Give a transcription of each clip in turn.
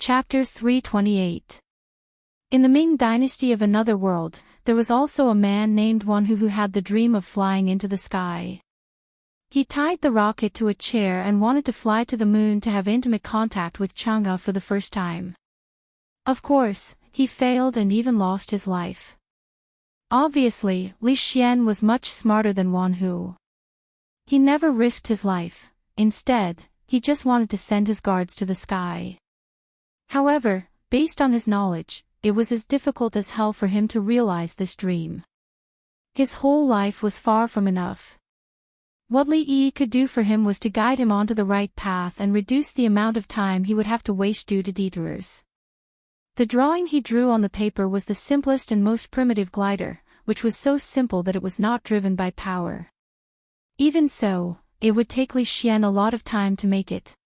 Chapter 328. In the Ming dynasty of another world, there was also a man named Wan who had the dream of flying into the sky. He tied the rocket to a chair and wanted to fly to the moon to have intimate contact with Chang'e for the first time. Of course, he failed and even lost his life. Obviously, Li Xian was much smarter than Wan Hu. He never risked his life. Instead, he just wanted to send his guards to the sky. However, based on his knowledge, it was as difficult as hell for him to realize this dream. His whole life was far from enough. What Li Yi could do for him was to guide him onto the right path and reduce the amount of time he would have to waste due to detours. The drawing he drew on the paper was the simplest and most primitive glider, which was so simple that it was not driven by power. Even so, it would take Li Xian a lot of time to make it.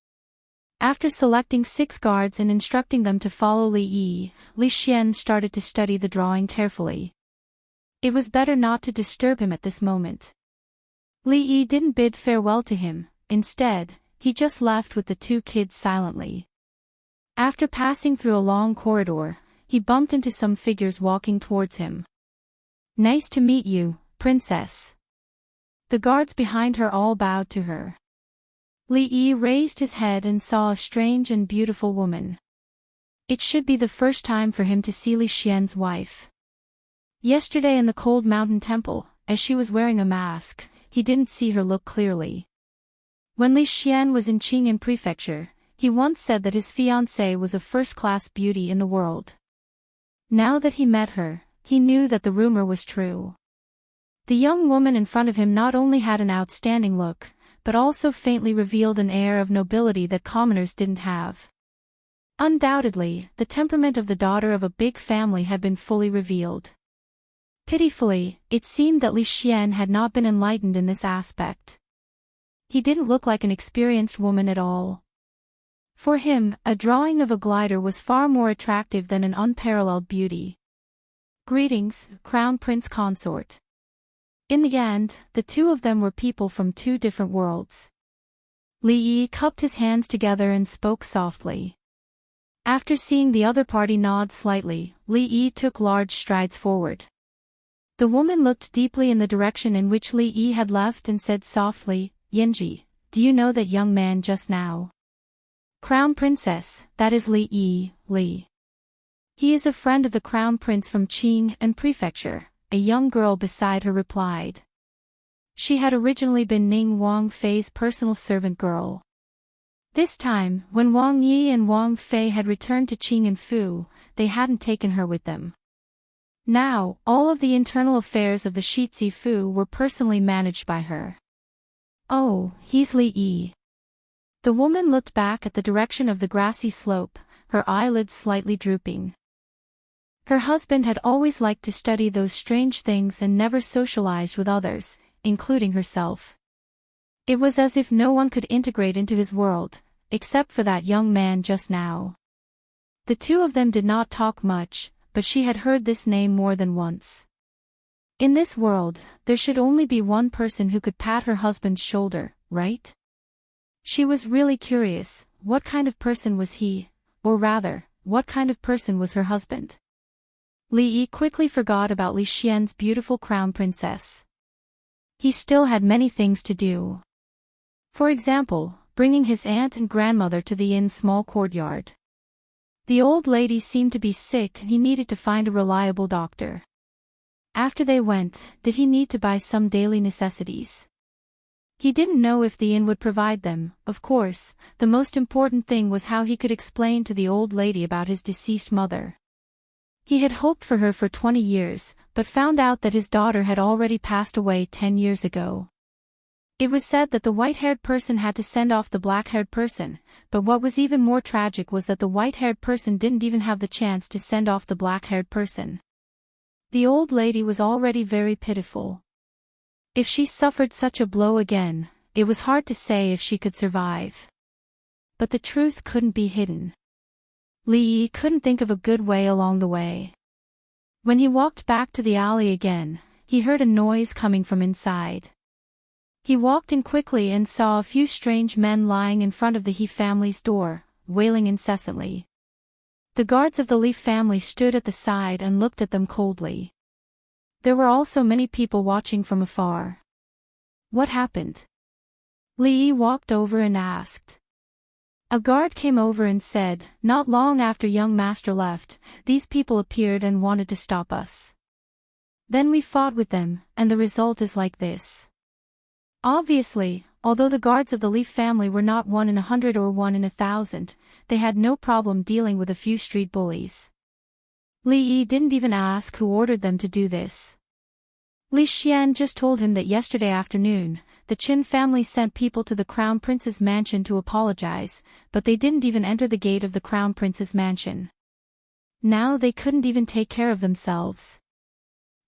After selecting 6 guards and instructing them to follow Li Yi, Li Xian started to study the drawing carefully. It was better not to disturb him at this moment. Li Yi didn't bid farewell to him. Instead, he just left with the 2 kids silently. After passing through a long corridor, he bumped into some figures walking towards him. "Nice to meet you, princess." The guards behind her all bowed to her. Li Yi raised his head and saw a strange and beautiful woman. It should be the first time for him to see Li Xian's wife. Yesterday in the cold mountain temple, as she was wearing a mask, he didn't see her look clearly. When Li Xian was in Qing'an Prefecture, he once said that his fiancée was a first-class beauty in the world. Now that he met her, he knew that the rumor was true. The young woman in front of him not only had an outstanding look, but also faintly revealed an air of nobility that commoners didn't have. Undoubtedly, the temperament of the daughter of a big family had been fully revealed. Pitifully, it seemed that Li Xian had not been enlightened in this aspect. He didn't look like an experienced woman at all. For him, a drawing of a glider was far more attractive than an unparalleled beauty. "Greetings, Crown Prince Consort." In the end, the 2 of them were people from 2 different worlds. Li Yi cupped his hands together and spoke softly. After seeing the other party nod slightly, Li Yi took large strides forward. The woman looked deeply in the direction in which Li Yi had left and said softly, "Yanji, do you know that young man just now?" "Crown Princess, that is Li Yi, Li. He is a friend of the Crown Prince from Qing'an Prefecture," a young girl beside her replied. She had originally been Ning Wang Fei's personal servant girl. This time, when Wang Yi and Wang Fei had returned to Qing'an Fu, they hadn't taken her with them. Now, all of the internal affairs of the Shizi Fu were personally managed by her. "Oh, he's Li Yi." The woman looked back at the direction of the grassy slope, her eyelids slightly drooping. Her husband had always liked to study those strange things and never socialized with others, including herself. It was as if no one could integrate into his world, except for that young man just now. The 2 of them did not talk much, but she had heard this name more than once. In this world, there should only be one person who could pat her husband's shoulder, right? She was really curious, what kind of person was he, or rather, what kind of person was her husband? Li Yi quickly forgot about Li Xian's beautiful crown princess. He still had many things to do. For example, bringing his aunt and grandmother to the inn's small courtyard. The old lady seemed to be sick and he needed to find a reliable doctor. After they went, did he need to buy some daily necessities? He didn't know if the inn would provide them. Of course, the most important thing was how he could explain to the old lady about his deceased mother. He had hoped for her for 20 years, but found out that his daughter had already passed away 10 years ago. It was said that the white-haired person had to send off the black-haired person, but what was even more tragic was that the white-haired person didn't even have the chance to send off the black-haired person. The old lady was already very pitiful. If she suffered such a blow again, it was hard to say if she could survive. But the truth couldn't be hidden. Li Yi couldn't think of a good way along the way. When he walked back to the alley again, he heard a noise coming from inside. He walked in quickly and saw a few strange men lying in front of the He family's door, wailing incessantly. The guards of the Leaf family stood at the side and looked at them coldly. There were also many people watching from afar. What happened? Li Yi walked over and asked. A guard came over and said, not long after young master left, these people appeared and wanted to stop us. Then we fought with them, and the result is like this. Obviously, although the guards of the Leaf family were not 1 in 100 or 1 in 1,000, they had no problem dealing with a few street bullies. Li Yi didn't even ask who ordered them to do this. Li Xian just told him that yesterday afternoon, the Qin family sent people to the Crown Prince's mansion to apologize, but they didn't even enter the gate of the Crown Prince's mansion. Now they couldn't even take care of themselves.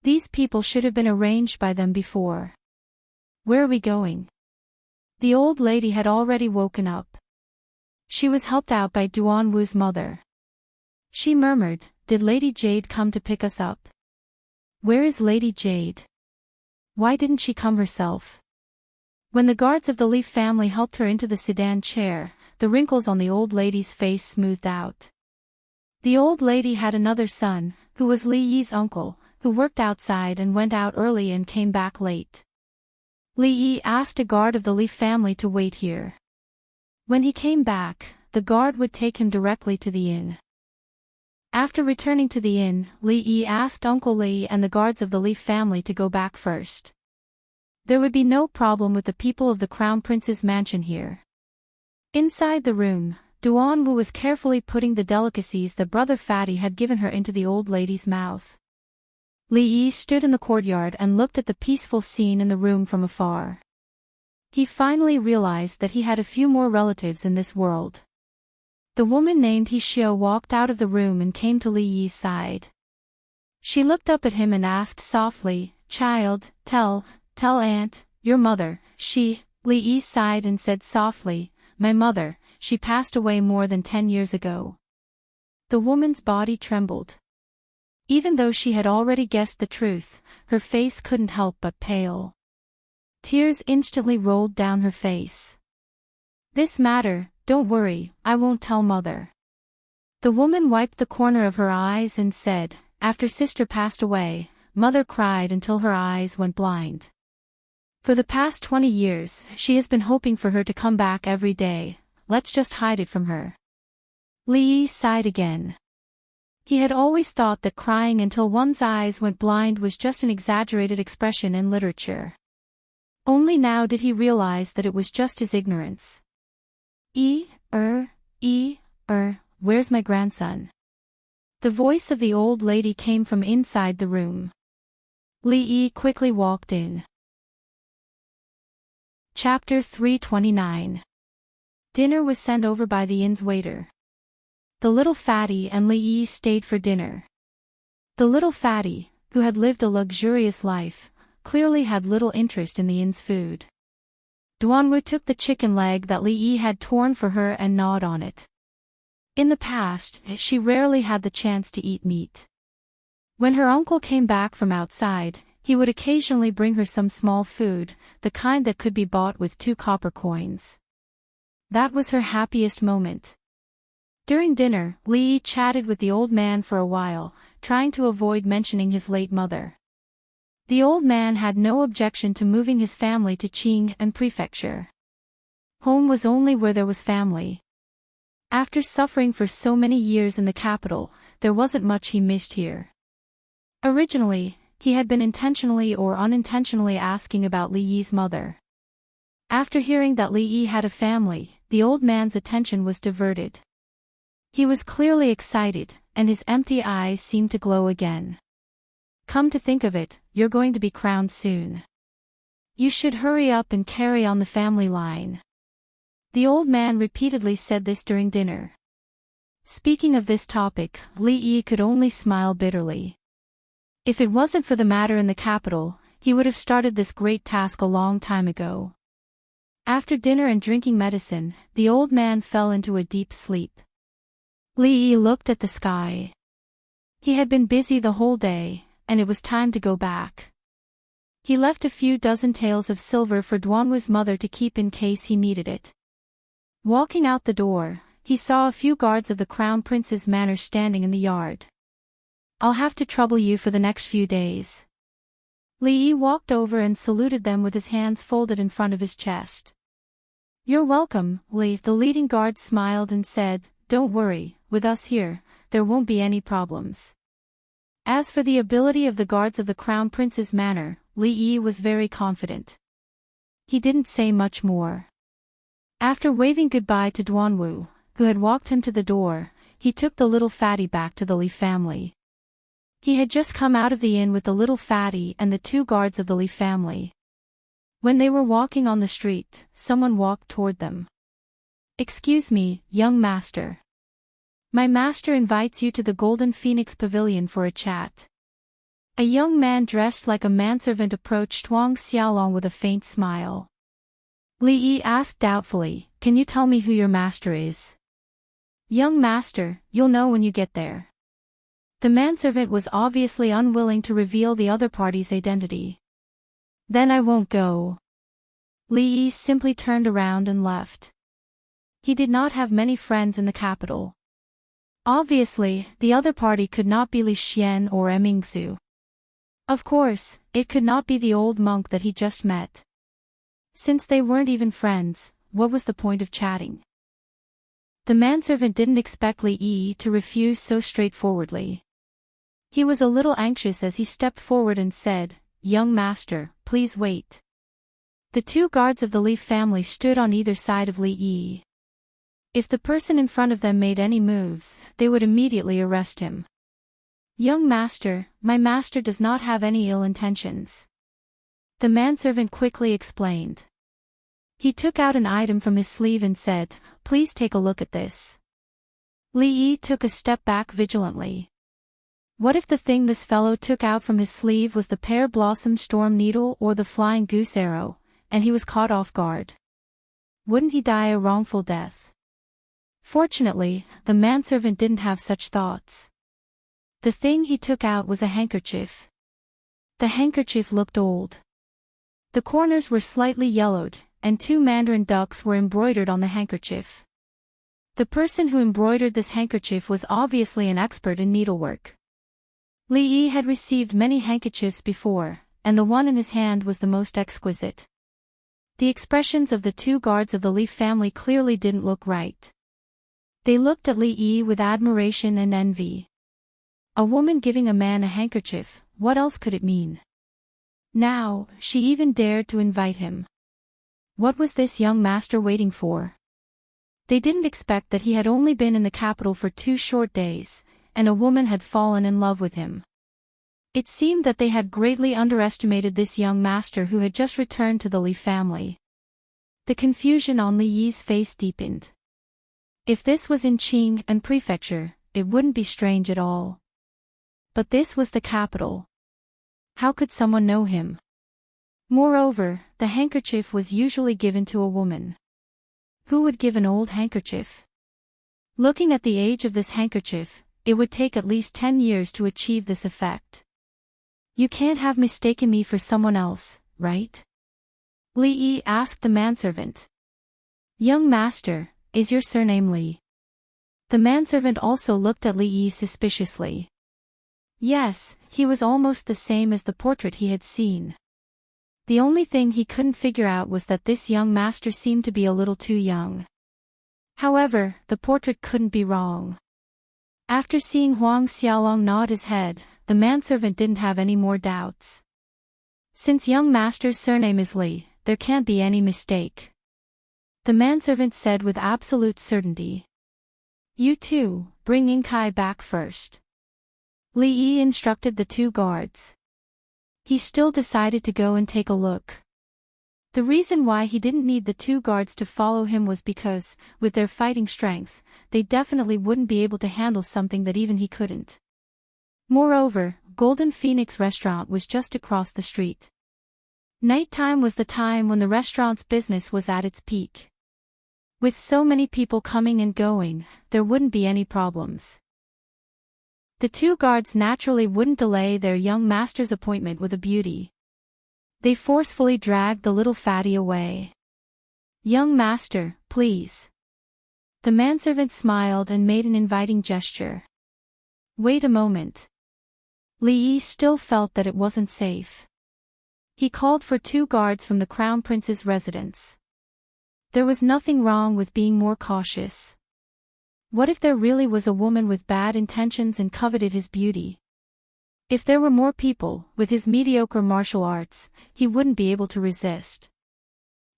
These people should have been arranged by them before. Where are we going? The old lady had already woken up. She was helped out by Duanwu's mother. She murmured, "Did Lady Jade come to pick us up? Where is Lady Jade? Why didn't she come herself?" When the guards of the Leaf family helped her into the sedan chair, the wrinkles on the old lady's face smoothed out. The old lady had another son, who was Li Yi's uncle, who worked outside and went out early and came back late. Li Yi asked a guard of the Leaf family to wait here. When he came back, the guard would take him directly to the inn. After returning to the inn, Li Yi asked Uncle Li and the guards of the Leaf family to go back first. There would be no problem with the people of the Crown Prince's mansion here. Inside the room, Duanwu was carefully putting the delicacies that Brother Fatty had given her into the old lady's mouth. Li Yi stood in the courtyard and looked at the peaceful scene in the room from afar. He finally realized that he had a few more relatives in this world. The woman named He Xiao walked out of the room and came to Li Yi's side. She looked up at him and asked softly, "Child, tell Aunt, your mother." Li Yi sighed and said softly, "My mother, she passed away more than 10 years ago." The woman's body trembled. Even though she had already guessed the truth, her face couldn't help but pale. Tears instantly rolled down her face. "This matter, don't worry, I won't tell mother." The woman wiped the corner of her eyes and said, "After sister passed away, mother cried until her eyes went blind. For the past 20 years, she has been hoping for her to come back every day. Let's just hide it from her." Li Yi sighed again. He had always thought that crying until one's eyes went blind was just an exaggerated expression in literature. Only now did he realize that it was just his ignorance. Where's my grandson?" The voice of the old lady came from inside the room. Li Yi quickly walked in. Chapter 329. Dinner was sent over by the inn's waiter. The little fatty and Li Yi stayed for dinner. The little fatty, who had lived a luxurious life, clearly had little interest in the inn's food. Duanwu took the chicken leg that Li Yi had torn for her and gnawed on it. In the past, she rarely had the chance to eat meat. When her uncle came back from outside, he would occasionally bring her some small food, the kind that could be bought with 2 copper coins. That was her happiest moment. During dinner, Li Yi chatted with the old man for a while, trying to avoid mentioning his late mother. The old man had no objection to moving his family to Qing and Prefecture. Home was only where there was family. After suffering for so many years in the capital, there wasn't much he missed here. Originally, he had been intentionally or unintentionally asking about Li Yi's mother. After hearing that Li Yi had a family, the old man's attention was diverted. He was clearly excited, and his empty eyes seemed to glow again. "Come to think of it, you're going to be crowned soon. You should hurry up and carry on the family line." The old man repeatedly said this during dinner. Speaking of this topic, Li Yi could only smile bitterly. If it wasn't for the matter in the capital, he would have started this great task a long time ago. After dinner and drinking medicine, the old man fell into a deep sleep. Li Yi looked at the sky. He had been busy the whole day, and it was time to go back. He left a few dozen taels of silver for Duanwu's mother to keep in case he needed it. Walking out the door, he saw a few guards of the Crown Prince's manor standing in the yard. "I'll have to trouble you for the next few days." Li Yi walked over and saluted them with his hands folded in front of his chest. "You're welcome, Li." The leading guard smiled and said, "Don't worry, with us here, there won't be any problems." As for the ability of the guards of the Crown Prince's manor, Li Yi was very confident. He didn't say much more. After waving goodbye to Duanwu, who had walked him to the door, he took the little fatty back to the Li family. He had just come out of the inn with the little fatty and the 2 guards of the Li family. When they were walking on the street, someone walked toward them. "Excuse me, young master. My master invites you to the Golden Phoenix Pavilion for a chat." A young man dressed like a manservant approached Huang Xiaolong with a faint smile. Li Yi asked doubtfully, "Can you tell me who your master is?" "Young master, you'll know when you get there." The manservant was obviously unwilling to reveal the other party's identity. "Then I won't go." Li Yi simply turned around and left. He did not have many friends in the capital. Obviously, the other party could not be Li Xian or Mingzu. Of course, it could not be the old monk that he just met. Since they weren't even friends, what was the point of chatting? The manservant didn't expect Li Yi to refuse so straightforwardly. He was a little anxious as he stepped forward and said, "Young master, please wait." The 2 guards of the Li family stood on either side of Li Yi. If the person in front of them made any moves, they would immediately arrest him. "Young master, my master does not have any ill intentions," the manservant quickly explained. He took out an item from his sleeve and said, "Please take a look at this." Li Yi took a step back vigilantly. What if the thing this fellow took out from his sleeve was the pear blossom storm needle or the flying goose arrow, and he was caught off guard? Wouldn't he die a wrongful death? Fortunately, the manservant didn't have such thoughts. The thing he took out was a handkerchief. The handkerchief looked old. The corners were slightly yellowed, and 2 mandarin ducks were embroidered on the handkerchief. The person who embroidered this handkerchief was obviously an expert in needlework. Li Yi had received many handkerchiefs before, and the one in his hand was the most exquisite. The expressions of the 2 guards of the Li family clearly didn't look right. They looked at Li Yi with admiration and envy. A woman giving a man a handkerchief, what else could it mean? Now, she even dared to invite him. What was this young master waiting for? They didn't expect that he had only been in the capital for 2 short days, and a woman had fallen in love with him. It seemed that they had greatly underestimated this young master who had just returned to the Li family. The confusion on Li Yi's face deepened. If this was in Qing and prefecture, it wouldn't be strange at all. But this was the capital. How could someone know him? Moreover, the handkerchief was usually given to a woman. Who would give an old handkerchief? Looking at the age of this handkerchief, it would take at least 10 years to achieve this effect. You can't have mistaken me for someone else, right? Li Yi asked the manservant. Young master, is your surname Li? The manservant also looked at Li Yi suspiciously. Yes, he was almost the same as the portrait he had seen. The only thing he couldn't figure out was that this young master seemed to be a little too young. However, the portrait couldn't be wrong. After seeing Huang Xiaolong nod his head, the manservant didn't have any more doubts. Since young master's surname is Li, there can't be any mistake. The manservant said with absolute certainty. You two, bring Inkai back first. Li Yi instructed the 2 guards. He still decided to go and take a look. The reason why he didn't need the 2 guards to follow him was because, with their fighting strength, they definitely wouldn't be able to handle something that even he couldn't. Moreover, Golden Phoenix restaurant was just across the street. Nighttime was the time when the restaurant's business was at its peak. With so many people coming and going, there wouldn't be any problems. The 2 guards naturally wouldn't delay their young master's appointment with a beauty. They forcefully dragged the little fatty away. Young master, please. The manservant smiled and made an inviting gesture. Wait a moment. Li Yi still felt that it wasn't safe. He called for 2 guards from the crown prince's residence. There was nothing wrong with being more cautious. What if there really was a woman with bad intentions and coveted his beauty? If there were more people, with his mediocre martial arts, he wouldn't be able to resist.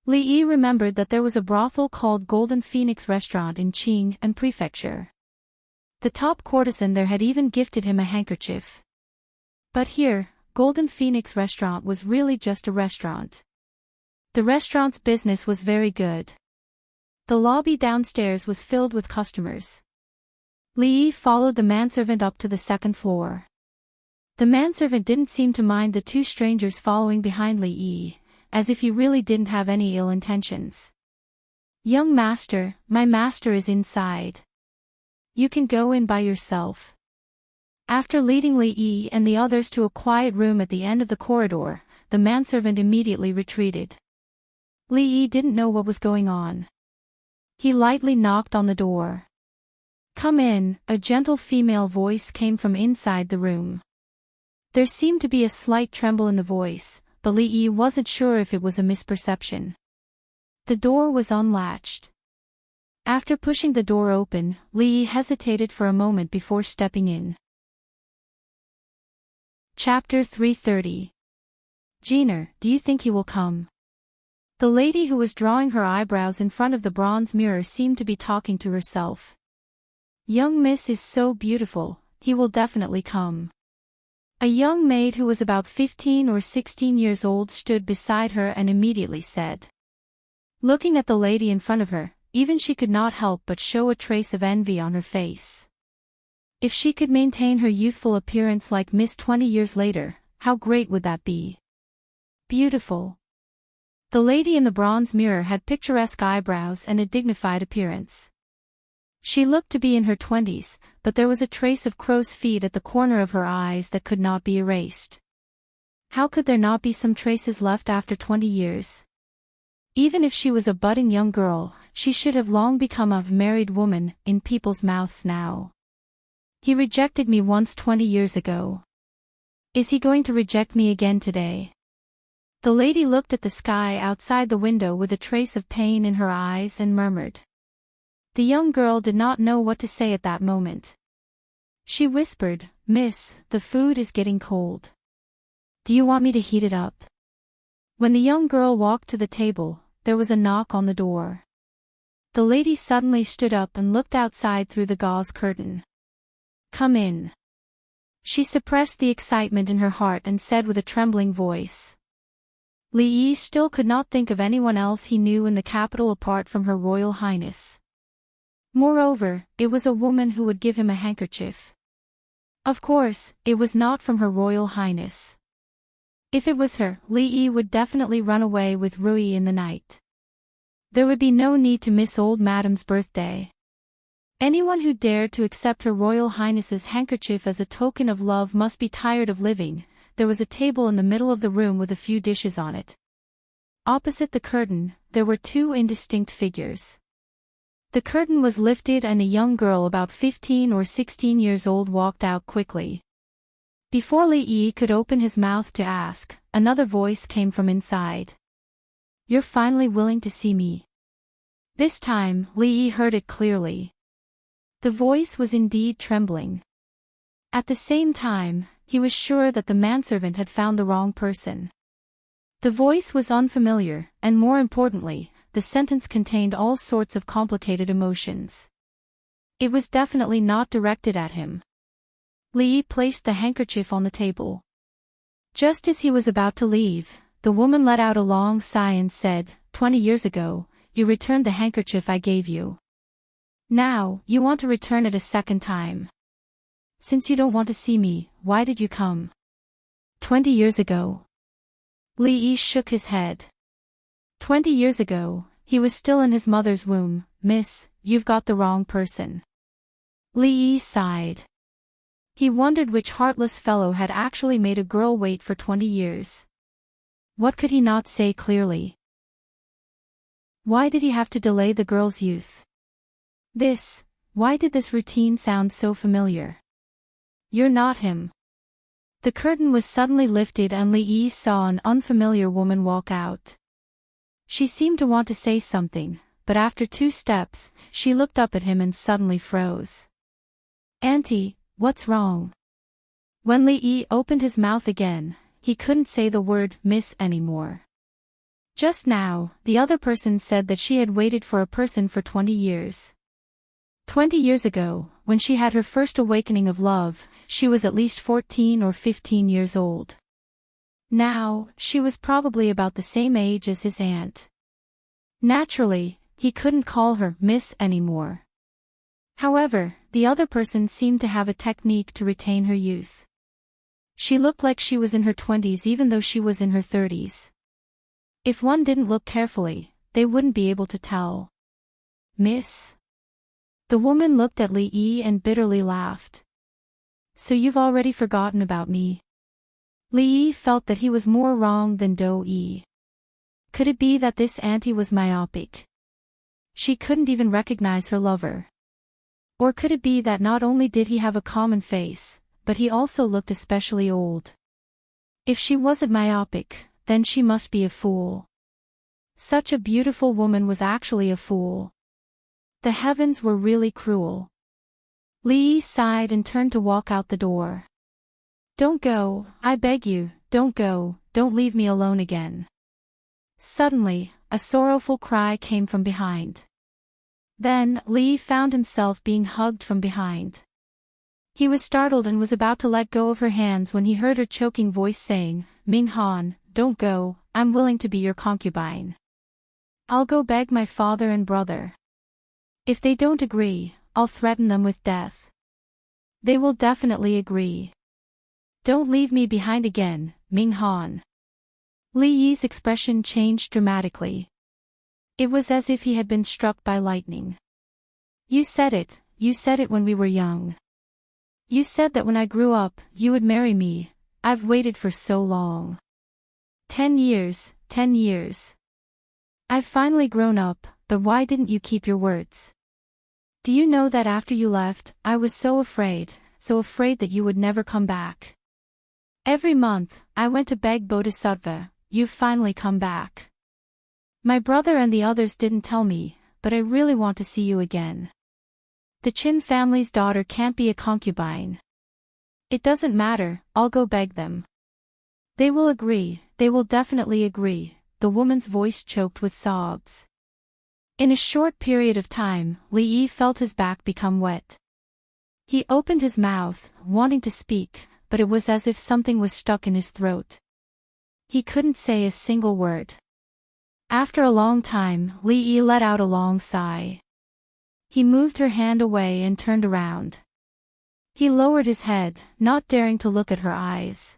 Li Yi remembered that there was a brothel called Golden Phoenix Restaurant in Qing and Prefecture. The top courtesan there had even gifted him a handkerchief. But here, Golden Phoenix Restaurant was really just a restaurant. The restaurant's business was very good. The lobby downstairs was filled with customers. Li Yi followed the manservant up to the 2nd floor. The manservant didn't seem to mind the 2 strangers following behind Li Yi, as if he really didn't have any ill intentions. Young master, my master is inside. You can go in by yourself. After leading Li Yi and the others to a quiet room at the end of the corridor, the manservant immediately retreated. Li Yi didn't know what was going on. He lightly knocked on the door. Come in, a gentle female voice came from inside the room. There seemed to be a slight tremble in the voice, but Li Yi wasn't sure if it was a misperception. The door was unlatched. After pushing the door open, Li Yi hesitated for a moment before stepping in. Chapter 330. Jeaner, do you think he will come? The lady who was drawing her eyebrows in front of the bronze mirror seemed to be talking to herself. Young miss is so beautiful, he will definitely come. A young maid who was about 15 or 16 years old stood beside her and immediately said. Looking at the lady in front of her, even she could not help but show a trace of envy on her face. If she could maintain her youthful appearance like Miss 20 years later, how great would that be? Beautiful. The lady in the bronze mirror had picturesque eyebrows and a dignified appearance. She looked to be in her 20s, but there was a trace of crow's feet at the corner of her eyes that could not be erased. How could there not be some traces left after 20 years? Even if she was a budding young girl, she should have long become a married woman in people's mouths now. He rejected me once 20 years ago. Is he going to reject me again today? The lady looked at the sky outside the window with a trace of pain in her eyes and murmured. The young girl did not know what to say at that moment. She whispered, Miss, the food is getting cold. Do you want me to heat it up? When the young girl walked to the table, there was a knock on the door. The lady suddenly stood up and looked outside through the gauze curtain. Come in. She suppressed the excitement in her heart and said with a trembling voice. Li Yi still could not think of anyone else he knew in the capital apart from Her Royal Highness. Moreover, it was a woman who would give him a handkerchief. Of course, it was not from Her Royal Highness. If it was her, Li Yi would definitely run away with Rui in the night. There would be no need to miss old Madame's birthday. Anyone who dared to accept Her Royal Highness's handkerchief as a token of love must be tired of living. There was a table in the middle of the room with a few dishes on it. Opposite the curtain, there were 2 indistinct figures. The curtain was lifted and a young girl about 15 or 16 years old walked out quickly. Before Li Yi could open his mouth to ask, another voice came from inside. You're finally willing to see me. This time, Li Yi heard it clearly. The voice was indeed trembling. At the same time, he was sure that the manservant had found the wrong person. The voice was unfamiliar, and more importantly, the sentence contained all sorts of complicated emotions. It was definitely not directed at him. Li Yi placed the handkerchief on the table. Just as he was about to leave, the woman let out a long sigh and said, 20 years ago, you returned the handkerchief I gave you. Now, you want to return it a second time. Since you don't want to see me, why did you come? 20 years ago. Li Yi shook his head. 20 years ago, he was still in his mother's womb. Miss, you've got the wrong person. Li Yi sighed. He wondered which heartless fellow had actually made a girl wait for 20 years. What could he not say clearly? Why did he have to delay the girl's youth? Why did this routine sound so familiar? You're not him. The curtain was suddenly lifted and Li Yi saw an unfamiliar woman walk out. She seemed to want to say something, but after 2 steps, she looked up at him and suddenly froze. Auntie, what's wrong? When Li Yi opened his mouth again, he couldn't say the word miss anymore. Just now, the other person said that she had waited for a person for 20 years. 20 years ago, when she had her first awakening of love, she was at least 14 or 15 years old. Now, she was probably about the same age as his aunt. Naturally, he couldn't call her Miss anymore. However, the other person seemed to have a technique to retain her youth. She looked like she was in her 20s even though she was in her 30s. If one didn't look carefully, they wouldn't be able to tell. Miss? The woman looked at Li Yi and bitterly laughed. So you've already forgotten about me? Li Yi felt that he was more wrong than Do-yi. Could it be that this auntie was myopic? She couldn't even recognize her lover. Or could it be that not only did he have a common face, but he also looked especially old? If she wasn't myopic, then she must be a fool. Such a beautiful woman was actually a fool. The heavens were really cruel. Li Yi sighed and turned to walk out the door. Don't go, I beg you, don't go, don't leave me alone again. Suddenly, a sorrowful cry came from behind. Then, Li Yi found himself being hugged from behind. He was startled and was about to let go of her hands when he heard her choking voice saying, Ming Han, don't go, I'm willing to be your concubine. I'll go beg my father and brother. If they don't agree, I'll threaten them with death. They will definitely agree. Don't leave me behind again, Ming Han. Li Yi's expression changed dramatically. It was as if he had been struck by lightning. You said it when we were young. You said that when I grew up, you would marry me. I've waited for so long. 10 years, 10 years. I've finally grown up, but why didn't you keep your words? Do you know that after you left, I was so afraid that you would never come back. Every month, I went to beg Bodhisattva, you've finally come back. My brother and the others didn't tell me, but I really want to see you again. The Qin family's daughter can't be a concubine. It doesn't matter, I'll go beg them. They will agree, they will definitely agree, the woman's voice choked with sobs. In a short period of time, Li Yi felt his back become wet. He opened his mouth, wanting to speak, but it was as if something was stuck in his throat. He couldn't say a single word. After a long time, Li Yi let out a long sigh. He moved her hand away and turned around. He lowered his head, not daring to look at her eyes.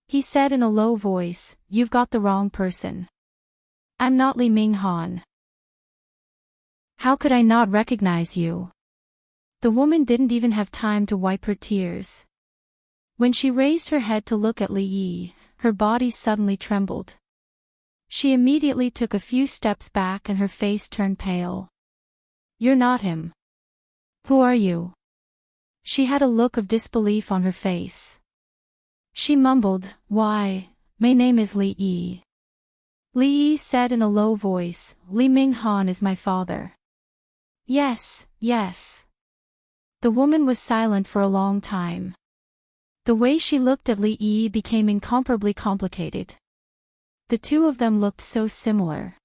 He said in a low voice, You've got the wrong person. I'm not Li Ming Han. How could I not recognize you? The woman didn't even have time to wipe her tears. When she raised her head to look at Li Yi, her body suddenly trembled. She immediately took a few steps back and her face turned pale. You're not him. Who are you? She had a look of disbelief on her face. She mumbled, Why, my name is Li Yi. Li Yi said in a low voice, Li Ming Han is my father. Yes, yes. The woman was silent for a long time. The way she looked at Li Yi became incomparably complicated. The two of them looked so similar.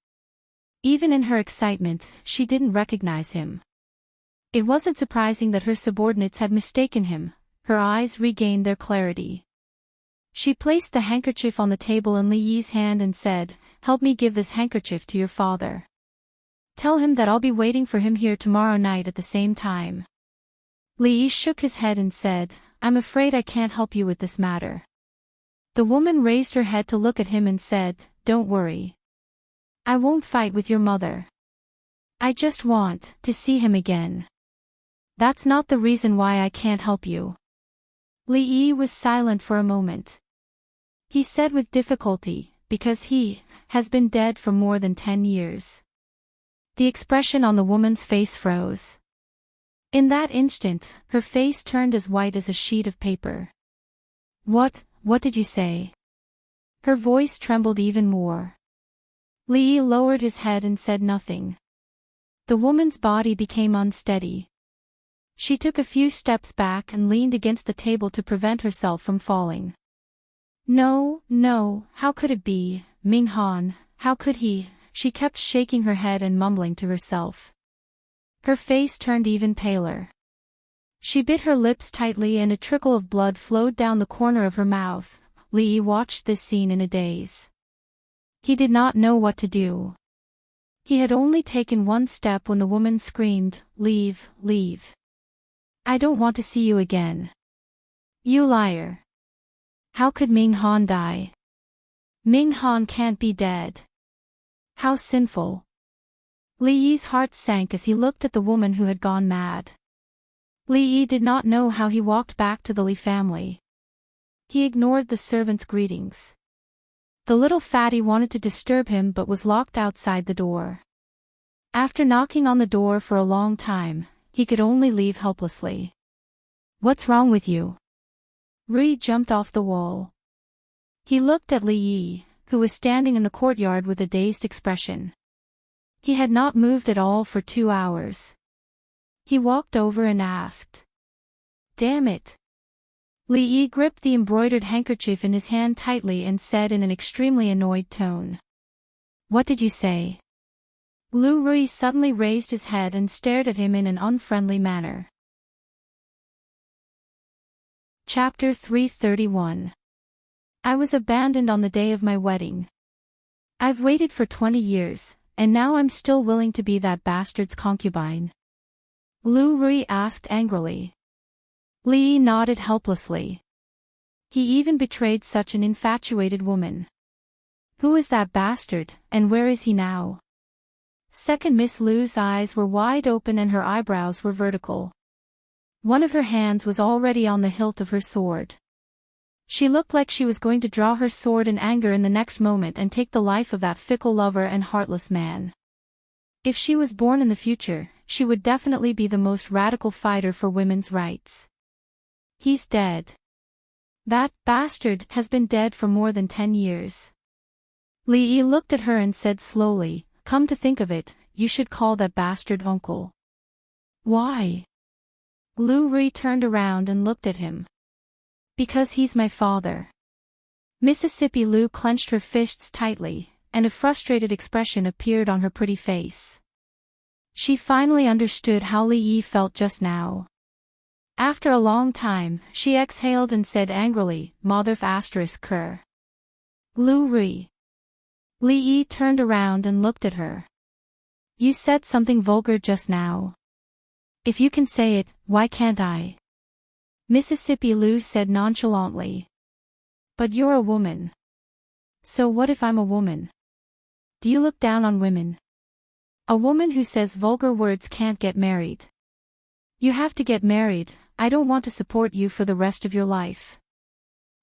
Even in her excitement, she didn't recognize him. It wasn't surprising that her subordinates had mistaken him. Her eyes regained their clarity. She placed the handkerchief on the table in Li Yi's hand and said, Help me give this handkerchief to your father. Tell him that I'll be waiting for him here tomorrow night at the same time. Li Yi shook his head and said, I'm afraid I can't help you with this matter. The woman raised her head to look at him and said, Don't worry. I won't fight with your mother. I just want to see him again. That's not the reason why I can't help you. Li Yi was silent for a moment. He said with difficulty, Because he has been dead for more than 10 years. The expression on the woman's face froze. In that instant, her face turned as white as a sheet of paper. What did you say? Her voice trembled even more. Li lowered his head and said nothing. The woman's body became unsteady. She took a few steps back and leaned against the table to prevent herself from falling. No, how could it be, Ming Han, how could he? She kept shaking her head and mumbling to herself. Her face turned even paler. She bit her lips tightly and a trickle of blood flowed down the corner of her mouth. Li watched this scene in a daze. He did not know what to do. He had only taken one step when the woman screamed, "Leave, leave. I don't want to see you again. You liar. How could Ming Han die? Ming Han can't be dead. How sinful." Li Yi's heart sank as he looked at the woman who had gone mad. Li Yi did not know how he walked back to the Li family. He ignored the servants' greetings. The little fatty wanted to disturb him but was locked outside the door. After knocking on the door for a long time, he could only leave helplessly. "What's wrong with you?" Rui jumped off the wall. He looked at Li Yi, who was standing in the courtyard with a dazed expression. He had not moved at all for 2 hours. He walked over and asked, "Damn it." Li Yi gripped the embroidered handkerchief in his hand tightly and said in an extremely annoyed tone, "What did you say?" Lu Rui suddenly raised his head and stared at him in an unfriendly manner. Chapter 331. I was abandoned on the day of my wedding. I've waited for 20 years, and now I'm still willing to be that bastard's concubine. Lu Rui asked angrily. Li nodded helplessly. He even betrayed such an infatuated woman. Who is that bastard, and where is he now? Second Miss Lu's eyes were wide open and her eyebrows were vertical. One of her hands was already on the hilt of her sword. She looked like she was going to draw her sword in anger in the next moment and take the life of that fickle lover and heartless man. If she was born in the future, she would definitely be the most radical fighter for women's rights. He's dead. That bastard has been dead for more than 10 years. Li Yi looked at her and said slowly, "Come to think of it, you should call that bastard uncle." "Why?" Lu Rui turned around and looked at him. "Because he's my father." Mississippi Lu clenched her fists tightly, and a frustrated expression appeared on her pretty face. She finally understood how Li Yi felt just now. After a long time, she exhaled and said angrily, "Mother ****. Lu Rui." Li Yi turned around and looked at her. "You said something vulgar just now. If you can say it, why can't I?" Mississippi Lu said nonchalantly. "But you're a woman." "So what if I'm a woman? Do you look down on women? A woman who says vulgar words can't get married. You have to get married. I don't want to support you for the rest of your life."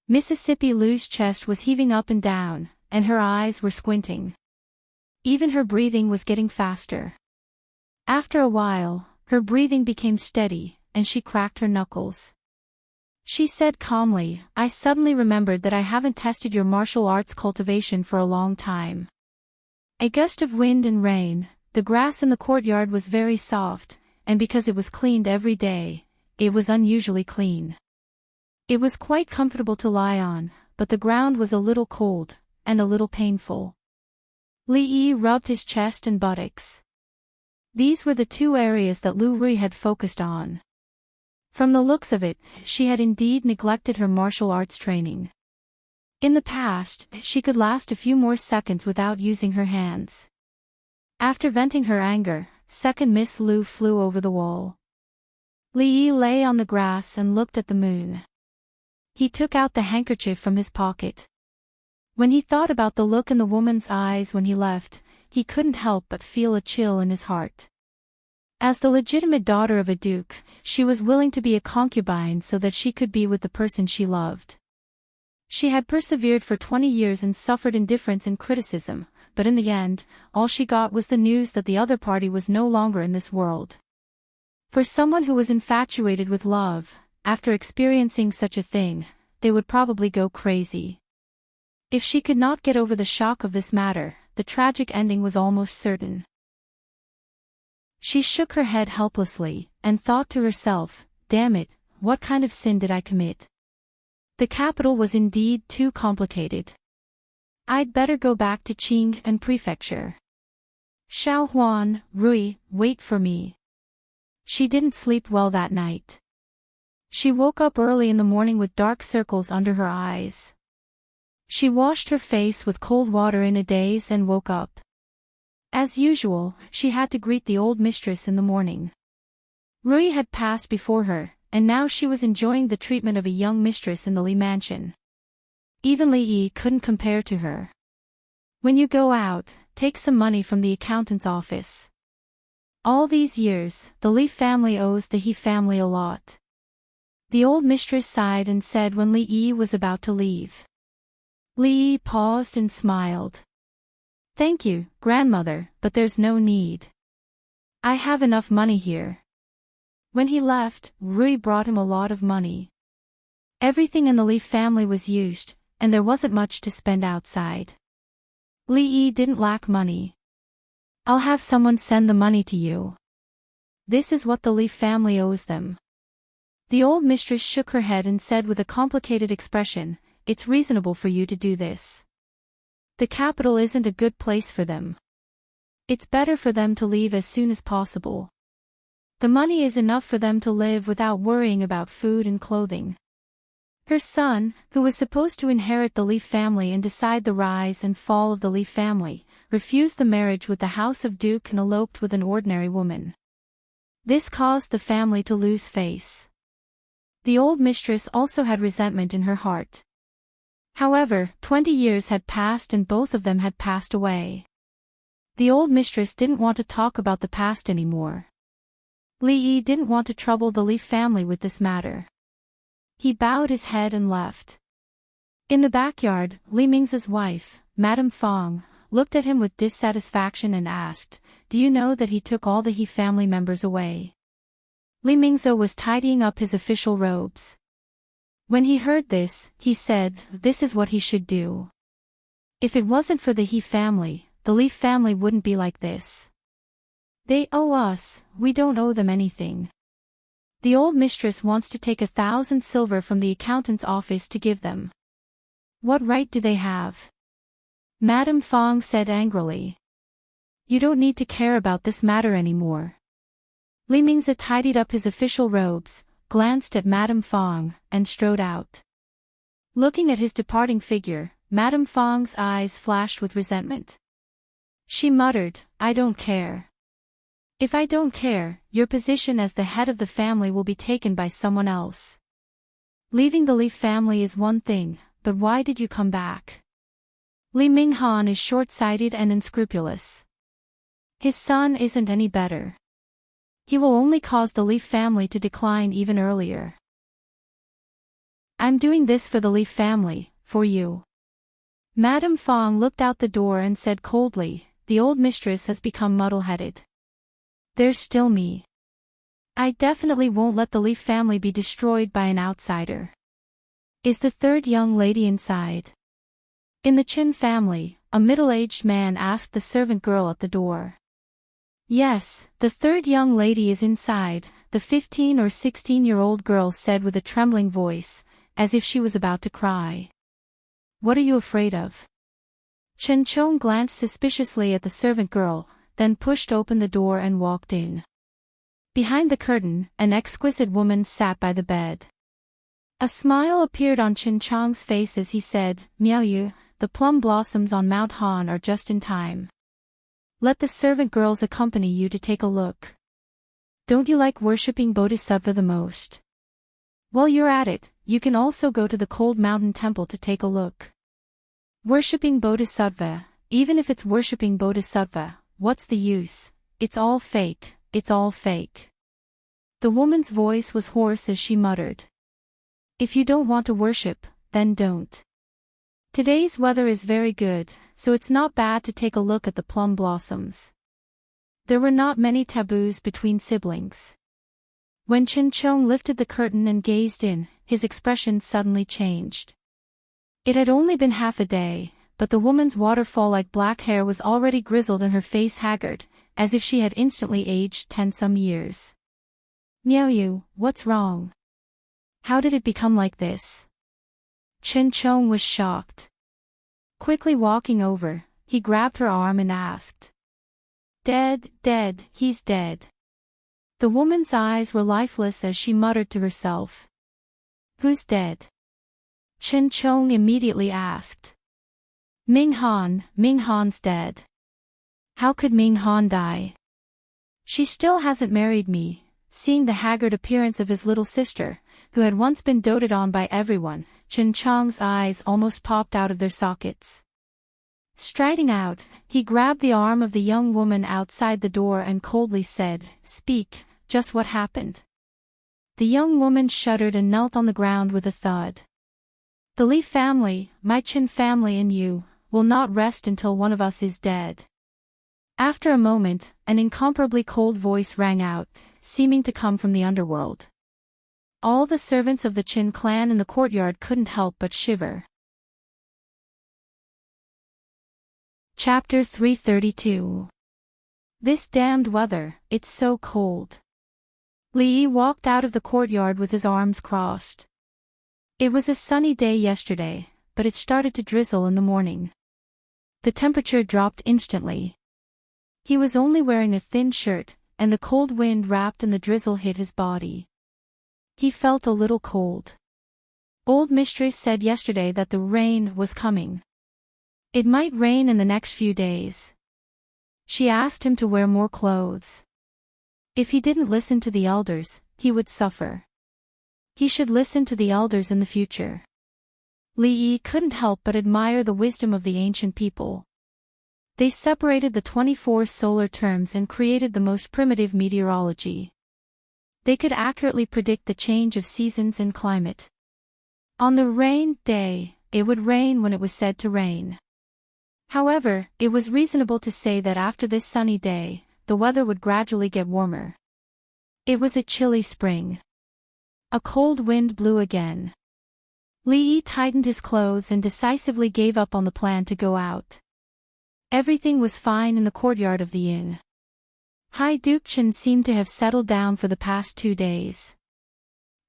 Mississippi Lu's chest was heaving up and down, and her eyes were squinting. Even her breathing was getting faster. After a while, her breathing became steady, and she cracked her knuckles. She said calmly, "I suddenly remembered that I haven't tested your martial arts cultivation for a long time." A gust of wind and rain, the grass in the courtyard was very soft, and because it was cleaned every day, it was unusually clean. It was quite comfortable to lie on, but the ground was a little cold, and a little painful. Li Yi rubbed his chest and buttocks. These were the two areas that Lu Rui had focused on. From the looks of it, she had indeed neglected her martial arts training. In the past, she could last a few more seconds without using her hands. After venting her anger, Second Miss Lu flew over the wall. Li Yi lay on the grass and looked at the moon. He took out the handkerchief from his pocket. When he thought about the look in the woman's eyes when he left, he couldn't help but feel a chill in his heart. As the legitimate daughter of a duke, she was willing to be a concubine so that she could be with the person she loved. She had persevered for 20 years and suffered indifference and criticism, but in the end, all she got was the news that the other party was no longer in this world. For someone who was infatuated with love, after experiencing such a thing, they would probably go crazy. If she could not get over the shock of this matter, the tragic ending was almost certain. She shook her head helplessly, and thought to herself, "Damn it, what kind of sin did I commit? The capital was indeed too complicated. I'd better go back to Qing and prefecture. Xiao Huan, Rui, wait for me." She didn't sleep well that night. She woke up early in the morning with dark circles under her eyes. She washed her face with cold water in a daze and woke up. As usual, she had to greet the old mistress in the morning. Rui had passed before her, and now she was enjoying the treatment of a young mistress in the Li mansion. Even Li Yi couldn't compare to her. "When you go out, take some money from the accountant's office. All these years, the Li family owes the He family a lot." The old mistress sighed and said when Li Yi was about to leave. Li Yi paused and smiled. "Thank you, grandmother, but there's no need. I have enough money here." When he left, Rui brought him a lot of money. Everything in the Li family was used, and there wasn't much to spend outside. Li Yi didn't lack money. "I'll have someone send the money to you. This is what the Li family owes them." The old mistress shook her head and said with a complicated expression, "It's reasonable for you to do this. The capital isn't a good place for them. It's better for them to leave as soon as possible. The money is enough for them to live without worrying about food and clothing." Her son, who was supposed to inherit the Li family and decide the rise and fall of the Li family, refused the marriage with the House of Duke and eloped with an ordinary woman. This caused the family to lose face. The old mistress also had resentment in her heart. However, 20 years had passed and both of them had passed away. The old mistress didn't want to talk about the past anymore. Li Yi didn't want to trouble the Li family with this matter. He bowed his head and left. In the backyard, Li Ming's wife, Madame Fong, looked at him with dissatisfaction and asked, "Do you know that he took all the He family members away?" Li Mingzhou was tidying up his official robes. When he heard this, he said, "This is what he should do. If it wasn't for the He family, the Li family wouldn't be like this. They owe us, we don't owe them anything. The old mistress wants to take 1,000 silver from the accountant's office to give them. What right do they have?" Madame Fong said angrily. "You don't need to care about this matter anymore." Li Mingzhe tidied up his official robes, glanced at Madame Fong, and strode out. Looking at his departing figure, Madame Fong's eyes flashed with resentment. She muttered, "I don't care. If I don't care, your position as the head of the family will be taken by someone else. Leaving the Li family is one thing, but why did you come back? Li Minghan is short-sighted and unscrupulous. His son isn't any better. He will only cause the Li family to decline even earlier. I'm doing this for the Li family, for you." Madame Fong looked out the door and said coldly, "The old mistress has become muddle-headed. There's still me. I definitely won't let the Li family be destroyed by an outsider. Is the third young lady inside?" In the Chin family, a middle-aged man asked the servant girl at the door. "Yes, the third young lady is inside," the 15 or 16-year-old girl said with a trembling voice, as if she was about to cry. "What are you afraid of?" Chen Chong glanced suspiciously at the servant girl, then pushed open the door and walked in. Behind the curtain, an exquisite woman sat by the bed. A smile appeared on Chen Chong's face as he said, "Miao Yu, the plum blossoms on Mount Han are just in time. Let the servant girls accompany you to take a look. Don't you like worshipping Bodhisattva the most? While you're at it, you can also go to the cold mountain temple to take a look. Worshipping Bodhisattva, even if it's worshipping Bodhisattva, what's the use? It's all fake, it's all fake." The woman's voice was hoarse as she muttered. "If you don't want to worship, then don't. Today's weather is very good, so it's not bad to take a look at the plum blossoms. There were not many taboos between siblings. When Chin Chong lifted the curtain and gazed in, his expression suddenly changed. It had only been half a day, but the woman's waterfall-like black hair was already grizzled and her face haggard, as if she had instantly aged 10-some years. Miao Yu, what's wrong? How did it become like this? Chin Chong was shocked. Quickly walking over, he grabbed her arm and asked. Dead, he's dead. The woman's eyes were lifeless as she muttered to herself. Who's dead? Chin Chong immediately asked. Ming Han's dead. How could Ming Han die? She still hasn't married me. Seeing the haggard appearance of his little sister, who had once been doted on by everyone, Chin Chong's eyes almost popped out of their sockets. Striding out, he grabbed the arm of the young woman outside the door and coldly said, Speak, just what happened? The young woman shuddered and knelt on the ground with a thud. The Li family, my Chin family and you, will not rest until one of us is dead. After a moment, an incomparably cold voice rang out, seeming to come from the underworld. All the servants of the Chin clan in the courtyard couldn't help but shiver. Chapter 332. This damned weather, it's so cold. Li Yi walked out of the courtyard with his arms crossed. It was a sunny day yesterday, but it started to drizzle in the morning. The temperature dropped instantly. He was only wearing a thin shirt, and the cold wind wrapped in the drizzle hit his body. He felt a little cold. Old mistress said yesterday that the rain was coming. It might rain in the next few days. She asked him to wear more clothes. If he didn't listen to the elders, he would suffer. He should listen to the elders in the future. Li Yi couldn't help but admire the wisdom of the ancient people. They separated the 24 solar terms and created the most primitive meteorology. They could accurately predict the change of seasons and climate. On the rain day, it would rain when it was said to rain. However, it was reasonable to say that after this sunny day, the weather would gradually get warmer. It was a chilly spring. A cold wind blew again. Li Yi tightened his clothes and decisively gave up on the plan to go out. Everything was fine in the courtyard of the inn. Hai Duke Chen seemed to have settled down for the past 2 days.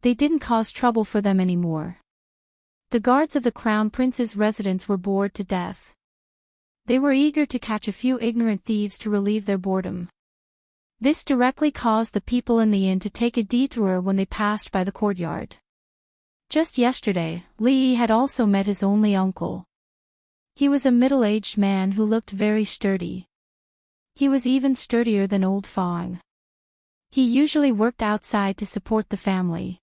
They didn't cause trouble for them anymore. The guards of the Crown Prince's residence were bored to death. They were eager to catch a few ignorant thieves to relieve their boredom. This directly caused the people in the inn to take a detour when they passed by the courtyard. Just yesterday, Li Yi had also met his only uncle. He was a middle-aged man who looked very sturdy. He was even sturdier than old Fang. He usually worked outside to support the family.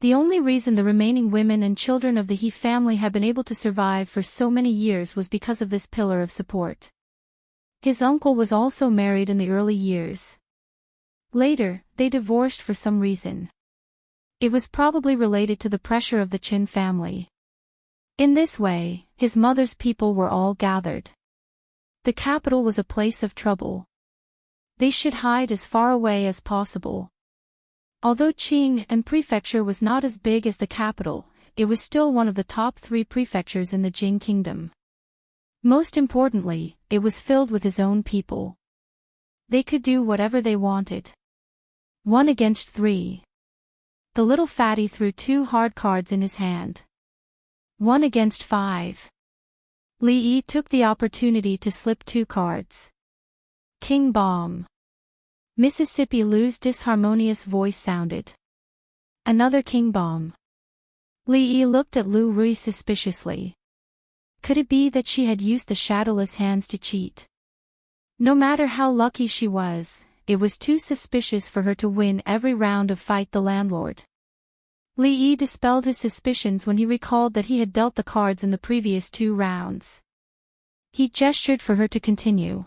The only reason the remaining women and children of the He family had been able to survive for so many years was because of this pillar of support. His uncle was also married in the early years. Later, they divorced for some reason. It was probably related to the pressure of the Chin family. In this way, his mother's people were all gathered. The capital was a place of trouble. They should hide as far away as possible. Although Qing and Prefecture was not as big as the capital, it was still one of the top 3 prefectures in the Jing Kingdom. Most importantly, it was filled with his own people. They could do whatever they wanted. 1 against 3. The little fatty threw 2 hard cards in his hand. 1 against 5. Li Yi took the opportunity to slip 2 cards. King Bomb. Mississippi Lou's disharmonious voice sounded. Another king bomb. Li Yi looked at Lu Rui suspiciously. Could it be that she had used the shadowless hands to cheat? No matter how lucky she was, it was too suspicious for her to win every round of Fight the Landlord. Li Yi dispelled his suspicions when he recalled that he had dealt the cards in the previous 2 rounds. He gestured for her to continue.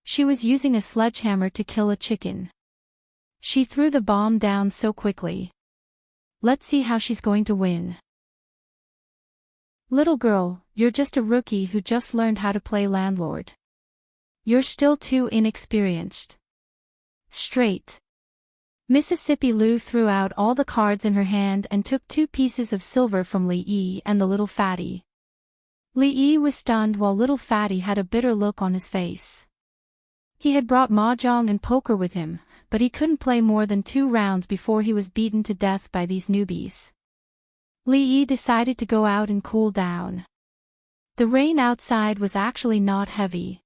She was using a sledgehammer to kill a chicken. She threw the bomb down so quickly. Let's see how she's going to win. Little girl, you're just a rookie who just learned how to play landlord. You're still too inexperienced. Straight. Mississippi Lou threw out all the cards in her hand and took 2 pieces of silver from Li Yi and the little fatty. Li Yi was stunned while little fatty had a bitter look on his face. He had brought mahjong and poker with him, but he couldn't play more than 2 rounds before he was beaten to death by these newbies. Li Yi decided to go out and cool down. The rain outside was actually not heavy.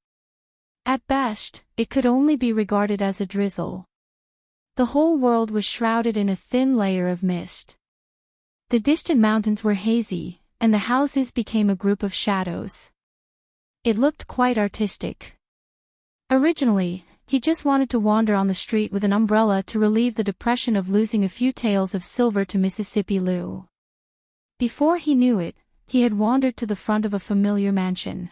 At best, it could only be regarded as a drizzle. The whole world was shrouded in a thin layer of mist. The distant mountains were hazy, and the houses became a group of shadows. It looked quite artistic. Originally, he just wanted to wander on the street with an umbrella to relieve the depression of losing a few taels of silver to Mississippi Lou. Before he knew it, he had wandered to the front of a familiar mansion.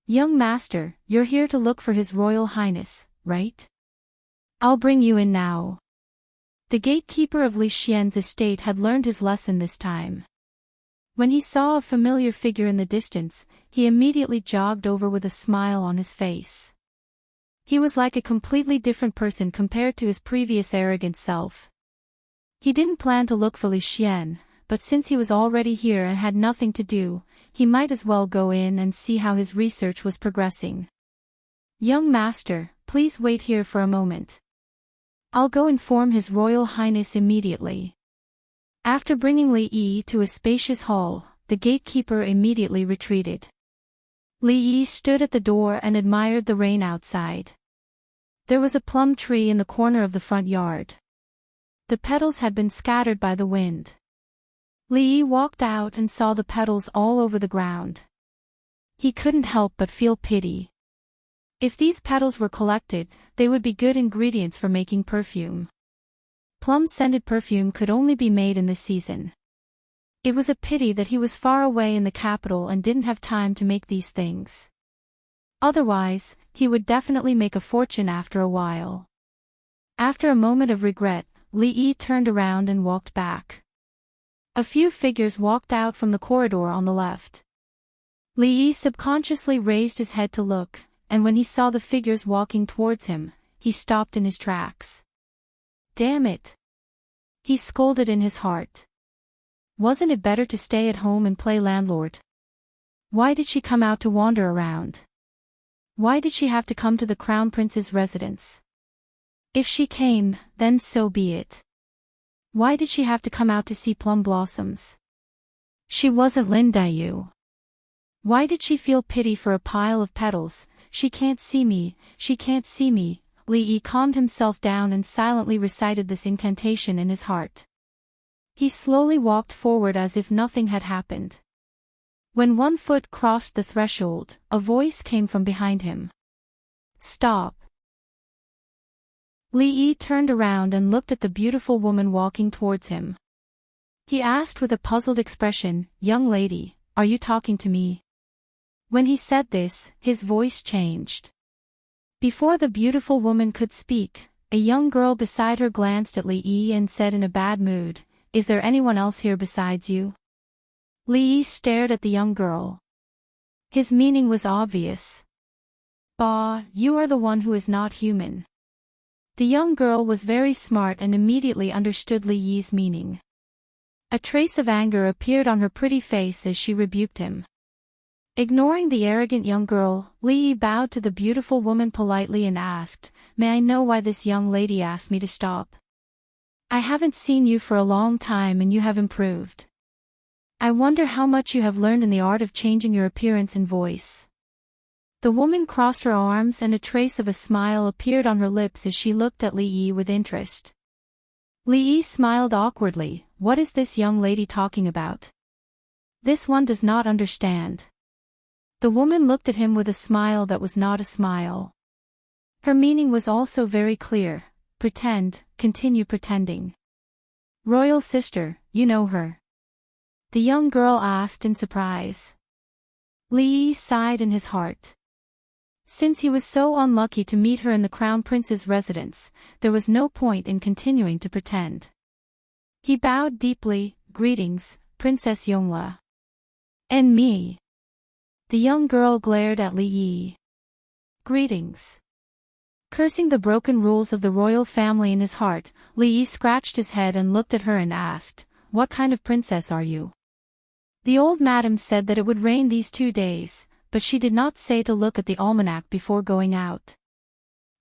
"Young master, you're here to look for His Royal Highness, right? I'll bring you in now." The gatekeeper of Li Xian's estate had learned his lesson this time. When he saw a familiar figure in the distance, he immediately jogged over with a smile on his face. He was like a completely different person compared to his previous arrogant self. He didn't plan to look for Li Xian, but since he was already here and had nothing to do, he might as well go in and see how his research was progressing. "Young master, please wait here for a moment. I'll go inform His Royal Highness immediately." After bringing Li Yi to a spacious hall, the gatekeeper immediately retreated. Li Yi stood at the door and admired the rain outside. There was a plum tree in the corner of the front yard. The petals had been scattered by the wind. Li Yi walked out and saw the petals all over the ground. He couldn't help but feel pity. If these petals were collected, they would be good ingredients for making perfume. Plum-scented perfume could only be made in this season. It was a pity that he was far away in the capital and didn't have time to make these things. Otherwise, he would definitely make a fortune after a while. After a moment of regret, Li Yi turned around and walked back. A few figures walked out from the corridor on the left. Li Yi subconsciously raised his head to look, and when he saw the figures walking towards him, he stopped in his tracks. "Damn it!" he scolded in his heart. Wasn't it better to stay at home and play landlord? Why did she come out to wander around? Why did she have to come to the Crown Prince's residence? If she came, then so be it. Why did she have to come out to see plum blossoms? She wasn't Lin Dayu. Why did she feel pity for a pile of petals? She can't see me, she can't see me. Li Yi calmed himself down and silently recited this incantation in his heart. He slowly walked forward as if nothing had happened. When one foot crossed the threshold, a voice came from behind him. "Stop." Li Yi turned around and looked at the beautiful woman walking towards him. He asked with a puzzled expression, "Young lady, are you talking to me?" When he said this, his voice changed. Before the beautiful woman could speak, a young girl beside her glanced at Li Yi and said in a bad mood, "Is there anyone else here besides you?" Li Yi stared at the young girl. His meaning was obvious. "Bah, you are the one who is not human." The young girl was very smart and immediately understood Li Yi's meaning. A trace of anger appeared on her pretty face as she rebuked him. Ignoring the arrogant young girl, Li Yi bowed to the beautiful woman politely and asked, "May I know why this young lady asked me to stop? I haven't seen you for a long time and you have improved. I wonder how much you have learned in the art of changing your appearance and voice." The woman crossed her arms and a trace of a smile appeared on her lips as she looked at Li Yi with interest. Li Yi smiled awkwardly. What is this young lady talking about? This one does not understand. The woman looked at him with a smile that was not a smile. Her meaning was also very clear. Pretend, continue pretending. "Royal sister, you know her?" the young girl asked in surprise. Li Yi sighed in his heart. Since he was so unlucky to meet her in the Crown Prince's residence, there was no point in continuing to pretend. He bowed deeply. "Greetings, Princess Yonghua." And me? The young girl glared at Li Yi. Greetings. Cursing the broken rules of the royal family in his heart, Li Yi scratched his head and looked at her and asked, "What kind of princess are you?" The old madam said that it would rain these 2 days, but she did not say to look at the almanac before going out.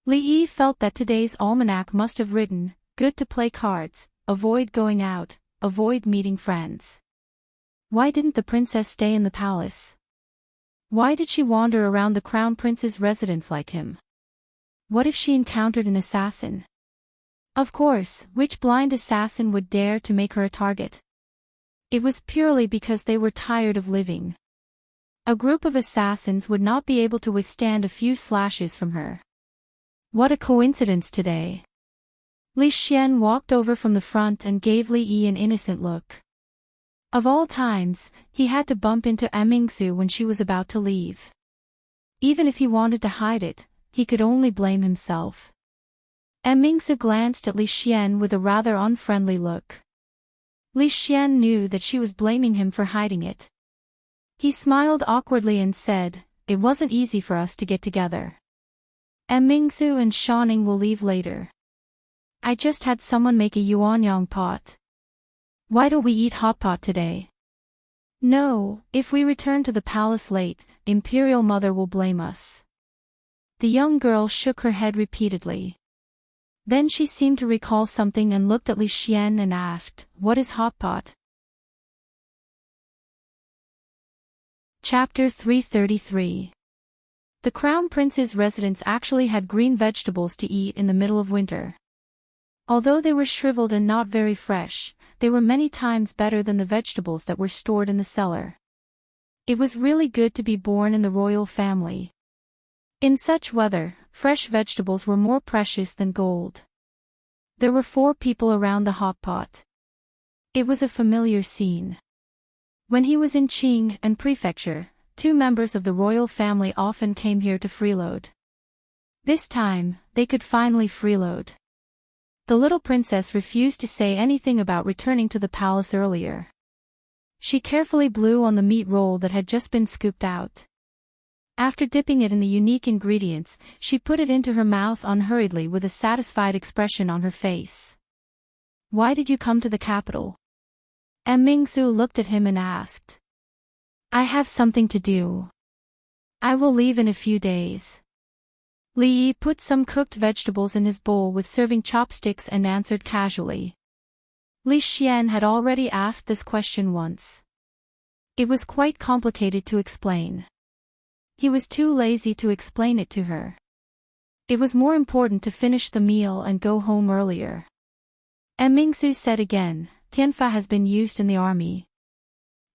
Li Yi felt that today's almanac must have written, "Good to play cards, avoid going out, avoid meeting friends." Why didn't the princess stay in the palace? Why did she wander around the crown prince's residence like him? What if she encountered an assassin? Of course, which blind assassin would dare to make her a target? It was purely because they were tired of living. A group of assassins would not be able to withstand a few slashes from her. What a coincidence today. Li Xian walked over from the front and gave Li Yi an innocent look. Of all times, he had to bump into Mingsu when she was about to leave. Even if he wanted to hide it, he could only blame himself. Mingsu glanced at Li Xian with a rather unfriendly look. Li Xian knew that she was blaming him for hiding it. He smiled awkwardly and said, "It wasn't easy for us to get together. Mingsu and Shaning will leave later. I just had someone make a yuanyang pot. Why don't we eat hot pot today?" "No, if we return to the palace late, Imperial Mother will blame us." The young girl shook her head repeatedly. Then she seemed to recall something and looked at Li Xian and asked, "What is hot pot?" Chapter 333. The Crown Prince's residence actually had green vegetables to eat in the middle of winter. Although they were shriveled and not very fresh, they were many times better than the vegetables that were stored in the cellar. It was really good to be born in the royal family. In such weather, fresh vegetables were more precious than gold. There were 4 people around the hot pot. It was a familiar scene. When he was in Qing and Prefecture, 2 members of the royal family often came here to freeload. This time, they could finally freeload. The little princess refused to say anything about returning to the palace earlier. She carefully blew on the meat roll that had just been scooped out. After dipping it in the unique ingredients, she put it into her mouth unhurriedly with a satisfied expression on her face. "Why did you come to the capital?" Mingsu looked at him and asked. "I have something to do. I will leave in a few days." Li Yi put some cooked vegetables in his bowl with serving chopsticks and answered casually. Li Xian had already asked this question once. It was quite complicated to explain. He was too lazy to explain it to her. It was more important to finish the meal and go home earlier. Mingsu said again, "Tianfa has been used in the army.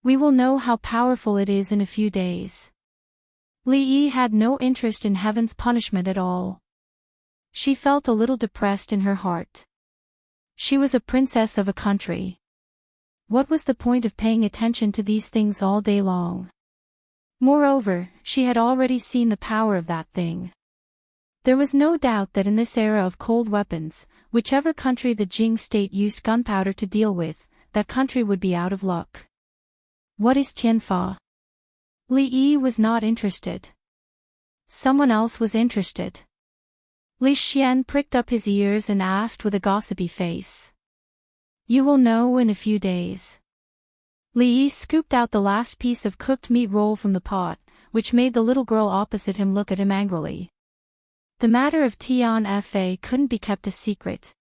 We will know how powerful it is in a few days." Li Yi had no interest in heaven's punishment at all. She felt a little depressed in her heart. She was a princess of a country. What was the point of paying attention to these things all day long? Moreover, she had already seen the power of that thing. There was no doubt that in this era of cold weapons, whichever country the Jing state used gunpowder to deal with, that country would be out of luck. What is Tianfa? Li Yi was not interested. Someone else was interested. Li Xian pricked up his ears and asked with a gossipy face. "You will know in a few days." Li Yi scooped out the last piece of cooked meat roll from the pot, which made the little girl opposite him look at him angrily. The matter of Tianfa couldn't be kept a secret.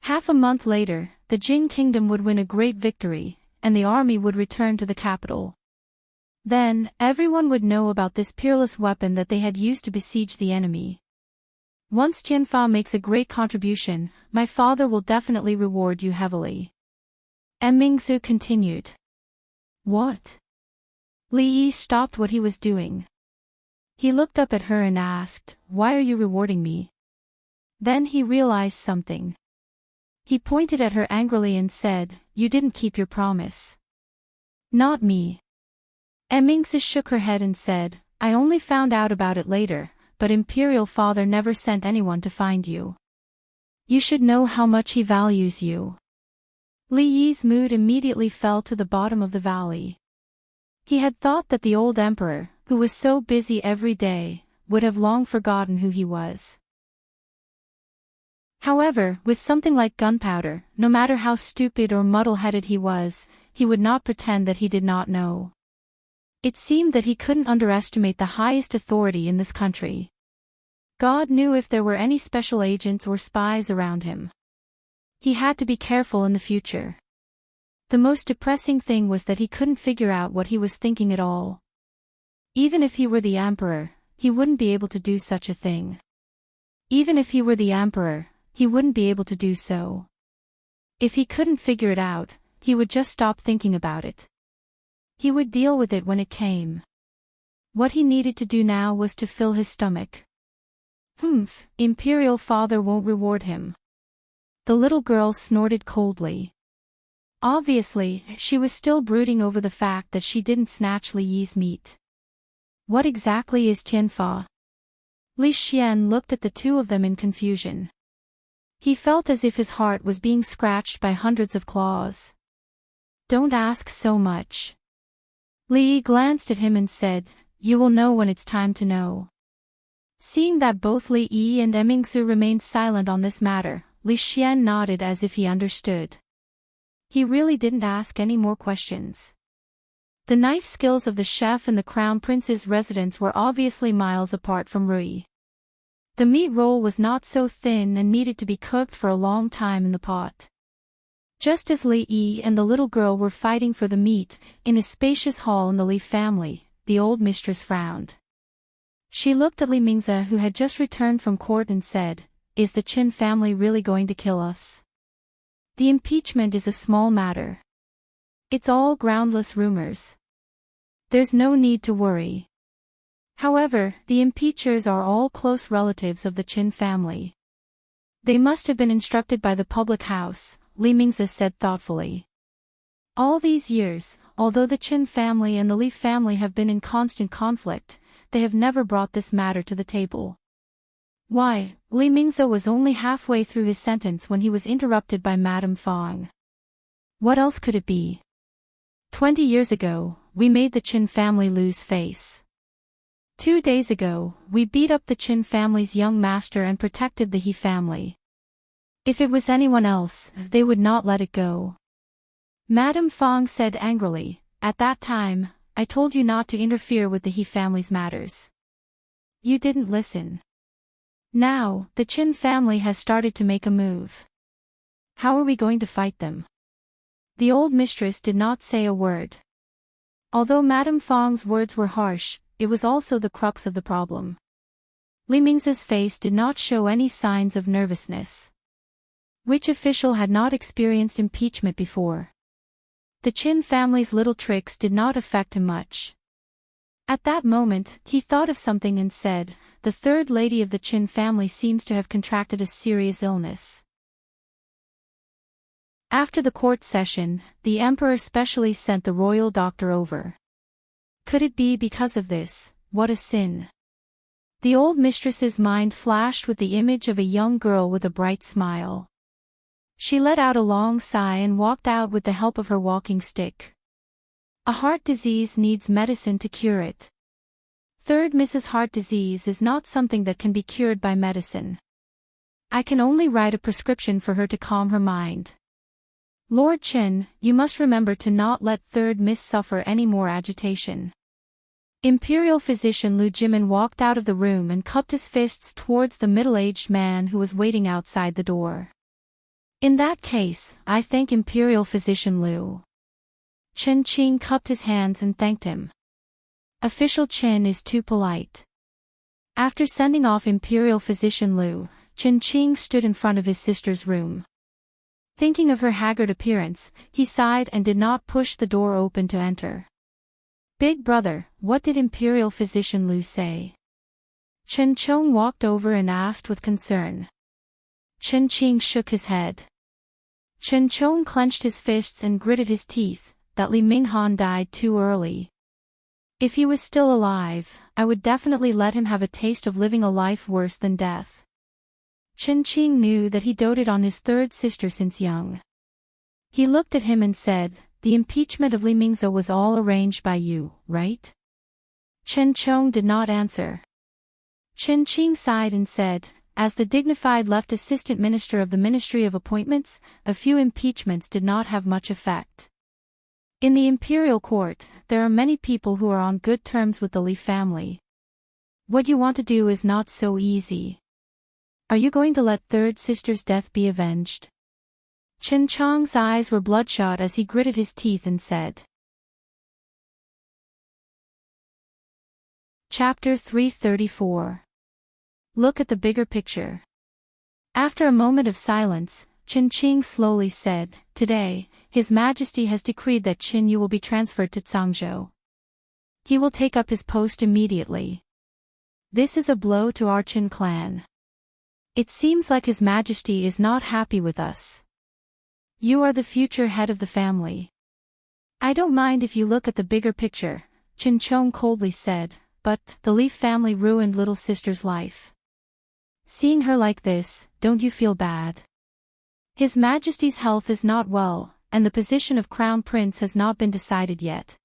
Half a month later, the Jing kingdom would win a great victory, and the army would return to the capital. Then, everyone would know about this peerless weapon that they had used to besiege the enemy. "Once Tianfa makes a great contribution, my father will definitely reward you heavily." Mingsu continued. "What?" Li Yi stopped what he was doing. He looked up at her and asked, "Why are you rewarding me?" Then he realized something. He pointed at her angrily and said, "You didn't keep your promise." "Not me." Mingsu shook her head and said, "I only found out about it later, but Imperial Father never sent anyone to find you. You should know how much he values you." Li Yi's mood immediately fell to the bottom of the valley. He had thought that the old emperor, who was so busy every day, would have long forgotten who he was. However, with something like gunpowder, no matter how stupid or muddle-headed he was, he would not pretend that he did not know. It seemed that he couldn't underestimate the highest authority in this country. God knew if there were any special agents or spies around him. He had to be careful in the future. The most depressing thing was that he couldn't figure out what he was thinking at all. Even if he were the emperor, he wouldn't be able to do such a thing. Even if he were the emperor, he wouldn't be able to do so. If he couldn't figure it out, he would just stop thinking about it. He would deal with it when it came. What he needed to do now was to fill his stomach. Imperial father won't reward him. The little girl snorted coldly. Obviously, she was still brooding over the fact that she didn't snatch Li Yi's meat. What exactly is Tianfa? Li Xian looked at the two of them in confusion. He felt as if his heart was being scratched by hundreds of claws. Don't ask so much. Li Yi glanced at him and said, "You will know when it's time to know." Seeing that both Li Yi and Emingsu remained silent on this matter, Li Xian nodded as if he understood. He really didn't ask any more questions. The knife skills of the chef and the crown prince's residence were obviously miles apart from Rui. The meat roll was not so thin and needed to be cooked for a long time in the pot. Just as Li Yi and the little girl were fighting for the meat, in a spacious hall in the Li family, the old mistress frowned. She looked at Li Mingze, who had just returned from court, and said, "Is the Qin family really going to kill us? The impeachment is a small matter. It's all groundless rumors. There's no need to worry." However, the impeachers are all close relatives of the Qin family. They must have been instructed by the public house, Li Mingze said thoughtfully. All these years, although the Qin family and the Li family have been in constant conflict, they have never brought this matter to the table. Why? Li Mingze was only halfway through his sentence when he was interrupted by Madame Fong. What else could it be? 20 years ago, we made the Qin family lose face. 2 days ago, we beat up the Qin family's young master and protected the He family. If it was anyone else, they would not let it go. Madame Fong said angrily, "At that time, I told you not to interfere with the He family's matters. You didn't listen. Now, the Qin family has started to make a move. How are we going to fight them?" The old mistress did not say a word. Although Madame Fong's words were harsh, it was also the crux of the problem. Li Mingze's face did not show any signs of nervousness. Which official had not experienced impeachment before? The Qin family's little tricks did not affect him much. At that moment, he thought of something and said, "The third lady of the Qin family seems to have contracted a serious illness." After the court session, the emperor specially sent the royal doctor over. Could it be because of this? What a sin. The old mistress's mind flashed with the image of a young girl with a bright smile. She let out a long sigh and walked out with the help of her walking stick. A heart disease needs medicine to cure it. Third Mrs. Heart disease is not something that can be cured by medicine. I can only write a prescription for her to calm her mind. Lord Qin, you must remember to not let third Miss suffer any more agitation. Imperial physician Lu Jimin walked out of the room and cupped his fists towards the middle-aged man who was waiting outside the door. In that case, I thank Imperial physician Lu. Chen Qing cupped his hands and thanked him. Official Qin is too polite. After sending off Imperial physician Lu, Chen Qing stood in front of his sister's room. Thinking of her haggard appearance, he sighed and did not push the door open to enter. "Big brother, what did Imperial physician Lu say?" Chen Chong walked over and asked with concern. Chen Qing shook his head. Chen Chong clenched his fists and gritted his teeth, that Li Minghan died too early. If he was still alive, I would definitely let him have a taste of living a life worse than death. Chen Qing knew that he doted on his third sister since young. He looked at him and said, the impeachment of Li Mingzhou was all arranged by you, right? Chen Chong did not answer. Chen Qing sighed and said, as the dignified left assistant minister of the Ministry of Appointments, a few impeachments did not have much effect. In the imperial court, there are many people who are on good terms with the Li family. What you want to do is not so easy. Are you going to let third sister's death be avenged? Chen Chong's eyes were bloodshot as he gritted his teeth and said. Chapter 334. Look at the bigger picture. After a moment of silence, Qin Qing slowly said, today, His Majesty has decreed that Qin Yu will be transferred to Zhangzhou. He will take up his post immediately. This is a blow to our Qin clan. It seems like His Majesty is not happy with us. You are the future head of the family. I don't mind if you look at the bigger picture, Qin Chong coldly said, but the Li family ruined little sister's life. Seeing her like this, don't you feel bad? His Majesty's health is not well, and the position of Crown Prince has not been decided yet.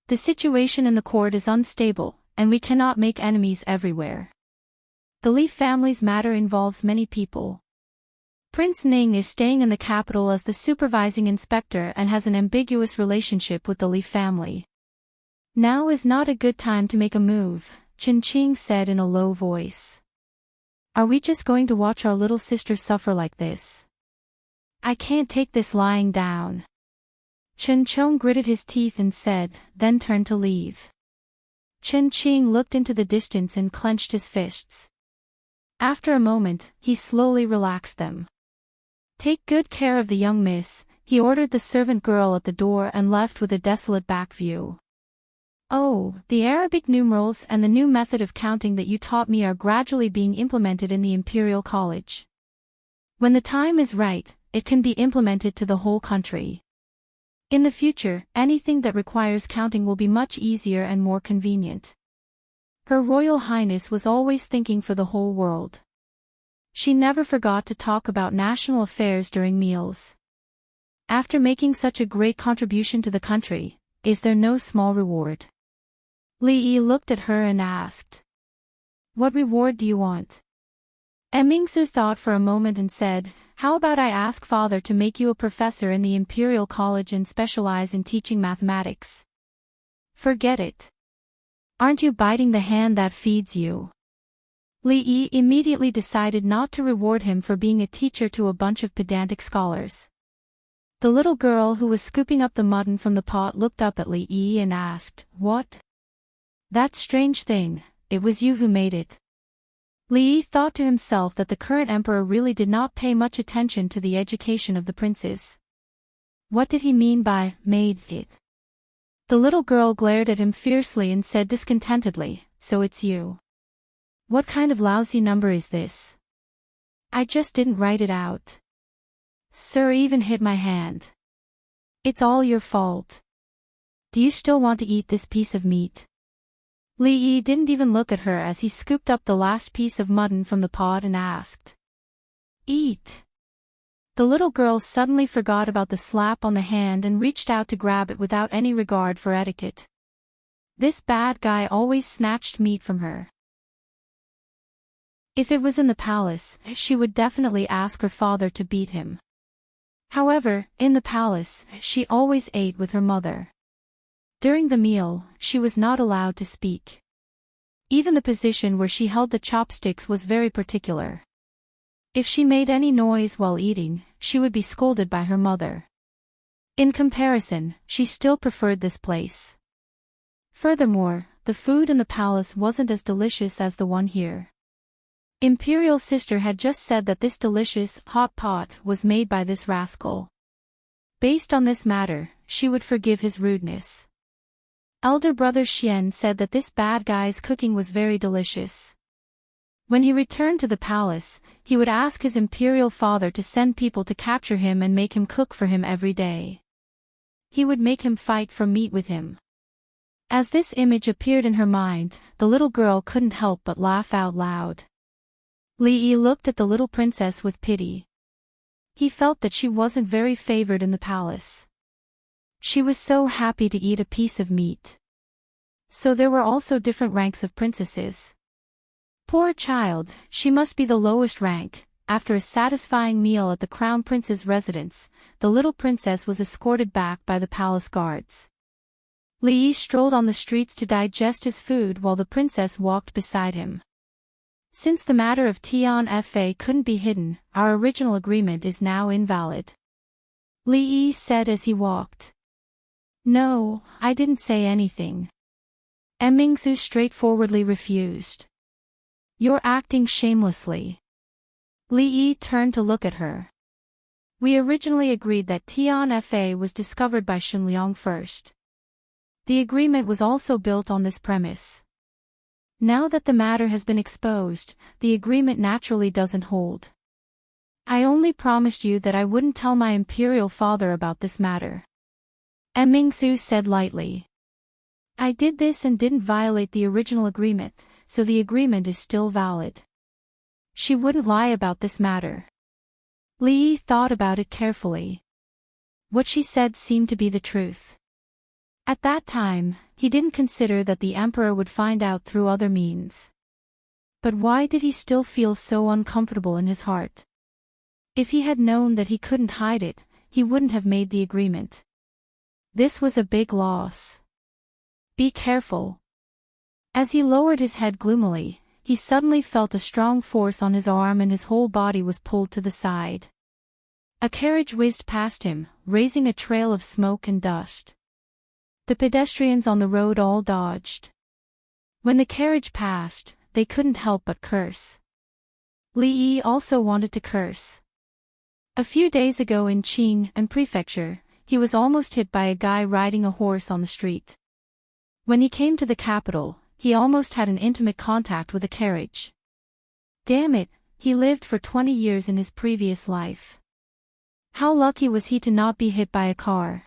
The situation in the court is unstable, and we cannot make enemies everywhere. The Li family's matter involves many people. Prince Ning is staying in the capital as the supervising inspector and has an ambiguous relationship with the Li family. Now is not a good time to make a move, Qin Qing said in a low voice. Are we just going to watch our little sister suffer like this? I can't take this lying down. Chen Chong gritted his teeth and said, then turned to leave. Qin Qing looked into the distance and clenched his fists. After a moment, he slowly relaxed them. Take good care of the young miss, he ordered the servant girl at the door and left with a desolate back view. Oh, the Arabic numerals and the new method of counting that you taught me are gradually being implemented in the Imperial College. When the time is right, it can be implemented to the whole country. In the future, anything that requires counting will be much easier and more convenient. Her Royal Highness was always thinking for the whole world. She never forgot to talk about national affairs during meals. After making such a great contribution to the country, is there no small reward? Li Yi looked at her and asked. What reward do you want? Mingzu thought for a moment and said, how about I ask father to make you a professor in the Imperial College and specialize in teaching mathematics? Forget it. Aren't you biting the hand that feeds you? Li Yi immediately decided not to reward him for being a teacher to a bunch of pedantic scholars. The little girl who was scooping up the mutton from the pot looked up at Li Yi and asked, what? That strange thing, it was you who made it. Li Yi thought to himself that the current emperor really did not pay much attention to the education of the princes. What did he mean by, made it? The little girl glared at him fiercely and said discontentedly, so it's you. What kind of lousy number is this? I just didn't write it out. Sir even hit my hand. It's all your fault. Do you still want to eat this piece of meat? Li Yi didn't even look at her as he scooped up the last piece of mutton from the pot and asked. Eat. The little girl suddenly forgot about the slap on the hand and reached out to grab it without any regard for etiquette. This bad guy always snatched meat from her. If it was in the palace, she would definitely ask her father to beat him. However, in the palace, she always ate with her mother. During the meal, she was not allowed to speak. Even the position where she held the chopsticks was very particular. If she made any noise while eating, she would be scolded by her mother. In comparison, she still preferred this place. Furthermore, the food in the palace wasn't as delicious as the one here. Imperial sister had just said that this delicious, hot pot was made by this rascal. Based on this matter, she would forgive his rudeness. Elder brother Xian said that this bad guy's cooking was very delicious. When he returned to the palace, he would ask his imperial father to send people to capture him and make him cook for him every day. He would make him fight for meat with him. As this image appeared in her mind, the little girl couldn't help but laugh out loud. Li Yi looked at the little princess with pity. He felt that she wasn't very favored in the palace. She was so happy to eat a piece of meat. So there were also different ranks of princesses. Poor child, she must be the lowest rank. After a satisfying meal at the crown prince's residence, the little princess was escorted back by the palace guards. Li Yi strolled on the streets to digest his food while the princess walked beside him. Since the matter of Tian Fa couldn't be hidden, our original agreement is now invalid. Li Yi said as he walked. No, I didn't say anything. Mingzu straightforwardly refused. You're acting shamelessly. Li Yi turned to look at her. We originally agreed that Tian Fa was discovered by Shunliang first. The agreement was also built on this premise. Now that the matter has been exposed, the agreement naturally doesn't hold. I only promised you that I wouldn't tell my imperial father about this matter. Mingzu said lightly. I did this and didn't violate the original agreement, so the agreement is still valid. She wouldn't lie about this matter. Li Yi thought about it carefully. What she said seemed to be the truth. At that time, he didn't consider that the emperor would find out through other means. But why did he still feel so uncomfortable in his heart? If he had known that he couldn't hide it, he wouldn't have made the agreement. This was a big loss. Be careful. As he lowered his head gloomily, he suddenly felt a strong force on his arm and his whole body was pulled to the side. A carriage whizzed past him, raising a trail of smoke and dust. The pedestrians on the road all dodged. When the carriage passed, they couldn't help but curse. Li Yi also wanted to curse. A few days ago in Qing and Prefecture, he was almost hit by a guy riding a horse on the street. When he came to the capital, he almost had an intimate contact with a carriage. Damn it, he lived for 20 years in his previous life. How lucky was he to not be hit by a car?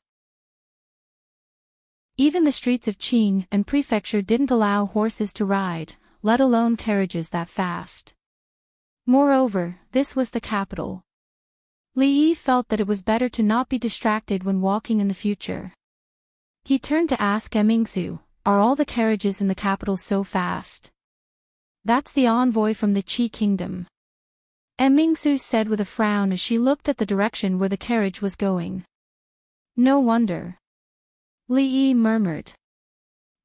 Even the streets of Qing and Prefecture didn't allow horses to ride, let alone carriages that fast. Moreover, this was the capital. Li Yi felt that it was better to not be distracted when walking in the future. He turned to ask Mingzu, are all the carriages in the capital so fast? That's the envoy from the Qi kingdom. Mingzu said with a frown as she looked at the direction where the carriage was going. No wonder. Li Yi murmured.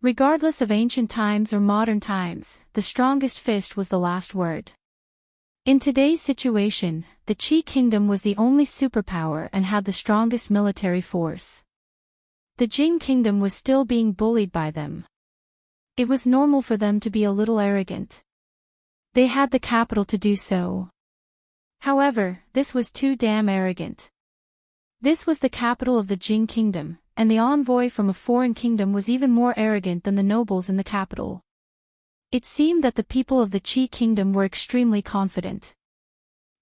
Regardless of ancient times or modern times, the strongest fist was the last word. In today's situation, the Qi kingdom was the only superpower and had the strongest military force. The Jing kingdom was still being bullied by them. It was normal for them to be a little arrogant. They had the capital to do so. However, this was too damn arrogant. This was the capital of the Jing kingdom, and the envoy from a foreign kingdom was even more arrogant than the nobles in the capital. It seemed that the people of the Qi kingdom were extremely confident.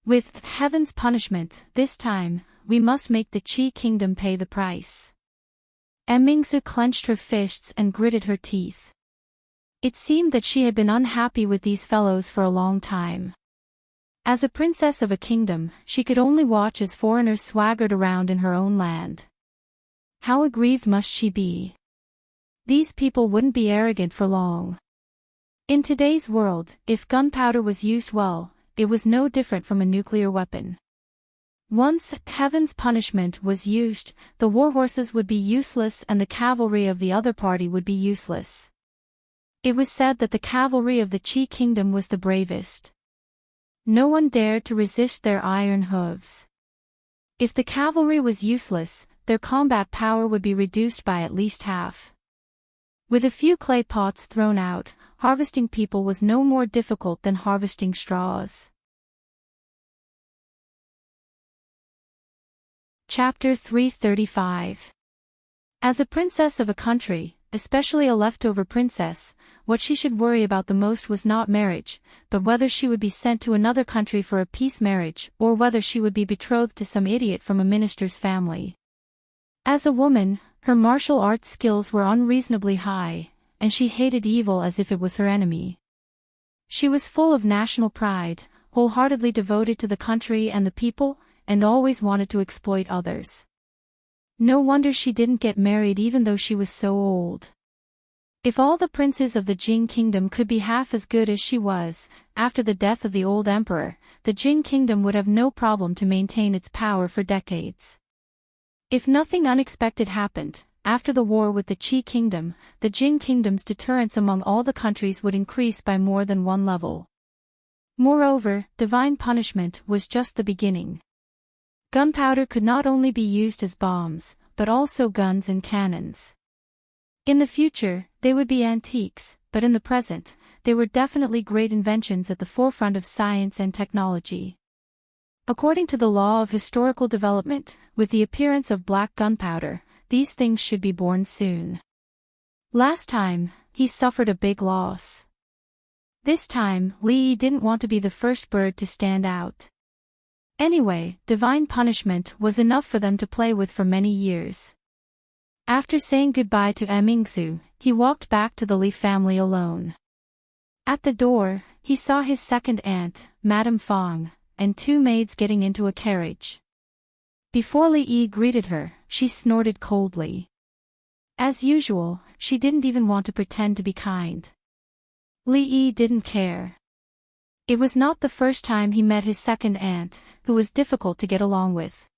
With heaven's punishment, this time, we must make the Qi kingdom pay the price. Mingzu clenched her fists and gritted her teeth. It seemed that she had been unhappy with these fellows for a long time. As a princess of a kingdom, she could only watch as foreigners swaggered around in her own land. How aggrieved must she be? These people wouldn't be arrogant for long. In today's world, if gunpowder was used well, it was no different from a nuclear weapon. Once heaven's punishment was used, the warhorses would be useless and the cavalry of the other party would be useless. It was said that the cavalry of the Qi kingdom was the bravest. No one dared to resist their iron hooves. If the cavalry was useless, their combat power would be reduced by at least half. With a few clay pots thrown out, harvesting people was no more difficult than harvesting straws. Chapter 335. As a princess of a country, especially a leftover princess, what she should worry about the most was not marriage, but whether she would be sent to another country for a peace marriage or whether she would be betrothed to some idiot from a minister's family. As a woman, her martial arts skills were unreasonably high, and she hated evil as if it was her enemy. She was full of national pride, wholeheartedly devoted to the country and the people, and always wanted to exploit others. No wonder she didn't get married even though she was so old. If all the princes of the Jin kingdom could be half as good as she was, after the death of the old emperor, the Jin kingdom would have no problem to maintain its power for decades. If nothing unexpected happened, after the war with the Qi kingdom, the Jin kingdom's deterrence among all the countries would increase by more than one level. Moreover, divine punishment was just the beginning. Gunpowder could not only be used as bombs, but also guns and cannons. In the future, they would be antiques, but in the present, they were definitely great inventions at the forefront of science and technology. According to the law of historical development, with the appearance of black gunpowder, these things should be born soon. Last time, he suffered a big loss. This time, Li Yi didn't want to be the first bird to stand out. Anyway, divine punishment was enough for them to play with for many years. After saying goodbye to Mingzu, he walked back to the Li family alone. At the door, he saw his second aunt, Madame Fong, and two maids getting into a carriage. Before Li Yi greeted her, she snorted coldly. As usual, she didn't even want to pretend to be kind. Li Yi didn't care. It was not the first time he met his second aunt, who was difficult to get along with.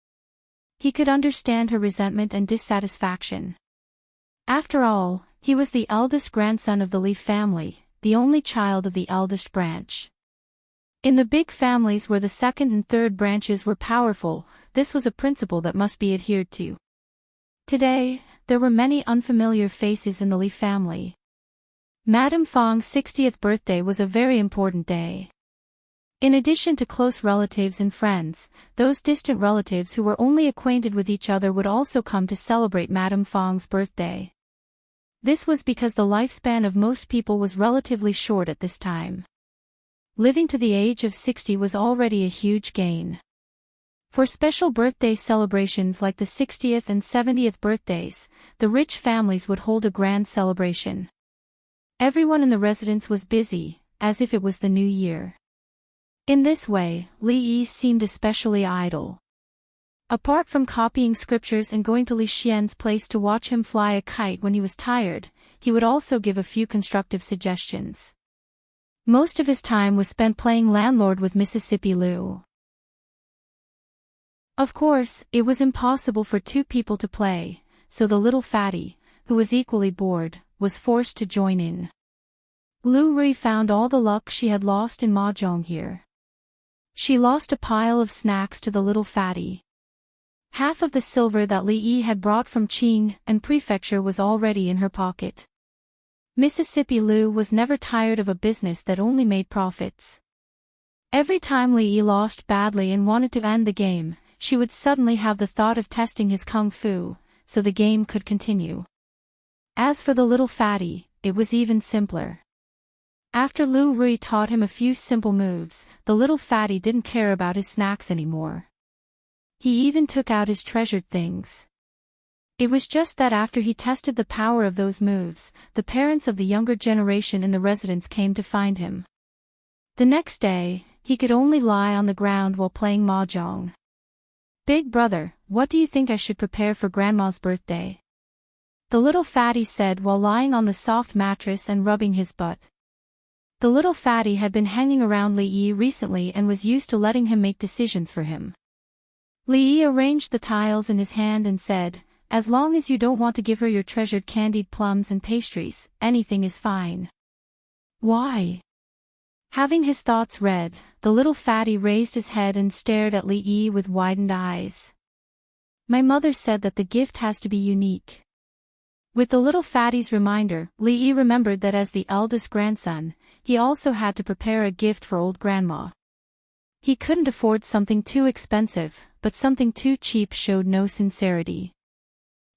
He could understand her resentment and dissatisfaction. After all, he was the eldest grandson of the Li family, the only child of the eldest branch. In the big families where the second and third branches were powerful, this was a principle that must be adhered to. Today, there were many unfamiliar faces in the Li family. Madame Fong's 60th birthday was a very important day. In addition to close relatives and friends, those distant relatives who were only acquainted with each other would also come to celebrate Madame Fong's birthday. This was because the lifespan of most people was relatively short at this time. Living to the age of 60 was already a huge gain. For special birthday celebrations like the 60th and 70th birthdays, the rich families would hold a grand celebration. Everyone in the residence was busy, as if it was the new year. In this way, Li Yi seemed especially idle. Apart from copying scriptures and going to Li Xian's place to watch him fly a kite when he was tired, he would also give a few constructive suggestions. Most of his time was spent playing landlord with Mississippi Lu. Of course, it was impossible for two people to play, so the little fatty, who was equally bored, was forced to join in. Lu Rui found all the luck she had lost in mahjong here. She lost a pile of snacks to the little fatty. Half of the silver that Li Yi had brought from Qing and Prefecture was already in her pocket. Mississippi Lu was never tired of a business that only made profits. Every time Li Yi lost badly and wanted to end the game, she would suddenly have the thought of testing his kung fu, so the game could continue. As for the little fatty, it was even simpler. After Lu Rui taught him a few simple moves, the little fatty didn't care about his snacks anymore. He even took out his treasured things. It was just that after he tested the power of those moves, the parents of the younger generation in the residence came to find him. The next day, he could only lie on the ground while playing mahjong. "Big brother, what do you think I should prepare for Grandma's birthday?" the little fatty said while lying on the soft mattress and rubbing his butt. The little fatty had been hanging around Li Yi recently and was used to letting him make decisions for him. Li Yi arranged the tiles in his hand and said, "As long as you don't want to give her your treasured candied plums and pastries, anything is fine." "Why?" Having his thoughts read, the little fatty raised his head and stared at Li Yi with widened eyes. "My mother said that the gift has to be unique." With the little fatty's reminder, Li Yi remembered that as the eldest grandson, he also had to prepare a gift for old grandma. He couldn't afford something too expensive, but something too cheap showed no sincerity.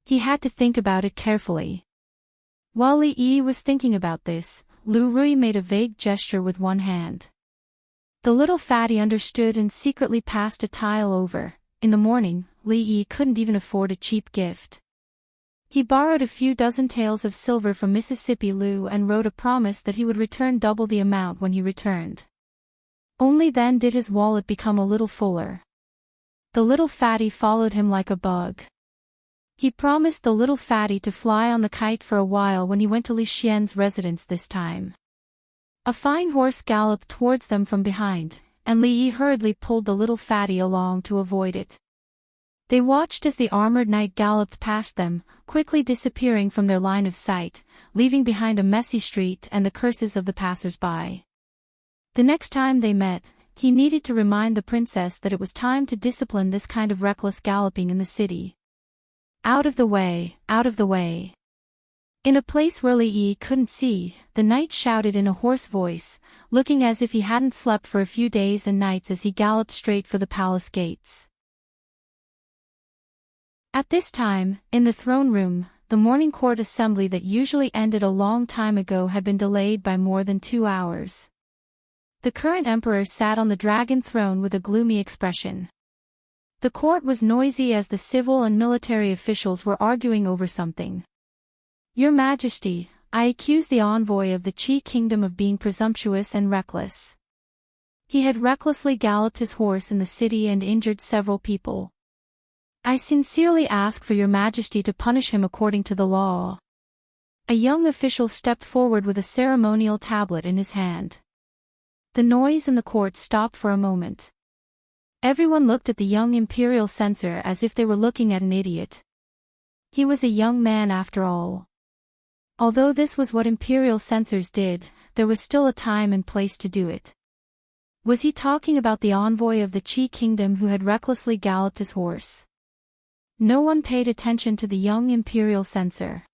He had to think about it carefully. While Li Yi was thinking about this, Lu Rui made a vague gesture with one hand. The little fatty understood and secretly passed a tile over. In the morning, Li Yi couldn't even afford a cheap gift. He borrowed a few dozen taels of silver from Mississippi Lu and wrote a promise that he would return double the amount when he returned. Only then did his wallet become a little fuller. The little fatty followed him like a bug. He promised the little fatty to fly on the kite for a while when he went to Li Xian's residence this time. A fine horse galloped towards them from behind, and Li Yi hurriedly pulled the little fatty along to avoid it. They watched as the armored knight galloped past them, quickly disappearing from their line of sight, leaving behind a messy street and the curses of the passers-by. The next time they met, he needed to remind the princess that it was time to discipline this kind of reckless galloping in the city. Out of the way, out of the way. In a place where Li Yi couldn't see, the knight shouted in a hoarse voice, looking as if he hadn't slept for a few days and nights as he galloped straight for the palace gates. At this time, in the throne room, the morning court assembly that usually ended a long time ago had been delayed by more than 2 hours. The current emperor sat on the dragon throne with a gloomy expression. The court was noisy as the civil and military officials were arguing over something. Your Majesty, I accuse the envoy of the Qi kingdom of being presumptuous and reckless. He had recklessly galloped his horse in the city and injured several people. I sincerely ask for your Majesty to punish him according to the law. A young official stepped forward with a ceremonial tablet in his hand. The noise in the court stopped for a moment. Everyone looked at the young imperial censor as if they were looking at an idiot. He was a young man after all. Although this was what imperial censors did, there was still a time and place to do it. Was he talking about the envoy of the Qi kingdom who had recklessly galloped his horse? No one paid attention to the young imperial censor.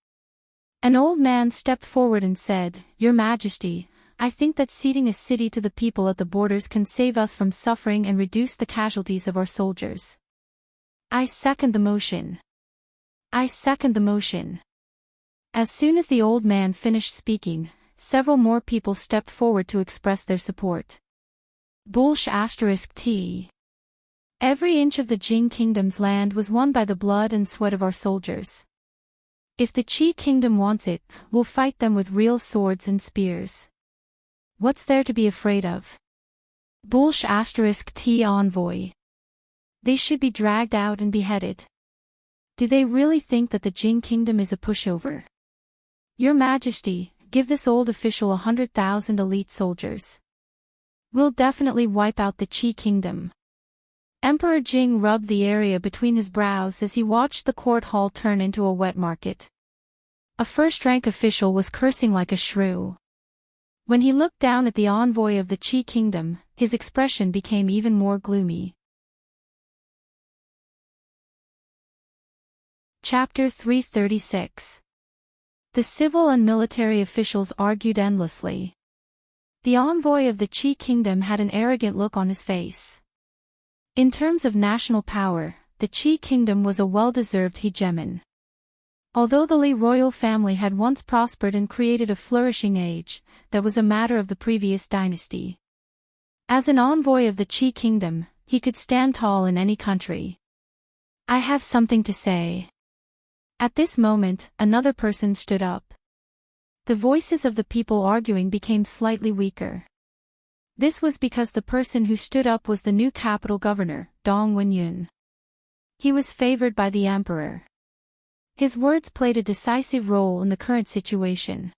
An old man stepped forward and said, Your Majesty, I think that ceding a city to the people at the borders can save us from suffering and reduce the casualties of our soldiers. I second the motion. I second the motion. As soon as the old man finished speaking, several more people stepped forward to express their support. **T. Every inch of the Jing kingdom's land was won by the blood and sweat of our soldiers. If the Qi kingdom wants it, we'll fight them with real swords and spears. What's there to be afraid of? **T envoy. They should be dragged out and beheaded. Do they really think that the Jing kingdom is a pushover? Your Majesty, give this old official 100,000 elite soldiers. We'll definitely wipe out the Qi kingdom. Emperor Jing rubbed the area between his brows as he watched the court hall turn into a wet market. A first-rank official was cursing like a shrew. When he looked down at the envoy of the Qi kingdom, his expression became even more gloomy. Chapter 336. The civil and military officials argued endlessly. The envoy of the Qi kingdom had an arrogant look on his face. In terms of national power, the Qi kingdom was a well-deserved hegemon. Although the Li royal family had once prospered and created a flourishing age, that was a matter of the previous dynasty. As an envoy of the Qi kingdom, he could stand tall in any country. I have something to say. At this moment, another person stood up. The voices of the people arguing became slightly weaker. This was because the person who stood up was the new capital governor, Dong Wenyun. He was favored by the emperor. His words played a decisive role in the current situation.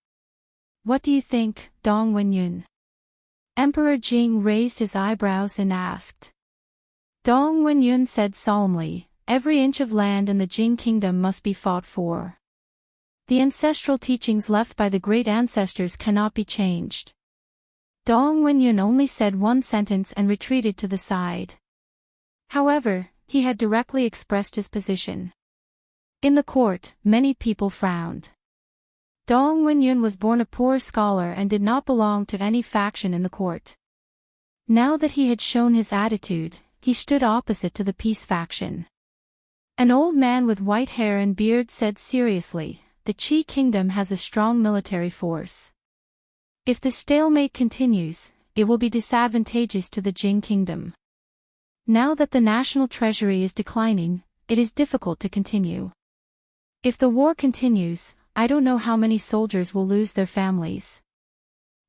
What do you think, Dong Wenyun? Emperor Jing raised his eyebrows and asked. Dong Wenyun said solemnly, every inch of land in the Jing kingdom must be fought for. The ancestral teachings left by the great ancestors cannot be changed. Dong Wenyun only said one sentence and retreated to the side. However, he had directly expressed his position. In the court, many people frowned. Dong Wenyun was born a poor scholar and did not belong to any faction in the court. Now that he had shown his attitude, he stood opposite to the peace faction. An old man with white hair and beard said seriously, the Qi kingdom has a strong military force. If the stalemate continues, it will be disadvantageous to the Jing kingdom. Now that the national treasury is declining, it is difficult to continue. If the war continues, I don't know how many soldiers will lose their families.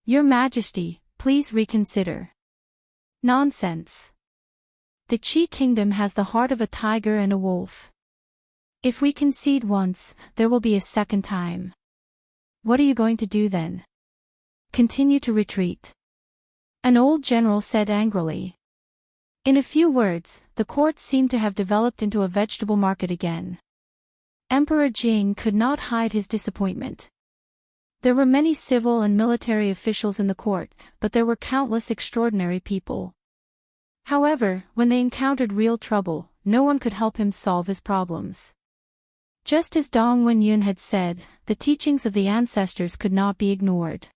Your Majesty, please reconsider. Nonsense. The Qi kingdom has the heart of a tiger and a wolf. If we concede once, there will be a second time. What are you going to do then? Continue to retreat? An old general said angrily. In a few words, the court seemed to have developed into a vegetable market again. Emperor Jing could not hide his disappointment. There were many civil and military officials in the court, but there were countless extraordinary people. However, when they encountered real trouble, no one could help him solve his problems. Just as Dong Wenyun had said, the teachings of the ancestors could not be ignored.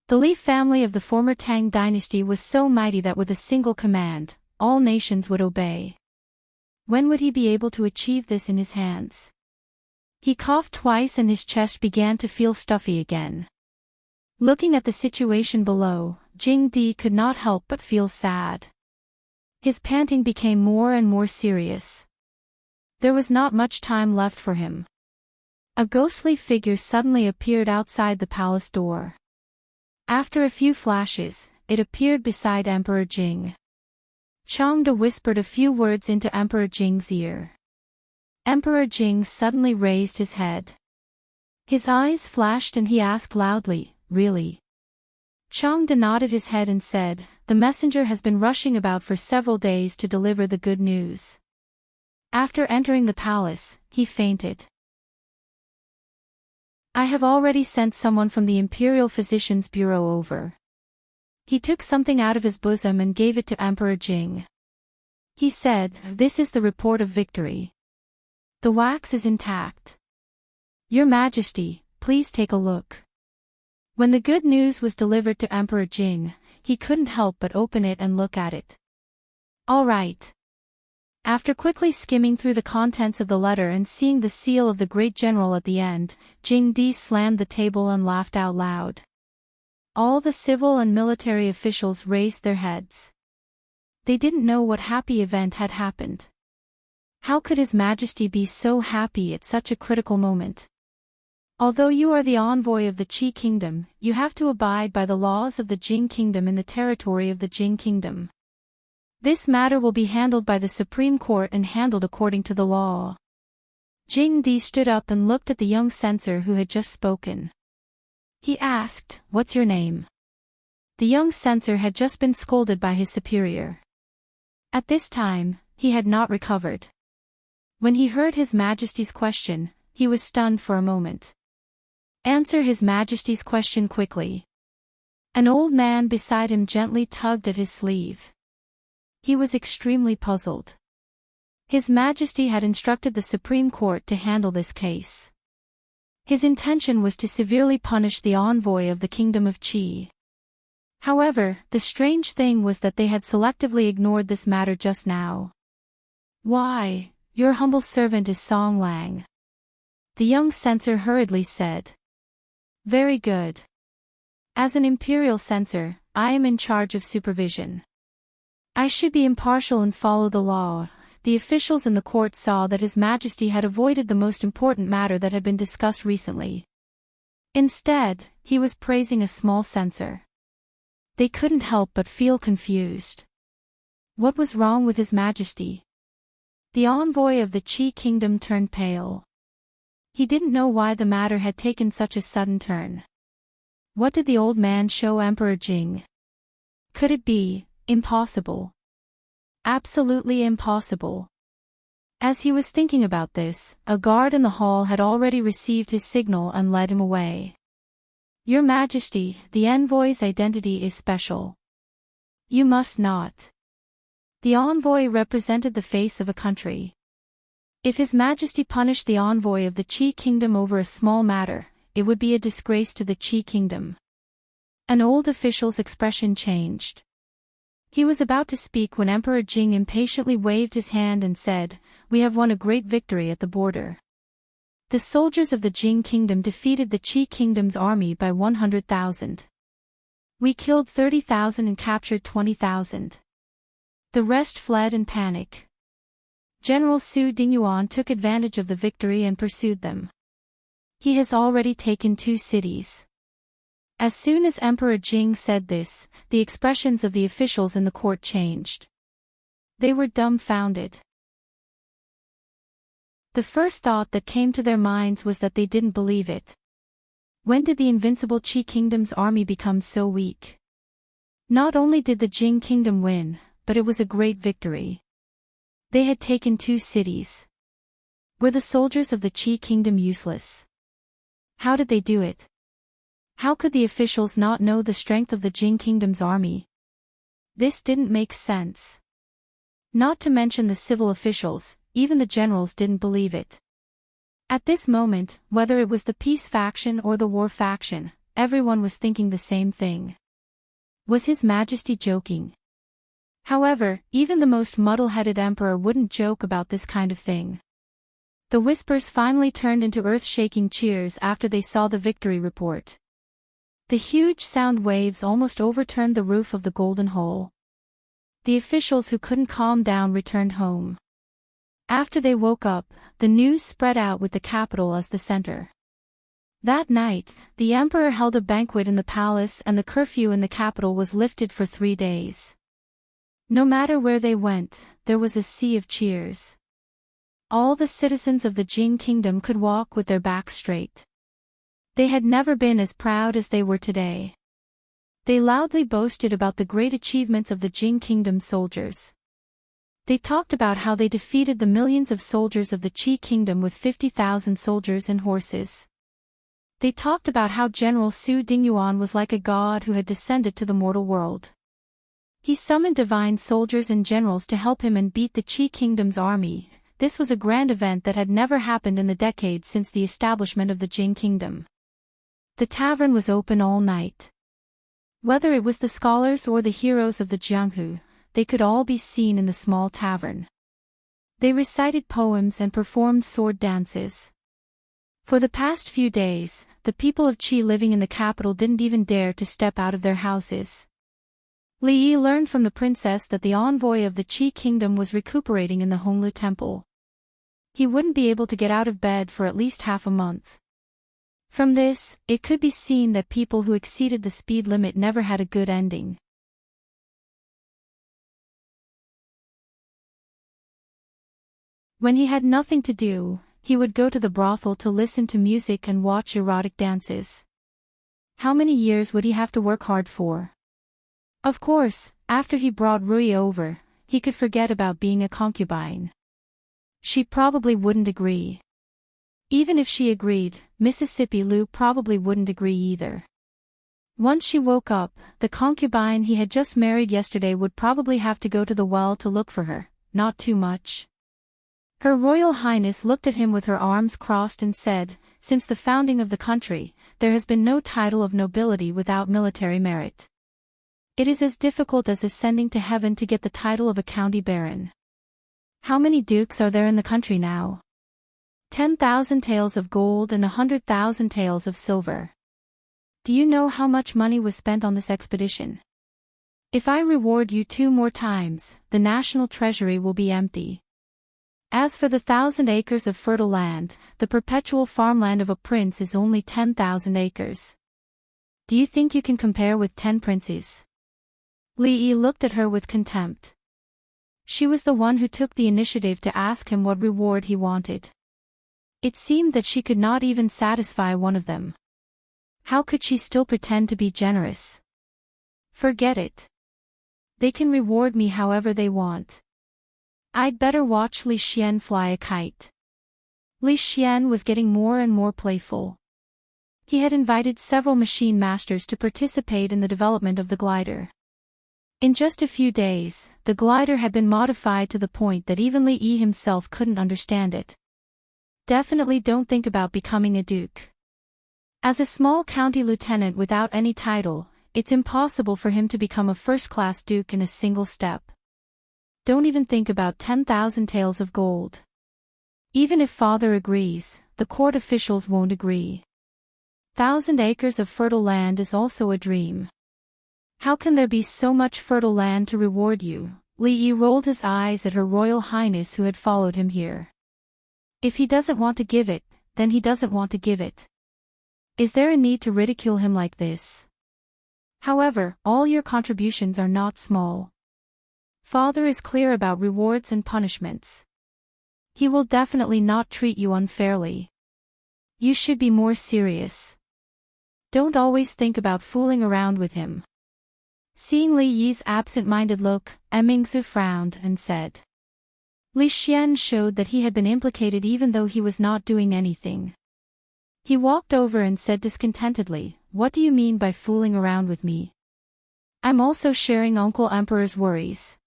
The Li family of the former Tang dynasty was so mighty that with a single command, all nations would obey. When would he be able to achieve this in his hands? He coughed twice and his chest began to feel stuffy again. Looking at the situation below, Jing Di could not help but feel sad. His panting became more and more serious. There was not much time left for him. A ghostly figure suddenly appeared outside the palace door. After a few flashes, it appeared beside Emperor Jing. Changde whispered a few words into Emperor Jing's ear. Emperor Jing suddenly raised his head. His eyes flashed and he asked loudly, "Really?" Changde nodded his head and said, "The messenger has been rushing about for several days to deliver the good news." After entering the palace, he fainted. "I have already sent someone from the Imperial Physician's Bureau over." He took something out of his bosom and gave it to Emperor Jing. He said, "This is the report of victory. The wax is intact. Your Majesty, please take a look." When the good news was delivered to Emperor Jing, he couldn't help but open it and look at it. "All right." After quickly skimming through the contents of the letter and seeing the seal of the great general at the end, Jing Di slammed the table and laughed out loud. All the civil and military officials raised their heads. They didn't know what happy event had happened. How could His Majesty be so happy at such a critical moment? Although you are the envoy of the Qi Kingdom, you have to abide by the laws of the Jing Kingdom in the territory of the Jing Kingdom. This matter will be handled by the Supreme Court and handled according to the law. Jing Di stood up and looked at the young censor who had just spoken. He asked, "What's your name?" The young censor had just been scolded by his superior. At this time, he had not recovered. When he heard His Majesty's question, he was stunned for a moment. "Answer His Majesty's question quickly." An old man beside him gently tugged at his sleeve. He was extremely puzzled. His Majesty had instructed the Supreme Court to handle this case. His intention was to severely punish the envoy of the Kingdom of Qi. However, the strange thing was that they had selectively ignored this matter just now. "Why, your humble servant is Song Lang," the young censor hurriedly said. "Very good. As an imperial censor, I am in charge of supervision. I should be impartial and follow the law." The officials in the court saw that His Majesty had avoided the most important matter that had been discussed recently. Instead, he was praising a small censor. They couldn't help but feel confused. What was wrong with His Majesty? The envoy of the Qi Kingdom turned pale. He didn't know why the matter had taken such a sudden turn. What did the old man show Emperor Jing? Could it be impossible? Absolutely impossible. As he was thinking about this, a guard in the hall had already received his signal and led him away. "Your Majesty, the envoy's identity is special. You must not." The envoy represented the face of a country. If His Majesty punished the envoy of the Qi Kingdom over a small matter, it would be a disgrace to the Qi Kingdom. An old official's expression changed. He was about to speak when Emperor Jing impatiently waved his hand and said, "We have won a great victory at the border. The soldiers of the Jing Kingdom defeated the Qi Kingdom's army by 100,000. We killed 30,000 and captured 20,000. The rest fled in panic. General Su Dingyuan took advantage of the victory and pursued them. He has already taken 2 cities." As soon as Emperor Jing said this, the expressions of the officials in the court changed. They were dumbfounded. The first thought that came to their minds was that they didn't believe it. When did the invincible Qi Kingdom's army become so weak? Not only did the Jing Kingdom win, but it was a great victory. They had taken 2 cities. Were the soldiers of the Qi Kingdom useless? How did they do it? How could the officials not know the strength of the Jing Kingdom's army? This didn't make sense. Not to mention the civil officials, even the generals didn't believe it. At this moment, whether it was the peace faction or the war faction, everyone was thinking the same thing. Was His Majesty joking? However, even the most muddle-headed emperor wouldn't joke about this kind of thing. The whispers finally turned into earth-shaking cheers after they saw the victory report. The huge sound waves almost overturned the roof of the Golden Hole. The officials who couldn't calm down returned home. After they woke up, the news spread out with the capital as the center. That night, the emperor held a banquet in the palace and the curfew in the capital was lifted for 3 days. No matter where they went, there was a sea of cheers. All the citizens of the Jing Kingdom could walk with their backs straight. They had never been as proud as they were today. They loudly boasted about the great achievements of the Jing Kingdom soldiers. They talked about how they defeated the millions of soldiers of the Qi Kingdom with 50,000 soldiers and horses. They talked about how General Su Dingyuan was like a god who had descended to the mortal world. He summoned divine soldiers and generals to help him and beat the Qi Kingdom's army. This was a grand event that had never happened in the decades since the establishment of the Jing Kingdom. The tavern was open all night. Whether it was the scholars or the heroes of the Jianghu, they could all be seen in the small tavern. They recited poems and performed sword dances. For the past few days, the people of Qi living in the capital didn't even dare to step out of their houses. Li Yi learned from the princess that the envoy of the Qi Kingdom was recuperating in the Honglu Temple. He wouldn't be able to get out of bed for at least half a month. From this, it could be seen that people who exceeded the speed limit never had a good ending. When he had nothing to do, he would go to the brothel to listen to music and watch erotic dances. How many years would he have to work hard for? Of course, after he brought Rui over, he could forget about being a concubine. She probably wouldn't agree. Even if she agreed, Mississippi Lu probably wouldn't agree either. Once she woke up, the concubine he had just married yesterday would probably have to go to the well to look for her, not too much. Her Royal Highness looked at him with her arms crossed and said, "Since the founding of the country, there has been no title of nobility without military merit. It is as difficult as ascending to heaven to get the title of a county baron. How many dukes are there in the country now? 10,000 taels of gold and 100,000 taels of silver. Do you know how much money was spent on this expedition? If I reward you 2 more times, the national treasury will be empty. As for the 1,000 acres of fertile land, the perpetual farmland of a prince is only 10,000 acres. Do you think you can compare with 10 princes?" Li Yi looked at her with contempt. She was the one who took the initiative to ask him what reward he wanted. It seemed that she could not even satisfy one of them. How could she still pretend to be generous? Forget it. They can reward me however they want. I'd better watch Li Xian fly a kite. Li Xian was getting more and more playful. He had invited several machine masters to participate in the development of the glider. In just a few days, the glider had been modified to the point that even Li Yi himself couldn't understand it. Definitely don't think about becoming a duke. As a small county lieutenant without any title, it's impossible for him to become a first-class duke in a single step. Don't even think about 10,000 taels of gold. Even if father agrees, the court officials won't agree. 1,000 acres of fertile land is also a dream. How can there be so much fertile land to reward you? Li Yi rolled his eyes at Her Royal Highness who had followed him here. If he doesn't want to give it, then he doesn't want to give it. Is there a need to ridicule him like this? However, all your contributions are not small. Father is clear about rewards and punishments. He will definitely not treat you unfairly. You should be more serious. Don't always think about fooling around with him. Seeing Li Yi's absent-minded look, Mingzu frowned and said. Li Xian showed that he had been implicated even though he was not doing anything. He walked over and said discontentedly, "What do you mean by fooling around with me? I'm also sharing Uncle Emperor's worries.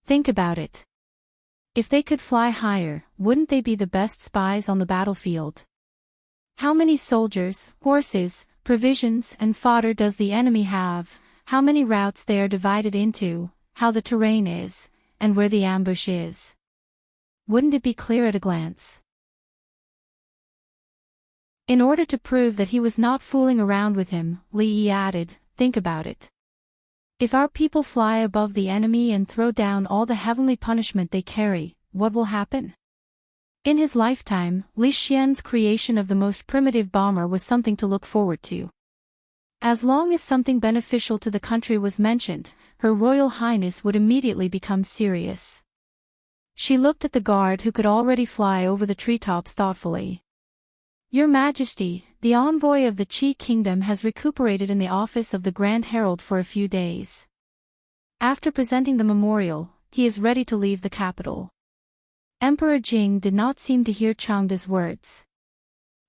Think about it. If they could fly higher, wouldn't they be the best spies on the battlefield? How many soldiers, horses, provisions and fodder does the enemy have, how many routes they are divided into, how the terrain is, and where the ambush is? Wouldn't it be clear at a glance?" In order to prove that he was not fooling around with him, Li Yi added, "Think about it. If our people fly above the enemy and throw down all the heavenly punishment they carry, what will happen?" In his lifetime, Li Xian's creation of the most primitive bomber was something to look forward to. As long as something beneficial to the country was mentioned, Her Royal Highness would immediately become serious. She looked at the guard who could already fly over the treetops thoughtfully. "Your Majesty, the envoy of the Qi Kingdom has recuperated in the office of the Grand Herald for a few days. After presenting the memorial, he is ready to leave the capital." Emperor Jing did not seem to hear Changda's words.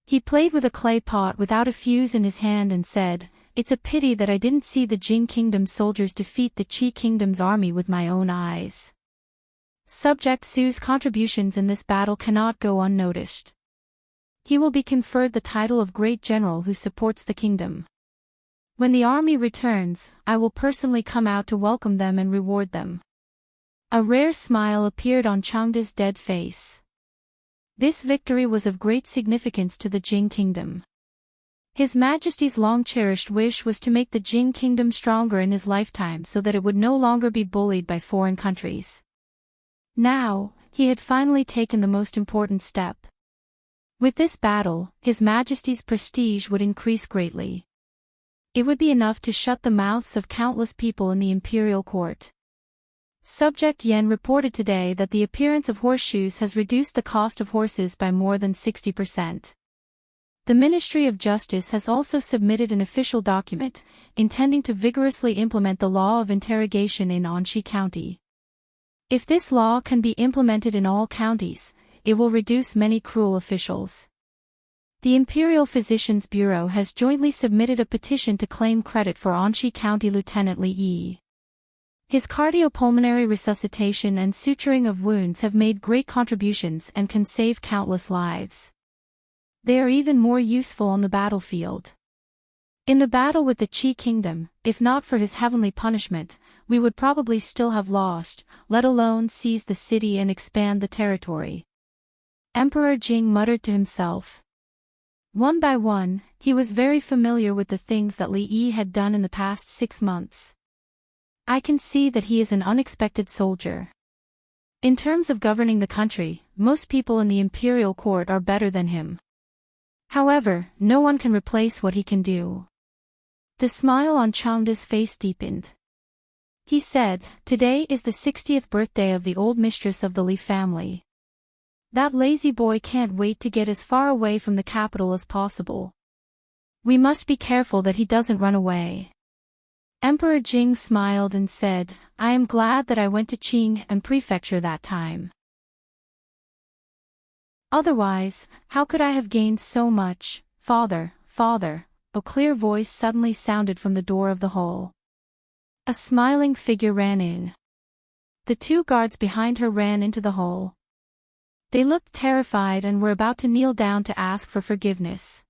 He played with a clay pot without a fuse in his hand and said, "It's a pity that I didn't see the Jing Kingdom's soldiers defeat the Qi Kingdom's army with my own eyes. Subject Su's contributions in this battle cannot go unnoticed. He will be conferred the title of Great General who supports the kingdom. When the army returns, I will personally come out to welcome them and reward them." A rare smile appeared on Changda's dead face. This victory was of great significance to the Jing Kingdom. His Majesty's long-cherished wish was to make the Jing Kingdom stronger in his lifetime so that it would no longer be bullied by foreign countries. Now, he had finally taken the most important step. With this battle, His Majesty's prestige would increase greatly. It would be enough to shut the mouths of countless people in the imperial court. Subject Yen reported today that the appearance of horseshoes has reduced the cost of horses by more than 60%. The Ministry of Justice has also submitted an official document, intending to vigorously implement the law of interrogation in Anxi County. If this law can be implemented in all counties, it will reduce many cruel officials. The Imperial Physicians Bureau has jointly submitted a petition to claim credit for Anxi County Lieutenant Li Yi. His cardiopulmonary resuscitation and suturing of wounds have made great contributions and can save countless lives. They are even more useful on the battlefield. In the battle with the Qi Kingdom, if not for his heavenly punishment, we would probably still have lost, let alone seize the city and expand the territory. Emperor Jing muttered to himself. One by one, he was very familiar with the things that Li Yi had done in the past 6 months. I can see that he is an unexpected soldier. In terms of governing the country, most people in the imperial court are better than him. However, no one can replace what he can do. The smile on Changda's face deepened. He said, "Today is the 60th birthday of the old mistress of the Li family. That lazy boy can't wait to get as far away from the capital as possible. We must be careful that he doesn't run away." Emperor Jing smiled and said, "I am glad that I went to Qing and Prefecture that time. Otherwise, how could I have gained so much, father, father?" A clear voice suddenly sounded from the door of the hall. A smiling figure ran in. The 2 guards behind her ran into the hall. They looked terrified and were about to kneel down to ask for forgiveness.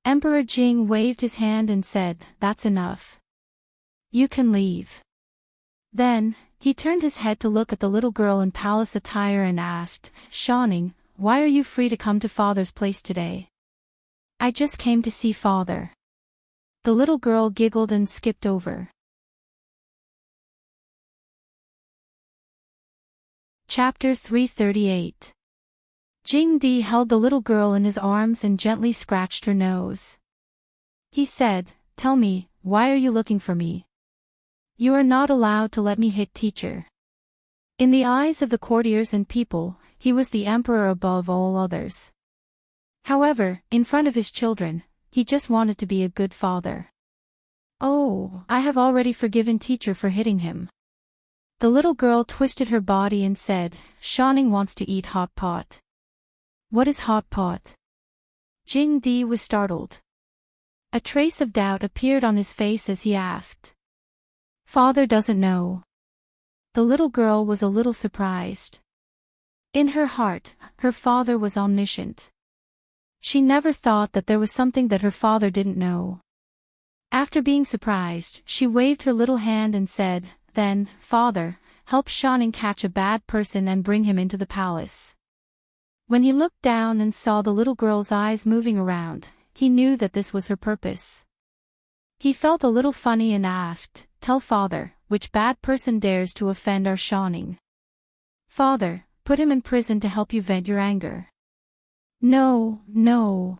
Emperor Jing waved his hand and said, "That's enough. You can leave." Then, he turned his head to look at the little girl in palace attire and asked, "Shaning, why are you free to come to father's place today?" "I just came to see father." The little girl giggled and skipped over. Chapter 338. Jing Di held the little girl in his arms and gently scratched her nose. He said, "Tell me, why are you looking for me? You are not allowed to let me hit teacher." In the eyes of the courtiers and people, he was the emperor above all others. However, in front of his children, he just wanted to be a good father. "Oh, I have already forgiven teacher for hitting him." The little girl twisted her body and said, "Shaning wants to eat hot pot." "What is hot pot?" Jing Di was startled. A trace of doubt appeared on his face as he asked. "Father doesn't know." The little girl was a little surprised. In her heart, her father was omniscient. She never thought that there was something that her father didn't know. After being surprised, she waved her little hand and said, "Then, father, help Shaning catch a bad person and bring him into the palace." When he looked down and saw the little girl's eyes moving around, he knew that this was her purpose. He felt a little funny and asked, "Tell father, which bad person dares to offend our Shaning?" "Father, put him in prison to help you vent your anger." "No, no."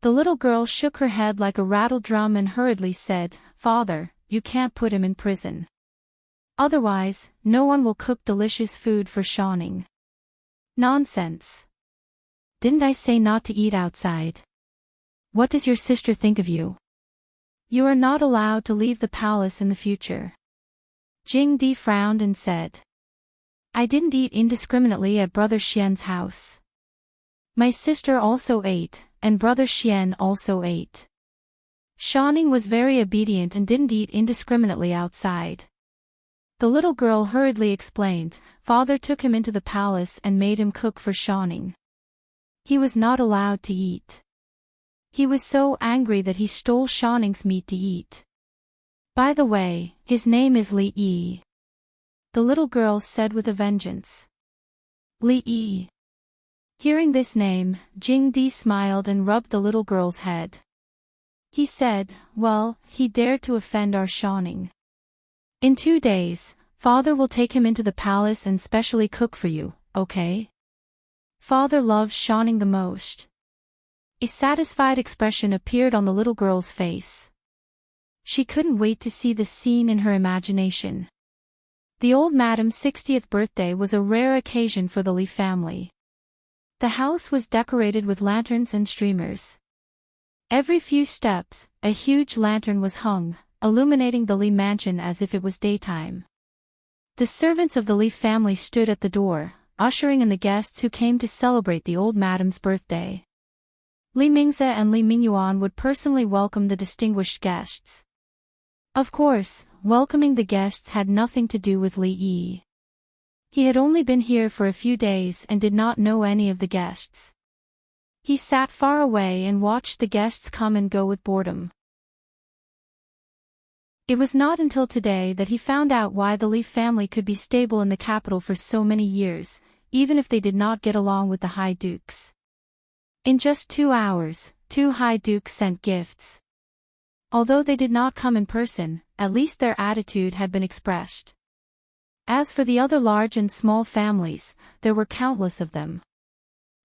The little girl shook her head like a rattle drum and hurriedly said, "Father, you can't put him in prison. Otherwise, no one will cook delicious food for Shaning." "Nonsense. Didn't I say not to eat outside? What does your sister think of you? You are not allowed to leave the palace in the future." Jing Di frowned and said, "I didn't eat indiscriminately at Brother Xian's house. My sister also ate, and Brother Xian also ate. Shaning was very obedient and didn't eat indiscriminately outside." The little girl hurriedly explained, "Father took him into the palace and made him cook for Shaning. He was not allowed to eat. He was so angry that he stole Shaning's meat to eat. By the way, his name is Li Yi." The little girl said with a vengeance. "Li Yi." Hearing this name, Jing Di smiled and rubbed the little girl's head. He said, "Well, he dared to offend our Shaning. In 2 days, father will take him into the palace and specially cook for you, okay? Father loves Shaning the most." A satisfied expression appeared on the little girl's face. She couldn't wait to see this scene in her imagination. The old madam's 60th birthday was a rare occasion for the Li family. The house was decorated with lanterns and streamers. Every few steps, a huge lantern was hung, illuminating the Li mansion as if it was daytime. The servants of the Li family stood at the door, ushering in the guests who came to celebrate the old madam's birthday. Li Mingze and Li Mingyuan would personally welcome the distinguished guests. Of course, welcoming the guests had nothing to do with Li Yi. He had only been here for a few days and did not know any of the guests. He sat far away and watched the guests come and go with boredom. It was not until today that he found out why the Li family could be stable in the capital for so many years, even if they did not get along with the High Dukes. In just 2 hours, 2 High Dukes sent gifts. Although they did not come in person, at least their attitude had been expressed. As for the other large and small families, there were countless of them.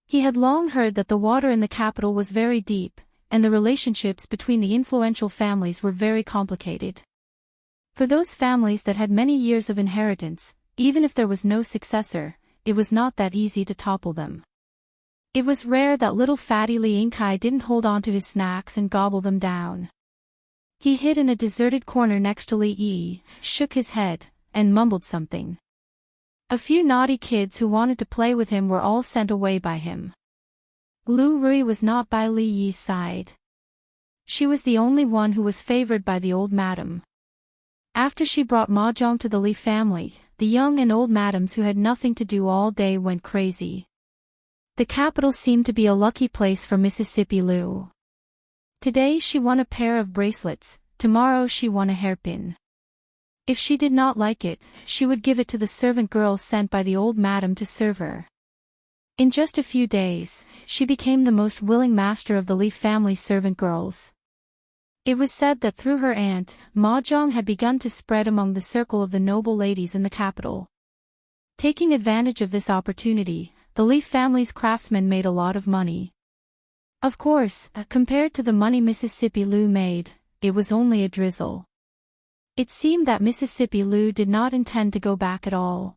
He had long heard that the water in the capital was very deep, and the relationships between the influential families were very complicated. For those families that had many years of inheritance, even if there was no successor, it was not that easy to topple them. It was rare that little fatty Li Yingkai didn't hold on to his snacks and gobble them down. He hid in a deserted corner next to Li Yi, shook his head, and mumbled something. A few naughty kids who wanted to play with him were all sent away by him. Lu Rui was not by Li Yi's side. She was the only one who was favored by the old madam. After she brought mahjong to the Li family, the young and old madams who had nothing to do all day went crazy. The capital seemed to be a lucky place for Mississippi Lu. Today she won a pair of bracelets, tomorrow she won a hairpin. If she did not like it, she would give it to the servant girl sent by the old madam to serve her. In just a few days, she became the most willing master of the Li family servant girls. It was said that through her aunt, mahjong had begun to spread among the circle of the noble ladies in the capital. Taking advantage of this opportunity, the Li family's craftsmen made a lot of money. Of course, compared to the money Mississippi Lu made, it was only a drizzle. It seemed that Mississippi Lu did not intend to go back at all.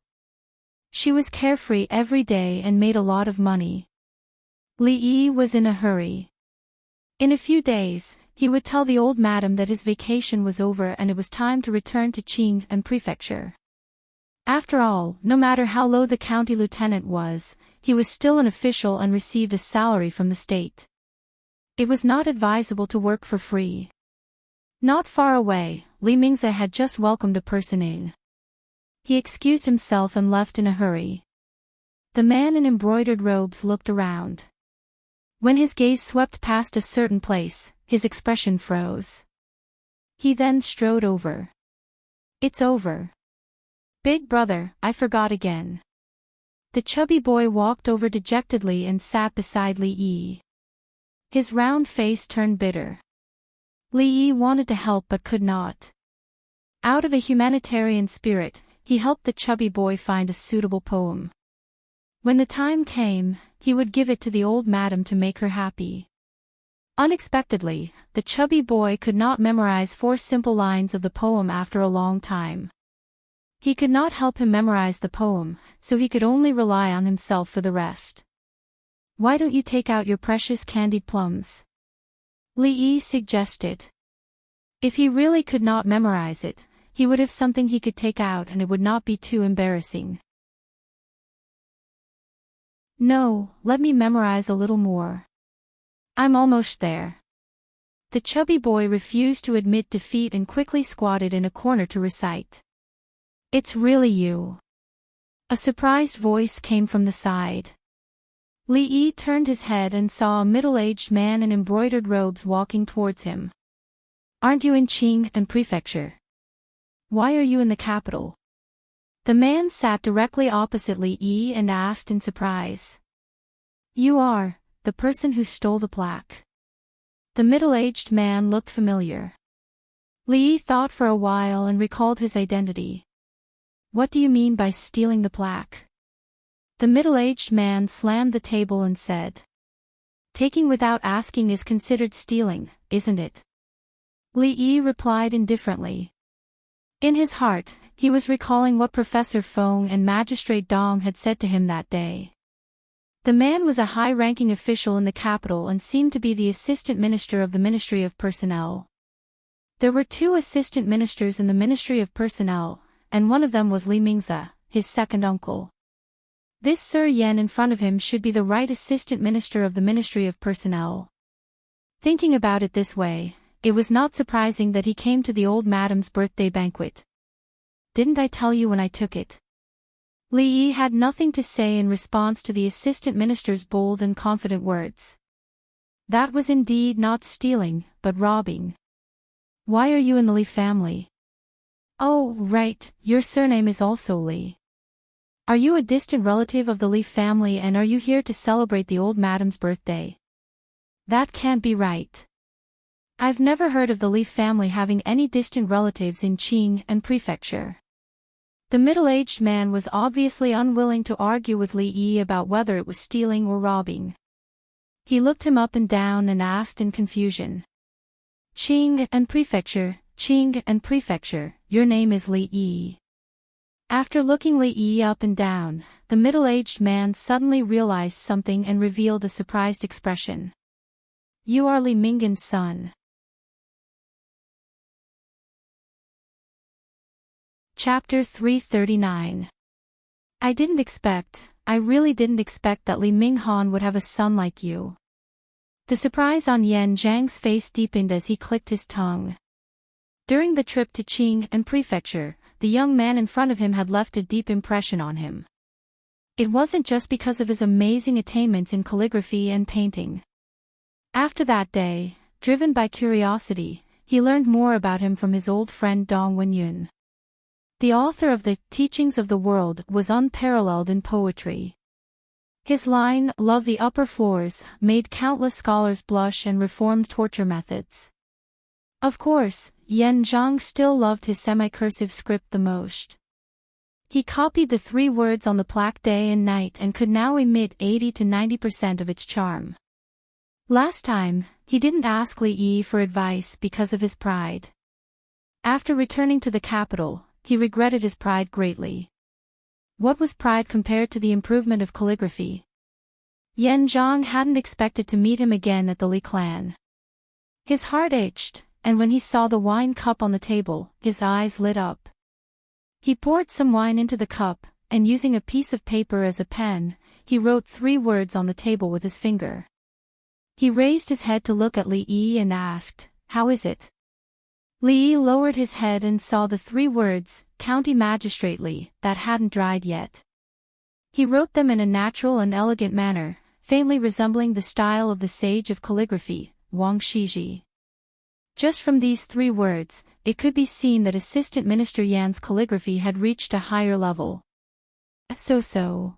She was carefree every day and made a lot of money. Li Yi was in a hurry. In a few days, he would tell the old madam that his vacation was over and it was time to return to Qing and prefecture. After all, no matter how low the county lieutenant was, he was still an official and received a salary from the state. It was not advisable to work for free. Not far away, Li Mingze had just welcomed a person in. He excused himself and left in a hurry. The man in embroidered robes looked around. When his gaze swept past a certain place, his expression froze. He then strode over. "It's over. Big brother, I forgot again." The chubby boy walked over dejectedly and sat beside Li Yi. His round face turned bitter. Li Yi wanted to help but could not. Out of a humanitarian spirit, he helped the chubby boy find a suitable poem. When the time came, he would give it to the old madam to make her happy. Unexpectedly, the chubby boy could not memorize 4 simple lines of the poem after a long time. He could not help him memorize the poem, so he could only rely on himself for the rest. "Why don't you take out your precious candied plums?" Li Yi suggested. If he really could not memorize it, he would have something he could take out and it would not be too embarrassing. "No, let me memorize a little more. I'm almost there." The chubby boy refused to admit defeat and quickly squatted in a corner to recite. "It's really you." A surprised voice came from the side. Li Yi turned his head and saw a middle-aged man in embroidered robes walking towards him. "Aren't you in Qing and prefecture? Why are you in the capital?" The man sat directly opposite Li Yi and asked in surprise. "You are the person who stole the plaque." The middle-aged man looked familiar. Li Yi thought for a while and recalled his identity. "What do you mean by stealing the plaque?" The middle-aged man slammed the table and said. "Taking without asking is considered stealing, isn't it?" Li Yi replied indifferently. In his heart, he was recalling what Professor Feng and Magistrate Dong had said to him that day. The man was a high-ranking official in the capital and seemed to be the assistant minister of the Ministry of Personnel. There were 2 assistant ministers in the Ministry of Personnel, and one of them was Li Mingze, his second uncle. This Sir Yan in front of him should be the right assistant minister of the Ministry of Personnel. Thinking about it this way, it was not surprising that he came to the old madam's birthday banquet. "Didn't I tell you when I took it?" Li Yi had nothing to say in response to the assistant minister's bold and confident words. That was indeed not stealing, but robbing. "Why are you in the Li family?" "Oh, right, your surname is also Li. Are you a distant relative of the Li family and are you here to celebrate the old madam's birthday?" "That can't be right. I've never heard of the Li family having any distant relatives in Qing and prefecture." The middle-aged man was obviously unwilling to argue with Li Yi about whether it was stealing or robbing. He looked him up and down and asked in confusion. Qing and prefecture, your name is Li Yi." After looking Li Yi up and down, the middle-aged man suddenly realized something and revealed a surprised expression. "You are Li Minggen's son." Chapter 339. I really didn't expect that Li Minghan would have a son like you." The surprise on Yan Zhang's face deepened as he clicked his tongue. During the trip to Qing and prefecture, the young man in front of him had left a deep impression on him. It wasn't just because of his amazing attainments in calligraphy and painting. After that day, driven by curiosity, he learned more about him from his old friend Dong Wenyun. The author of the Teachings of the World was unparalleled in poetry. His line, "Love the upper floors," made countless scholars blush and reformed torture methods. Of course, Yan Zhang still loved his semi-cursive script the most. He copied the 3 words on the plaque day and night and could now emit 80 to 90% of its charm. Last time, he didn't ask Li Yi for advice because of his pride. After returning to the capital, he regretted his pride greatly. What was pride compared to the improvement of calligraphy? Yan Zhang hadn't expected to meet him again at the Li clan. His heart ached, and when he saw the wine cup on the table, his eyes lit up. He poured some wine into the cup, and using a piece of paper as a pen, he wrote 3 words on the table with his finger. He raised his head to look at Li Yi and asked, "How is it?" Li Yi lowered his head and saw the 3 words, "County Magistrate Li," that hadn't dried yet. He wrote them in a natural and elegant manner, faintly resembling the style of the sage of calligraphy, Wang Shiji. Just from these 3 words, it could be seen that Assistant Minister Yan's calligraphy had reached a higher level. So.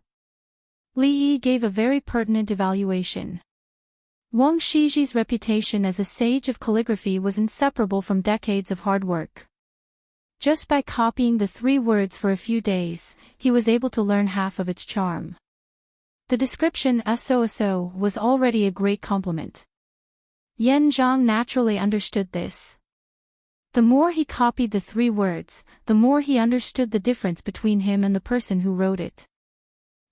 Li Yi gave a very pertinent evaluation. Wang Shiji's reputation as a sage of calligraphy was inseparable from decades of hard work. Just by copying the 3 words for a few days, he was able to learn half of its charm. The description "so" was already a great compliment. Yan Zhang naturally understood this. The more he copied the 3 words, the more he understood the difference between him and the person who wrote it.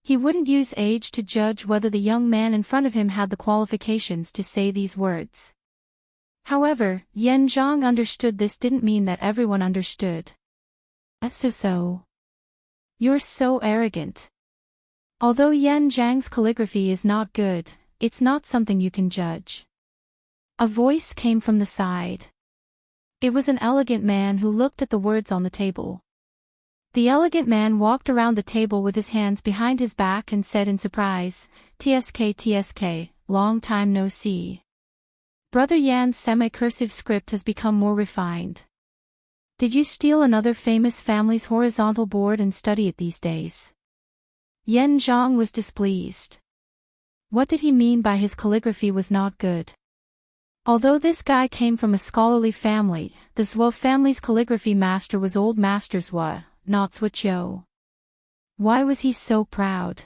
He wouldn't use age to judge whether the young man in front of him had the qualifications to say these words. However, Yan Zhang understood this didn't mean that everyone understood. So. You're so arrogant. Although Yan Zhang's calligraphy is not good, it's not something you can judge. A voice came from the side. It was an elegant man who looked at the words on the table. The elegant man walked around the table with his hands behind his back and said in surprise, "TSK, long time no see. Brother Yan's semi-cursive script has become more refined. Did you steal another famous family's horizontal board and study it these days?" Yan Zhang was displeased. What did he mean by his calligraphy was not good? Although this guy came from a scholarly family, the Zhuo family's calligraphy master was old Master Zhuo, not Zhuo. Why was he so proud?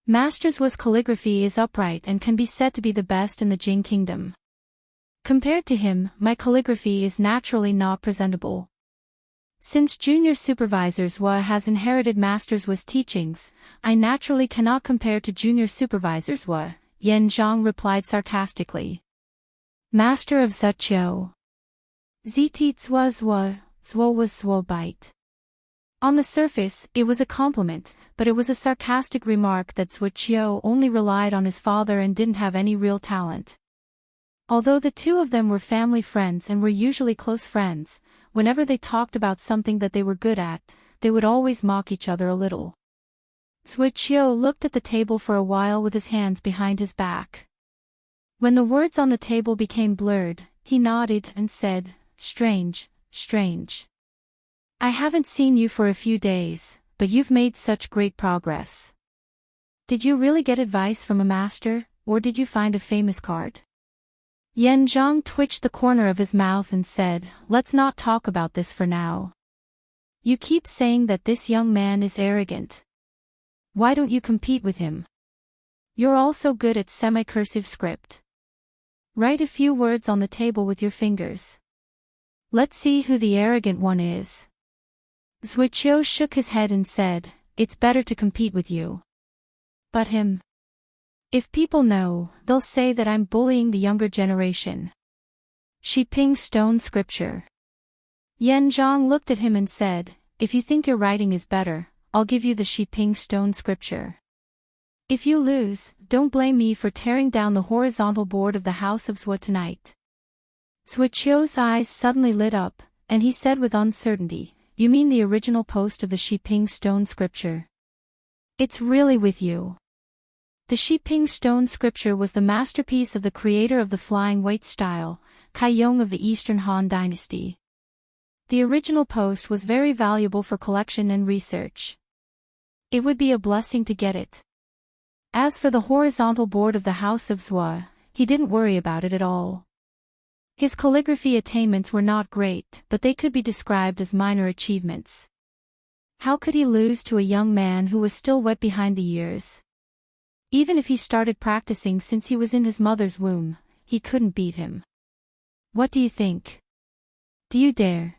Master Zhuo's calligraphy is upright and can be said to be the best in the Jing kingdom. Compared to him, my calligraphy is naturally not presentable. Since Junior Supervisor Zhuo has inherited Master Zhuo's teachings, I naturally cannot compare to Junior Supervisor Zhuo, Yan Zhang replied sarcastically. Master of Zhuo. Ziti Zhuo was Zhuo bite. On the surface, it was a compliment, but it was a sarcastic remark that Zhuo only relied on his father and didn't have any real talent. Although the 2 of them were family friends and were usually close friends, whenever they talked about something that they were good at, they would always mock each other a little. Zhuo looked at the table for a while with his hands behind his back. When the words on the table became blurred, he nodded and said, strange. I haven't seen you for a few days, but you've made such great progress. Did you really get advice from a master, or did you find a famous card? Yan Zhang twitched the corner of his mouth and said, let's not talk about this for now. You keep saying that this young man is arrogant. Why don't you compete with him? You're also good at semi-cursive script. Write a few words on the table with your fingers. Let's see who the arrogant one is. Zhuo shook his head and said, it's better to compete with you. But him. If people know, they'll say that I'm bullying the younger generation. Shiping stone scripture. Yan Zhang looked at him and said, if you think your writing is better, I'll give you the Shiping stone scripture. If you lose, don't blame me for tearing down the horizontal board of the house of Zhuo tonight. Zhuo's eyes suddenly lit up, and he said with uncertainty, you mean the original post of the Shiping stone scripture? It's really with you. The Shiping stone scripture was the masterpiece of the creator of the flying weight style, Kai Yong of the Eastern Han dynasty. The original post was very valuable for collection and research. It would be a blessing to get it. As for the horizontal board of the house of Zhuo, he didn't worry about it at all. His calligraphy attainments were not great, but they could be described as minor achievements. How could he lose to a young man who was still wet behind the ears? Even if he started practicing since he was in his mother's womb, he couldn't beat him. What do you think? Do you dare?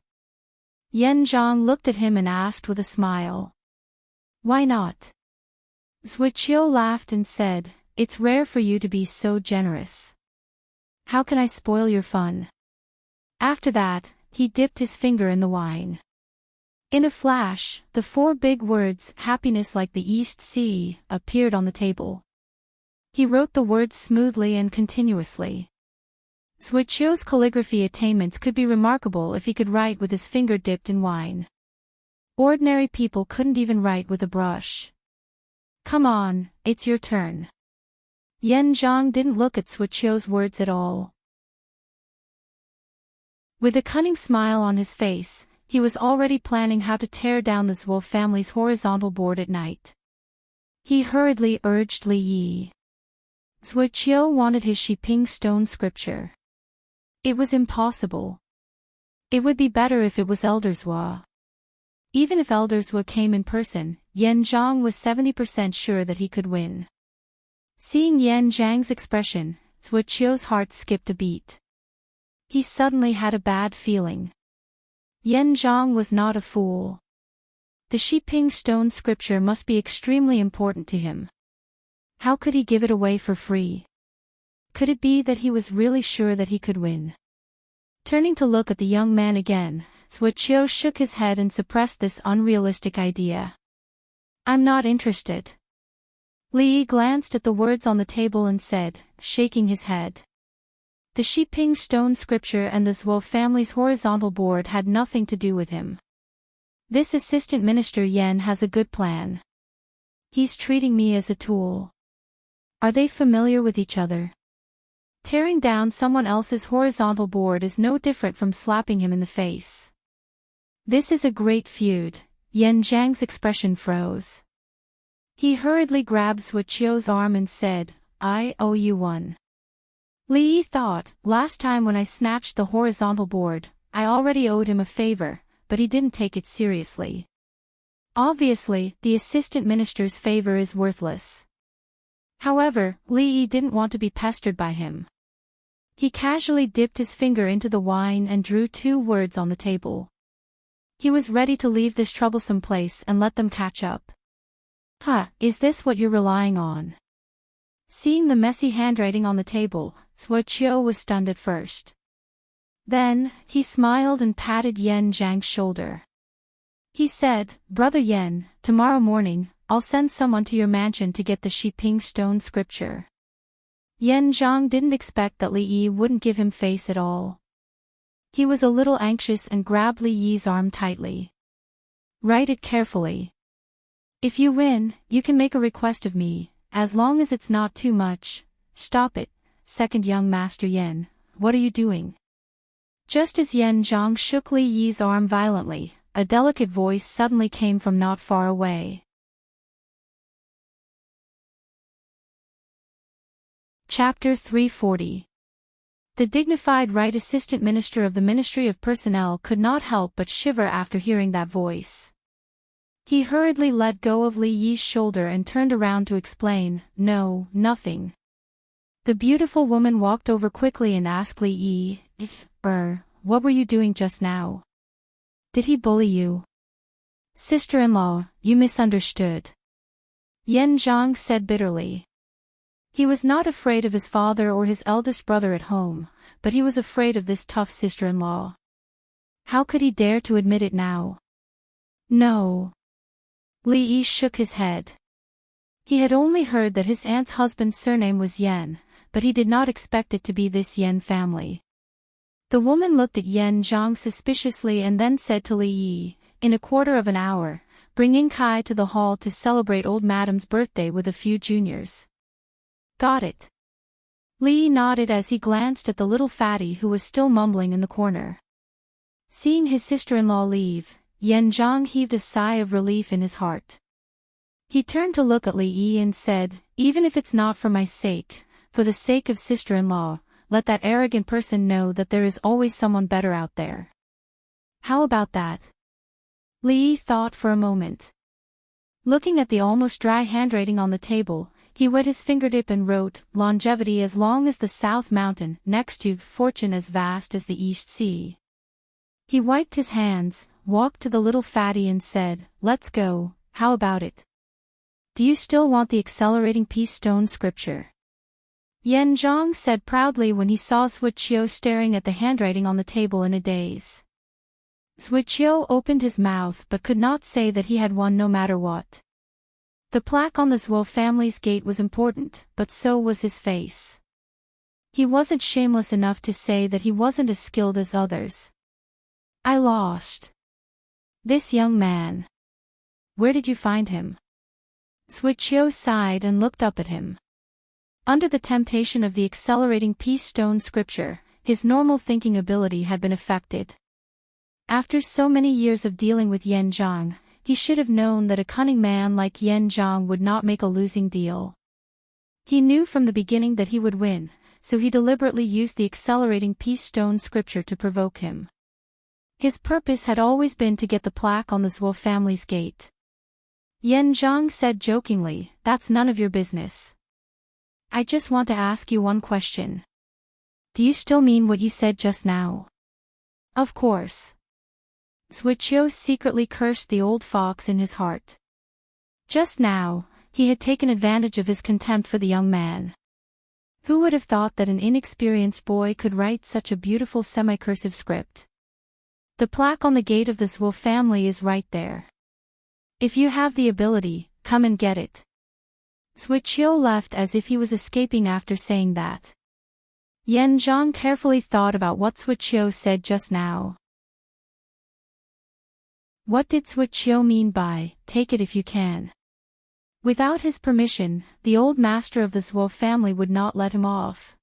Yan Zhang looked at him and asked with a smile. Why not? Zhuqiu laughed and said, It's rare for you to be so generous. How can I spoil your fun? After that, he dipped his finger in the wine. In a flash, the 4 big words, happiness like the East Sea, appeared on the table. He wrote the words smoothly and continuously. Zhuqiu's calligraphy attainments could be remarkable if he could write with his finger dipped in wine. Ordinary people couldn't even write with a brush. Come on, it's your turn. Yan Zhang didn't look at Zhuqiu's words at all. With a cunning smile on his face, he was already planning how to tear down the Zhuo family's horizontal board at night. He hurriedly urged Li Yi. Zhuqiu wanted his Shiping stone scripture. It was impossible. It would be better if it was Elder Zhuo. Even if Elder Zhuo came in person, Yan Zhang was 70% sure that he could win. Seeing Yan Zhang's expression, Zhuqiu's heart skipped a beat. He suddenly had a bad feeling. Yan Zhang was not a fool. The Shiping stone scripture must be extremely important to him. How could he give it away for free? Could it be that he was really sure that he could win? Turning to look at the young man again, Zhuqiu shook his head and suppressed this unrealistic idea. I'm not interested. Li Yi glanced at the words on the table and said, shaking his head. The Shiping stone scripture and the Zhuo family's horizontal board had nothing to do with him. This assistant minister Yan has a good plan. He's treating me as a tool. Are they familiar with each other? Tearing down someone else's horizontal board is no different from slapping him in the face. This is a great feud. Yan Zhang's expression froze. He hurriedly grabbed Zhuqiu's arm and said, I owe you one. Li Yi thought, last time when I snatched the horizontal board, I already owed him a favor, but he didn't take it seriously. Obviously, the assistant minister's favor is worthless. However, Li Yi didn't want to be pestered by him. He casually dipped his finger into the wine and drew 2 words on the table. He was ready to leave this troublesome place and let them catch up. Is this what you're relying on? Seeing the messy handwriting on the table, Zhuqiu was stunned at first. Then, he smiled and patted Yan Zhang's shoulder. He said, Brother Yan, tomorrow morning, I'll send someone to your mansion to get the Shiping stone scripture. Yan Zhang didn't expect that Li Yi wouldn't give him face at all. He was a little anxious and grabbed Li Yi's arm tightly. Write it carefully. If you win, you can make a request of me, as long as it's not too much. Stop it, second young Master Yan, what are you doing? Just as Yan Zhang shook Li Yi's arm violently, a delicate voice suddenly came from not far away. Chapter 340. The dignified right assistant minister of the Ministry of Personnel could not help but shiver after hearing that voice. He hurriedly let go of Li Yi's shoulder and turned around to explain, No, nothing. The beautiful woman walked over quickly and asked Li Yi, what were you doing just now? Did he bully you? Sister-in-law, you misunderstood. Yan Zhang said bitterly. He was not afraid of his father or his eldest brother at home, but he was afraid of this tough sister-in-law. How could he dare to admit it now? No. Li Yi shook his head. He had only heard that his aunt's husband's surname was Yan, but he did not expect it to be this Yan family. The woman looked at Yan Zhang suspiciously and then said to Li Yi, in a quarter of an hour, bring Ying Kai to the hall to celebrate old madam's birthday with a few juniors. Got it. Li Yi nodded as he glanced at the little fatty who was still mumbling in the corner. Seeing his sister-in-law leave, Yan Zhang heaved a sigh of relief in his heart. He turned to look at Li Yi and said, even if it's not for my sake, for the sake of sister-in-law, let that arrogant person know that there is always someone better out there. How about that? Li Yi thought for a moment. Looking at the almost dry handwriting on the table, he wet his fingertip and wrote, longevity as long as the South Mountain, next to fortune as vast as the East Sea. He wiped his hands, walked to the little fatty and said, "Let's go, how about it? Do you still want the accelerating peace stone scripture?" Yan Zhang said proudly when he saw Suiqiu staring at the handwriting on the table in a daze. Suiqiu opened his mouth but could not say that he had won no matter what. The plaque on the Zhuo family's gate was important, but so was his face. He wasn't shameless enough to say that he wasn't as skilled as others. "I lost. This young man. Where did you find him?" Suiqiu sighed and looked up at him. Under the temptation of the accelerating peace stone scripture, his normal thinking ability had been affected. After so many years of dealing with Yan Zhang, he should have known that a cunning man like Yan Zhang would not make a losing deal. He knew from the beginning that he would win, so he deliberately used the accelerating peace stone scripture to provoke him. His purpose had always been to get the plaque on the Zhuo family's gate. Yan Zhang said jokingly, "That's none of your business. I just want to ask you one question. Do you still mean what you said just now?" "Of course." Suiqiu secretly cursed the old fox in his heart. Just now, he had taken advantage of his contempt for the young man. Who would have thought that an inexperienced boy could write such a beautiful semi-cursive script? The plaque on the gate of the Zhuo family is right there. If you have the ability, come and get it. Suiqiu left as if he was escaping after saying that. Yan Zhang carefully thought about what Suiqiu said just now. What did Suiqiu mean by, "Take it if you can"? Without his permission, the old master of the Zhuo family would not let him off.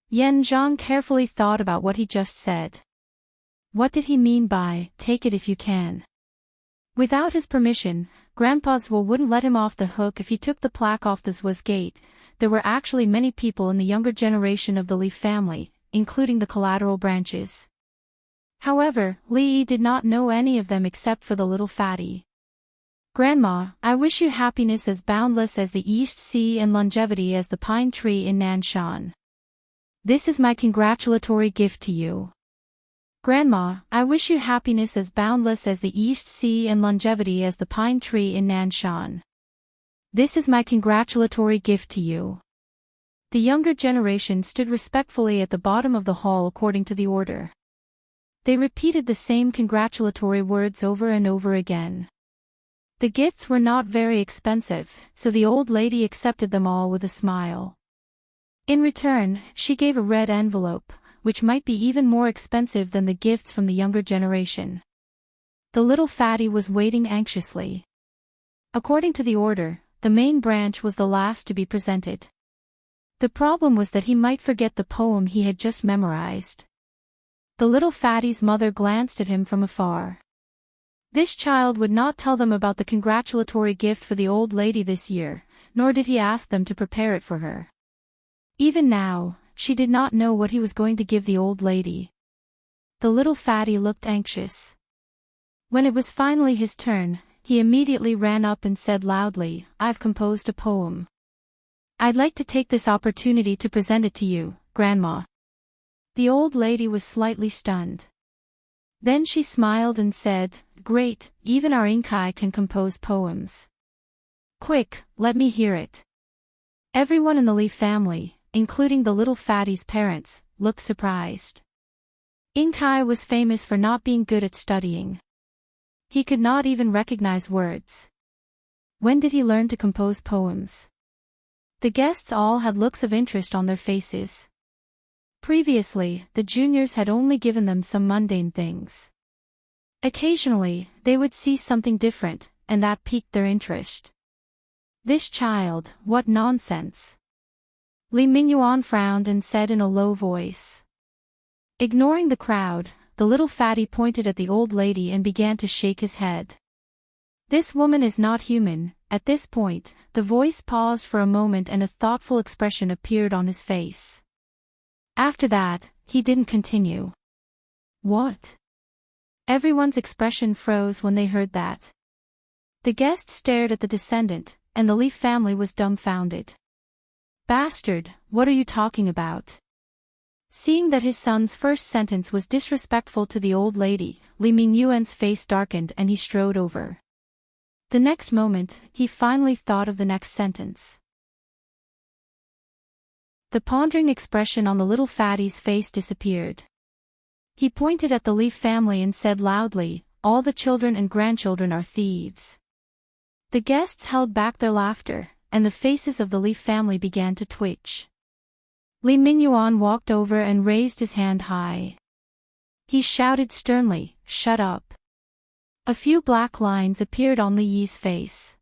Yan Zhang carefully thought about what he just said. What did he mean by, "Take it if you can"? Without his permission, Grandpa Zhuo wouldn't let him off the hook if he took the plaque off the Zhuo's gate. There were actually many people in the younger generation of the Li family, including the collateral branches. However, Li did not know any of them except for the little fatty. "Grandma, I wish you happiness as boundless as the East Sea and longevity as the pine tree in Nanshan. This is my congratulatory gift to you." "Grandma, I wish you happiness as boundless as the East Sea and longevity as the pine tree in Nanshan. This is my congratulatory gift to you." The younger generation stood respectfully at the bottom of the hall according to the order. They repeated the same congratulatory words over and over again. The gifts were not very expensive, so the old lady accepted them all with a smile. In return, she gave a red envelope, which might be even more expensive than the gifts from the younger generation. The little fatty was waiting anxiously. According to the order, the main branch was the last to be presented. The problem was that he might forget the poem he had just memorized. The little fatty's mother glanced at him from afar. This child would not tell them about the congratulatory gift for the old lady this year, nor did he ask them to prepare it for her. Even now, she did not know what he was going to give the old lady. The little fatty looked anxious. When it was finally his turn, he immediately ran up and said loudly, "I've composed a poem. I'd like to take this opportunity to present it to you, Grandma." The old lady was slightly stunned. Then she smiled and said, "Great, even our Inkai can compose poems. Quick, let me hear it." Everyone in the Li family, including the little fatty's parents, looked surprised. Inkai was famous for not being good at studying. He could not even recognize words. When did he learn to compose poems? The guests all had looks of interest on their faces. Previously, the juniors had only given them some mundane things. Occasionally, they would see something different, and that piqued their interest. This child, what nonsense! Li Mingyuan frowned and said in a low voice. Ignoring the crowd, the little fatty pointed at the old lady and began to shake his head. "This woman is not human." At this point, the voice paused for a moment and a thoughtful expression appeared on his face. After that, he didn't continue. "What?" Everyone's expression froze when they heard that. The guests stared at the descendant, and the Li family was dumbfounded. "Bastard, what are you talking about?" Seeing that his son's first sentence was disrespectful to the old lady, Li Mingyuan's face darkened and he strode over. The next moment, he finally thought of the next sentence. The pondering expression on the little fatty's face disappeared. He pointed at the Li family and said loudly, "All the children and grandchildren are thieves." The guests held back their laughter, and the faces of the Li family began to twitch. Li Mingyuan walked over and raised his hand high. He shouted sternly, "Shut up." A few black lines appeared on Li Yi's face.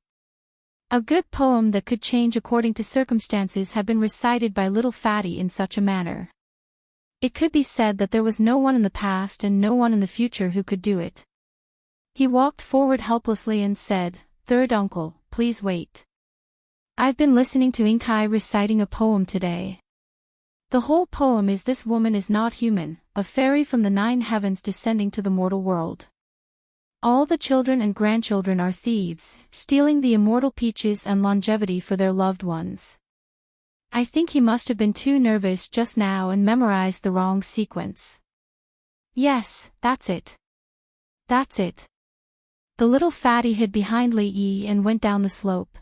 A good poem that could change according to circumstances had been recited by little fatty in such a manner. It could be said that there was no one in the past and no one in the future who could do it. He walked forward helplessly and said, "Third uncle, please wait. I've been listening to Inkai reciting a poem today. The whole poem is this woman is not human, a fairy from the 9 heavens descending to the mortal world. All the children and grandchildren are thieves, stealing the immortal peaches and longevity for their loved ones." I think he must have been too nervous just now and memorized the wrong sequence. Yes, that's it. That's it. The little fatty hid behind Li Yi and went down the slope.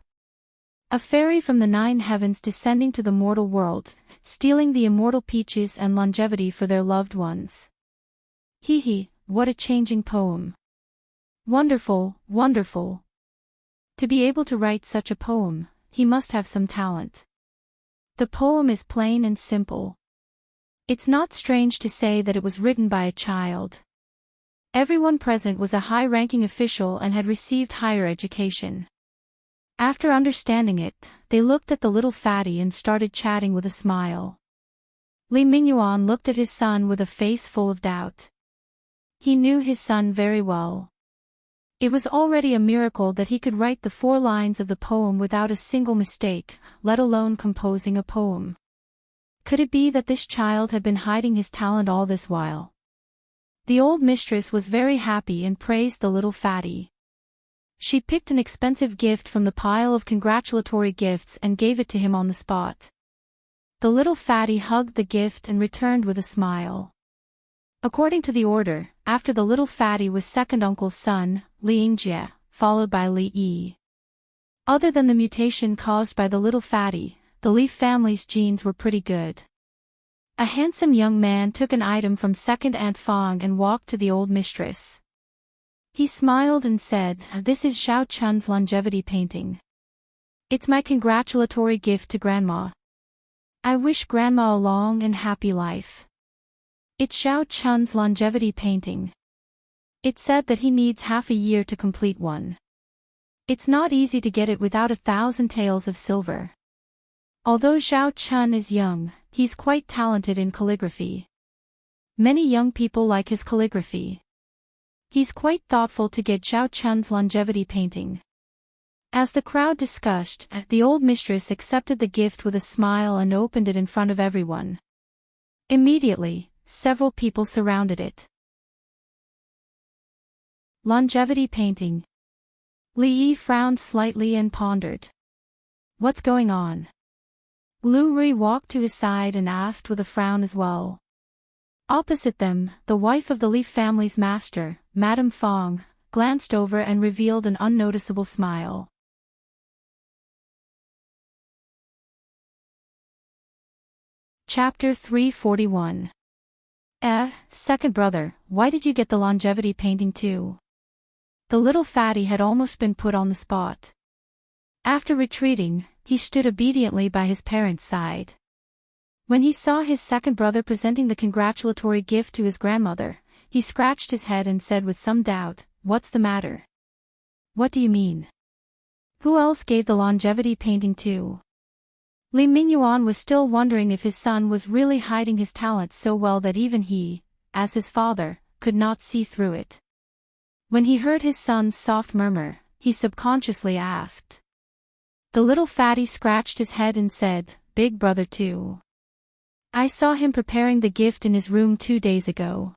A fairy from the 9 heavens descending to the mortal world, stealing the immortal peaches and longevity for their loved ones. Hee, what a changing poem. Wonderful, wonderful. To be able to write such a poem, he must have some talent. The poem is plain and simple. It's not strange to say that it was written by a child. Everyone present was a high-ranking official and had received higher education. After understanding it, they looked at the little fatty and started chatting with a smile. Li Mingyuan looked at his son with a face full of doubt. He knew his son very well. It was already a miracle that he could write the 4 lines of the poem without a single mistake, let alone composing a poem. Could it be that this child had been hiding his talent all this while? The old mistress was very happy and praised the little fatty. She picked an expensive gift from the pile of congratulatory gifts and gave it to him on the spot. The little fatty hugged the gift and returned with a smile. According to the order, after the little fatty was second uncle's son, Li Yingjie, followed by Li Yi. Other than the mutation caused by the little fatty, the Li family's genes were pretty good. A handsome young man took an item from second Aunt Fong and walked to the old mistress. He smiled and said, "This is Xiao Chun's longevity painting. It's my congratulatory gift to Grandma. I wish Grandma a long and happy life." It's Xiao Chun's longevity painting. It said that he needs half a year to complete one. It's not easy to get it without 1,000 taels of silver. Although Xiao Chun is young, he's quite talented in calligraphy. Many young people like his calligraphy. He's quite thoughtful to get Xiao Chun's longevity painting. As the crowd discussed, the old mistress accepted the gift with a smile and opened it in front of everyone. Immediately, several people surrounded it. Longevity painting. Li Yi frowned slightly and pondered. What's going on? Lu Rui walked to his side and asked with a frown as well. Opposite them, the wife of the Li family's master, Madame Fong, glanced over and revealed an unnoticeable smile. Chapter 341. Second brother, why did you get the longevity painting too? The little fatty had almost been put on the spot. After retreating, he stood obediently by his parents' side. When he saw his second brother presenting the congratulatory gift to his grandmother, he scratched his head and said with some doubt, "What's the matter? What do you mean? Who else gave the longevity painting to?" Li Mingyuan was still wondering if his son was really hiding his talent so well that even he, as his father, could not see through it. When he heard his son's soft murmur, he subconsciously asked. The little fatty scratched his head and said, "Big brother too. I saw him preparing the gift in his room 2 days ago.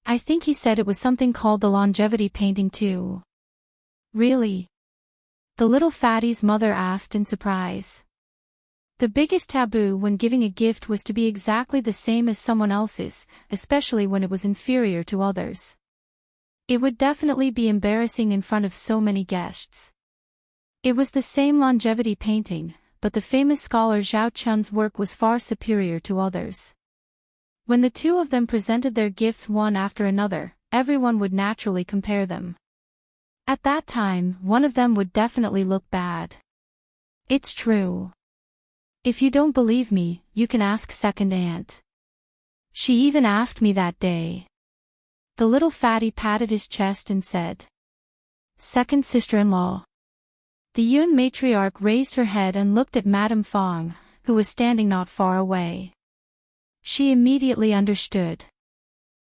I think he said it was something called the longevity painting too." Really? The little fatty's mother asked in surprise. The biggest taboo when giving a gift was to be exactly the same as someone else's, especially when it was inferior to others. It would definitely be embarrassing in front of so many guests. It was the same longevity painting, but the famous scholar Zhao Chun's work was far superior to others. When the two of them presented their gifts one after another, everyone would naturally compare them. At that time, one of them would definitely look bad. It's true. If you don't believe me, you can ask second aunt. She even asked me that day. The little fatty patted his chest and said, "Second sister-in-law." The Yun matriarch raised her head and looked at Madame Fong, who was standing not far away. She immediately understood.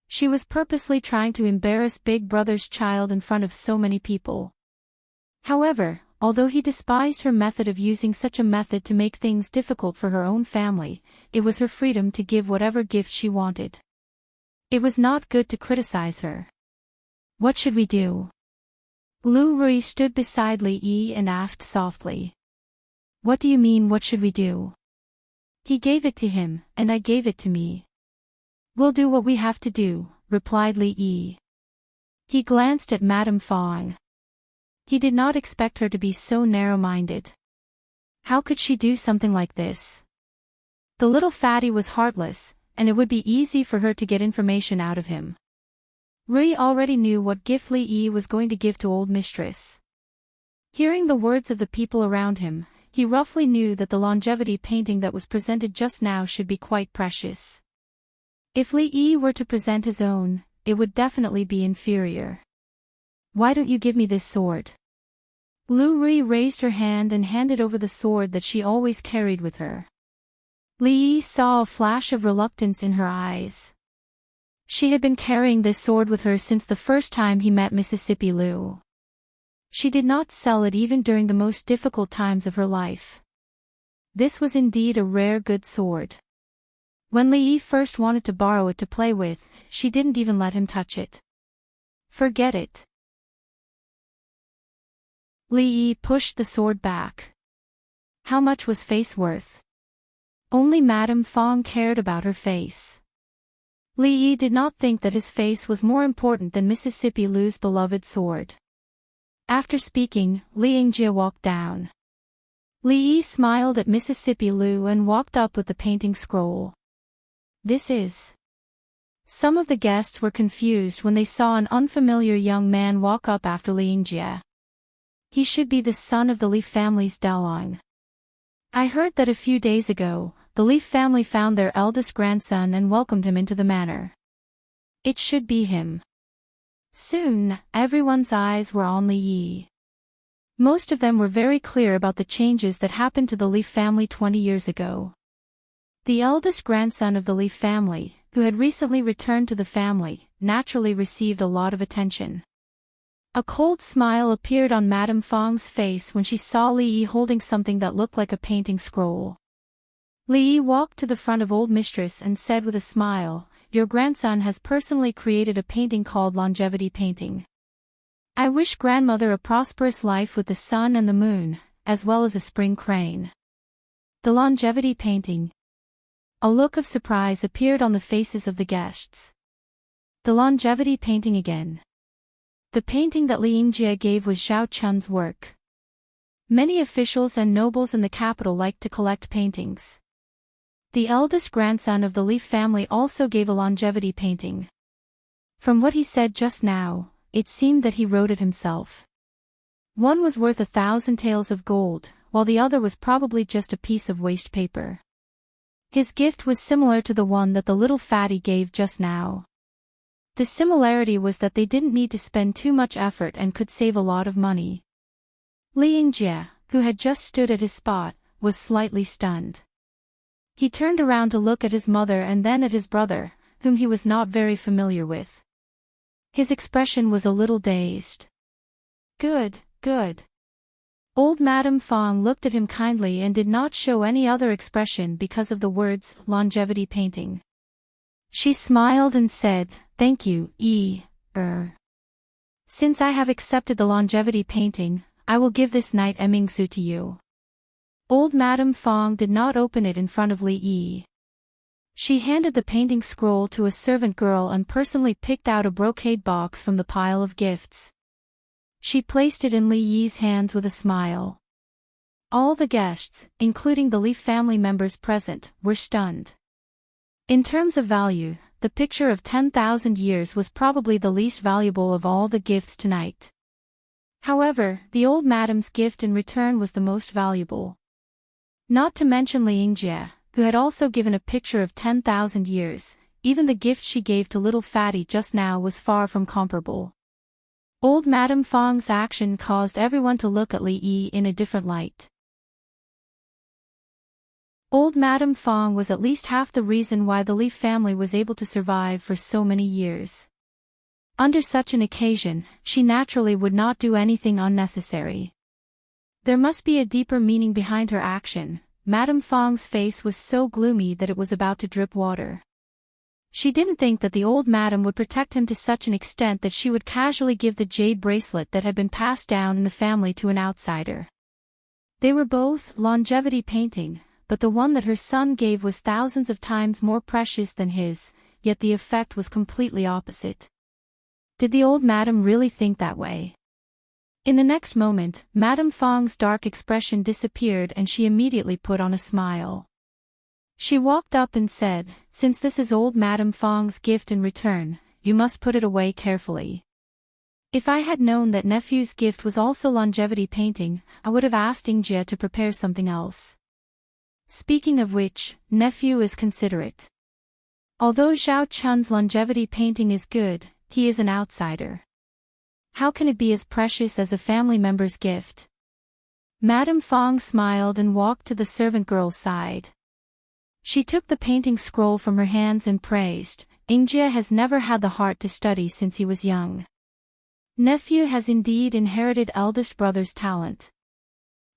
She was purposely trying to embarrass Big Brother's child in front of so many people. However, although he despised her method of using such a method to make things difficult for her own family, it was her freedom to give whatever gift she wanted. It was not good to criticize her. "What should we do?" Lu Rui stood beside Li Yi and asked softly. "What do you mean, what should we do?" "He gave it to him, and I gave it to me." "We'll do what we have to do," replied Li Yi. He glanced at Madame Fong. He did not expect her to be so narrow-minded. How could she do something like this? The little fatty was heartless, and it would be easy for her to get information out of him. Rui already knew what gift Li Yi was going to give to old mistress. Hearing the words of the people around him, he roughly knew that the longevity painting that was presented just now should be quite precious. If Li Yi were to present his own, it would definitely be inferior. "Why don't you give me this sword?" Lu Rui raised her hand and handed over the sword that she always carried with her. Li Yi saw a flash of reluctance in her eyes. She had been carrying this sword with her since the first time he met Mississippi Lu. She did not sell it even during the most difficult times of her life. This was indeed a rare good sword. When Li Yi first wanted to borrow it to play with, she didn't even let him touch it. "Forget it." Li Yi pushed the sword back. How much was face worth? Only Madame Fong cared about her face. Li Yi did not think that his face was more important than Mississippi Lu's beloved sword. After speaking, Li Yingjie walked down. Li Yi smiled at Mississippi Lu and walked up with the painting scroll. "This is..." Some of the guests were confused when they saw an unfamiliar young man walk up after Li Yingjie. He should be the son of the Li family's Dalong. "I heard that a few days ago, the Li family found their eldest grandson and welcomed him into the manor. It should be him." Soon, everyone's eyes were on Li Yi. Most of them were very clear about the changes that happened to the Li family 20 years ago. The eldest grandson of the Li family, who had recently returned to the family, naturally received a lot of attention. A cold smile appeared on Madame Fong's face when she saw Li Yi holding something that looked like a painting scroll. Li Yi walked to the front of old mistress and said with a smile, "Your grandson has personally created a painting called Longevity Painting. I wish grandmother a prosperous life with the sun and the moon, as well as a spring crane." The Longevity Painting. A look of surprise appeared on the faces of the guests. The Longevity Painting again. The painting that Li Yingjie gave was Zhao Chun's work. Many officials and nobles in the capital liked to collect paintings. The eldest grandson of the Li family also gave a longevity painting. From what he said just now, it seemed that he wrote it himself. One was worth 1,000 taels of gold, while the other was probably just a piece of waste paper. His gift was similar to the one that the little fatty gave just now. The similarity was that they didn't need to spend too much effort and could save a lot of money. Li Yingjie, who had just stood at his spot, was slightly stunned. He turned around to look at his mother and then at his brother, whom he was not very familiar with. His expression was a little dazed. Good, good." Old Madame Fong looked at him kindly and did not show any other expression because of the words, longevity painting. She smiled and said, "Thank you, Since I have accepted the longevity painting, I will give this night Emingsu to you." Old Madame Fong did not open it in front of Li Yi. She handed the painting scroll to a servant girl and personally picked out a brocade box from the pile of gifts. She placed it in Li Yi's hands with a smile. All the guests, including the Li family members present, were stunned. In terms of value, the picture of 10,000 years was probably the least valuable of all the gifts tonight. However, the old madame's gift in return was the most valuable. Not to mention Li Yingjie, who had also given a picture of 10,000 years, even the gift she gave to little Fatty just now was far from comparable. Old Madame Fong's action caused everyone to look at Li Yi in a different light. Old Madame Fong was at least half the reason why the Li family was able to survive for so many years. Under such an occasion, she naturally would not do anything unnecessary. There must be a deeper meaning behind her action. Madame Fong's face was so gloomy that it was about to drip water. She didn't think that the old madam would protect him to such an extent that she would casually give the jade bracelet that had been passed down in the family to an outsider. They were both longevity painting, but the one that her son gave was thousands of times more precious than his, yet the effect was completely opposite. Did the old madam really think that way? In the next moment, Madame Fong's dark expression disappeared and she immediately put on a smile. She walked up and said, "Since this is old Madame Fong's gift in return, you must put it away carefully. If I had known that nephew's gift was also longevity painting, I would have asked Yingjie to prepare something else. Speaking of which, nephew is considerate. Although Zhao Chun's longevity painting is good, he is an outsider. How can it be as precious as a family member's gift?" Madame Fong smiled and walked to the servant girl's side. She took the painting scroll from her hands and praised, "Yingjie has never had the heart to study since he was young. Nephew has indeed inherited eldest brother's talent.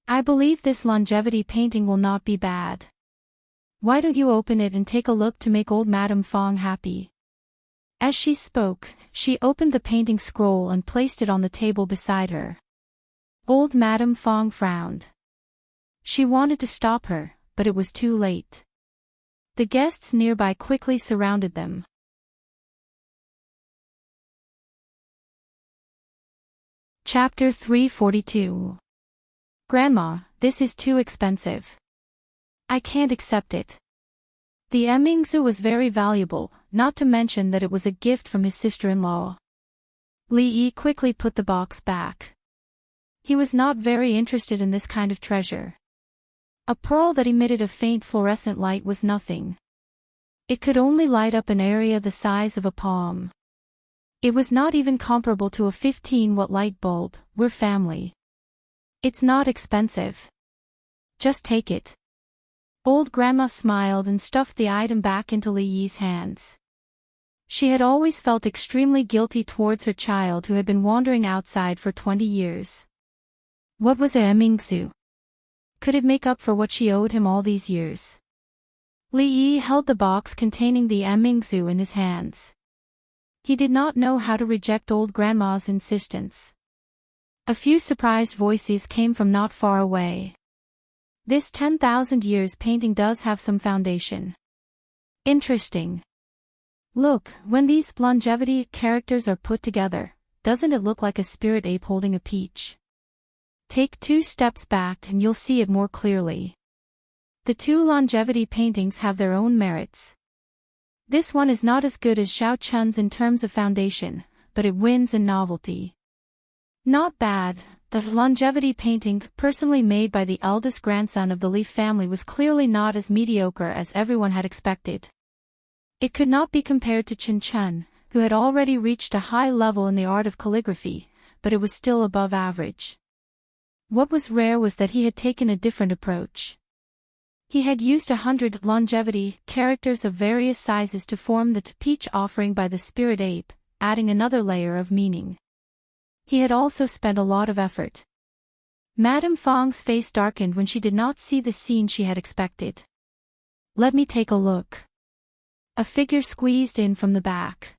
I believe this longevity painting will not be bad. Why don't you open it and take a look to make old Madame Fong happy?" As she spoke, she opened the painting scroll and placed it on the table beside her. Old Madame Fong frowned. She wanted to stop her, but it was too late. The guests nearby quickly surrounded them. Chapter 342. Grandma, this is too expensive. I can't accept it. The Emingzu was very valuable, not to mention that it was a gift from his sister-in-law. Li Yi quickly put the box back. He was not very interested in this kind of treasure. A pearl that emitted a faint fluorescent light was nothing. It could only light up an area the size of a palm. It was not even comparable to a 15-watt light bulb. We're family. It's not expensive. Just take it. Old Grandma smiled and stuffed the item back into Li Yi's hands. She had always felt extremely guilty towards her child who had been wandering outside for 20 years. What was a Emingzu? Could it make up for what she owed him all these years? Li Yi held the box containing the Emingzu in his hands. He did not know how to reject old Grandma's insistence. A few surprised voices came from not far away. This 10,000 years painting does have some foundation. Interesting. Look, when these longevity characters are put together, doesn't it look like a spirit ape holding a peach? Take 2 steps back and you'll see it more clearly. The 2 longevity paintings have their own merits. This one is not as good as Zhao Chun's in terms of foundation, but it wins in novelty. Not bad. The longevity painting, personally made by the eldest grandson of the Li family, was clearly not as mediocre as everyone had expected. It could not be compared to Chen Chun, who had already reached a high level in the art of calligraphy, but it was still above average. What was rare was that he had taken a different approach. He had used 100 longevity characters of various sizes to form the peach offering by the spirit ape, adding another layer of meaning. He had also spent a lot of effort. Madame Fong's face darkened when she did not see the scene she had expected. Let me take a look. A figure squeezed in from the back.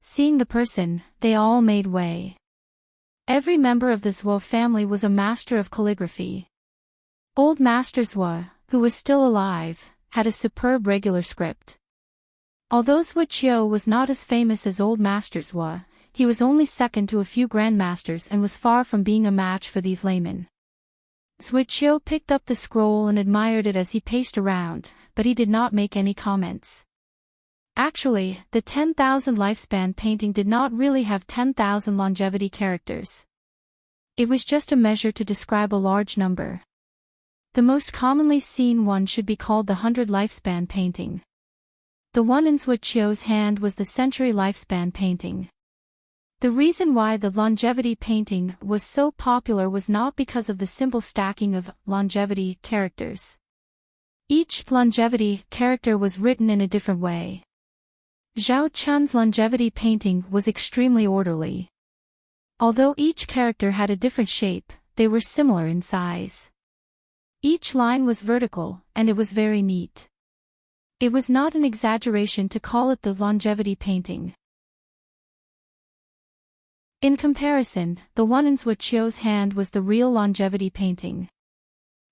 Seeing the person, they all made way. Every member of the Zhuo family was a master of calligraphy. Old Master Zhua, who was still alive, had a superb regular script. Although Zhua Qiu was not as famous as Old Master Zhua, he was only second to a few grandmasters and was far from being a match for these laymen. Zhua Qiu picked up the scroll and admired it as he paced around, but he did not make any comments. Actually, the 10,000 lifespan painting did not really have 10,000 longevity characters. It was just a measure to describe a large number. The most commonly seen one should be called the 100 lifespan painting. The one in Zhua Qiu's hand was the century lifespan painting. The reason why the longevity painting was so popular was not because of the simple stacking of longevity characters. Each longevity character was written in a different way. Zhao Chun's longevity painting was extremely orderly. Although each character had a different shape, they were similar in size. Each line was vertical, and it was very neat. It was not an exaggeration to call it the longevity painting. In comparison, the one in Zhua Qiu's hand was the real longevity painting.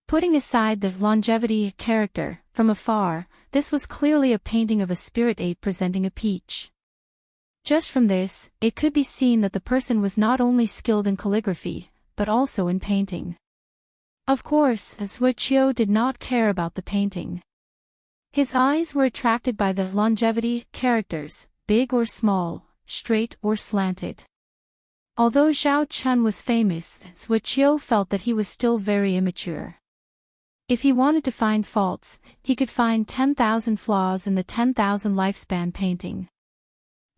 Putting aside the longevity character, from afar, this was clearly a painting of a spirit ape presenting a peach. Just from this, it could be seen that the person was not only skilled in calligraphy, but also in painting. Of course, Zhua Qiu did not care about the painting. His eyes were attracted by the longevity characters, big or small, straight or slanted. Although Zhao Chun was famous, Zhua Qiu felt that he was still very immature. If he wanted to find faults, he could find 10,000 flaws in the 10,000 lifespan painting.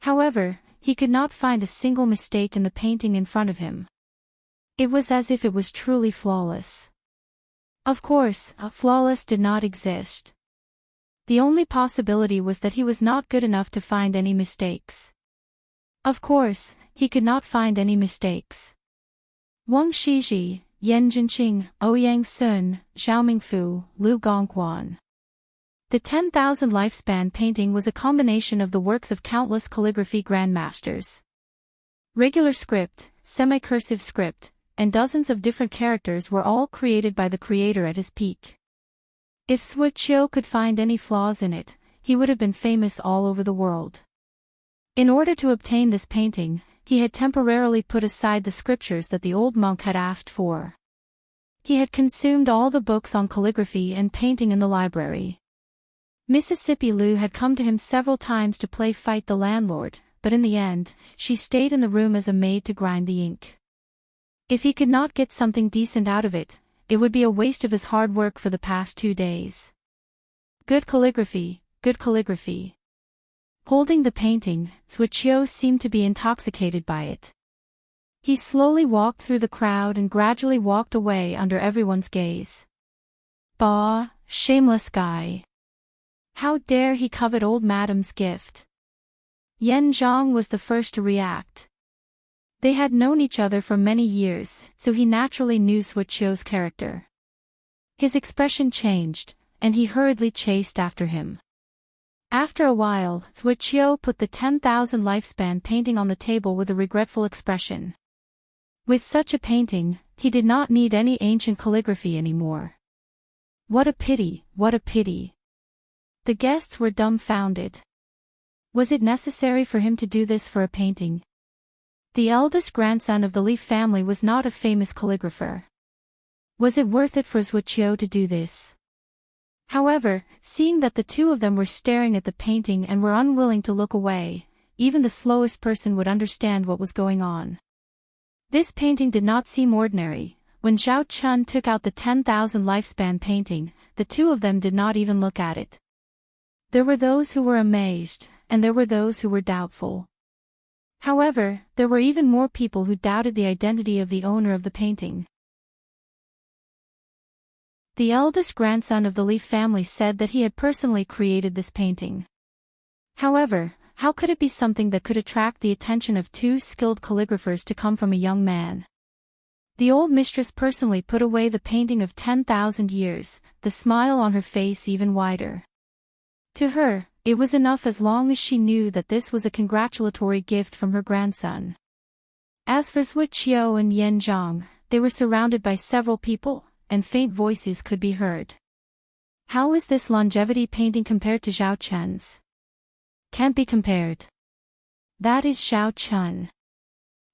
However, he could not find a single mistake in the painting in front of him. It was as if it was truly flawless. Of course, flawless did not exist. The only possibility was that he was not good enough to find any mistakes. Of course, he could not find any mistakes. Wang Shizhi, Yan Jinqing, Ouyang Sun, Zhao Mingfu, Lu Gongquan. The 10,000 lifespan painting was a combination of the works of countless calligraphy grandmasters. Regular script, semi-cursive script, and dozens of different characters were all created by the creator at his peak. If Zhua Qiu could find any flaws in it, he would have been famous all over the world. In order to obtain this painting, he had temporarily put aside the scriptures that the old monk had asked for. He had consumed all the books on calligraphy and painting in the library. Mississippi Lou had come to him several times to play fight the landlord, but in the end, she stayed in the room as a maid to grind the ink. If he could not get something decent out of it, it would be a waste of his hard work for the past 2 days. Good calligraphy, good calligraphy. Holding the painting, Zhua Qiu seemed to be intoxicated by it. He slowly walked through the crowd and gradually walked away under everyone's gaze. Bah, shameless guy. How dare he covet old madam's gift? Yan Zhang was the first to react. They had known each other for many years, so he naturally knew Zhua Qiu's character. His expression changed, and he hurriedly chased after him. After a while, Zhua Qiu put the 10,000 lifespan painting on the table with a regretful expression. With such a painting, he did not need any ancient calligraphy anymore. What a pity, what a pity. The guests were dumbfounded. Was it necessary for him to do this for a painting? The eldest grandson of the Li family was not a famous calligrapher. Was it worth it for Zhua Qiu to do this? However, seeing that the two of them were staring at the painting and were unwilling to look away, even the slowest person would understand what was going on. This painting did not seem ordinary. When Zhao Chun took out the 10,000 lifespan painting, the two of them did not even look at it. There were those who were amazed, and there were those who were doubtful. However, there were even more people who doubted the identity of the owner of the painting. The eldest grandson of the Li family said that he had personally created this painting. However, how could it be something that could attract the attention of 2 skilled calligraphers to come from a young man? The old mistress personally put away the painting of 10,000 years, the smile on her face even wider. To her, it was enough as long as she knew that this was a congratulatory gift from her grandson. As for Zhua Qiu and Yan Zhang, they were surrounded by several people, and faint voices could be heard. How is this longevity painting compared to Zhao Chun's? Can't be compared. That is Zhao Chun.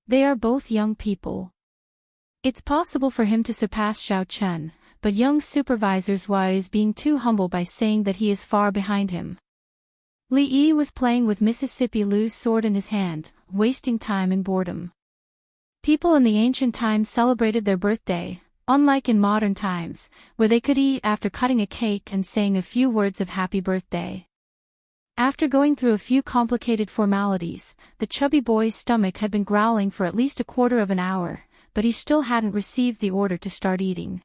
They are both young people. It's possible for him to surpass Zhao Chun, but young supervisor's Wei is being too humble by saying that he is far behind him. Li Yi was playing with Mississippi Lu's sword in his hand, wasting time in boredom. People in the ancient times celebrated their birthday, unlike in modern times, where they could eat after cutting a cake and saying a few words of happy birthday. After going through a few complicated formalities, the chubby boy's stomach had been growling for at least a quarter of an hour, but he still hadn't received the order to start eating.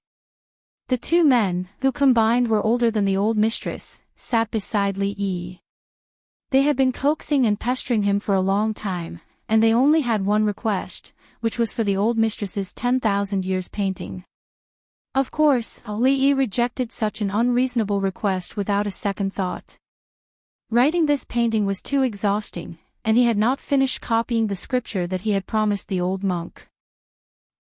The two men, who combined were older than the old mistress, sat beside Li Yi. They had been coaxing and pestering him for a long time, and they only had one request, which was for the old mistress's 10,000 years painting. Of course, Li Yi rejected such an unreasonable request without a second thought. Writing this painting was too exhausting, and he had not finished copying the scripture that he had promised the old monk.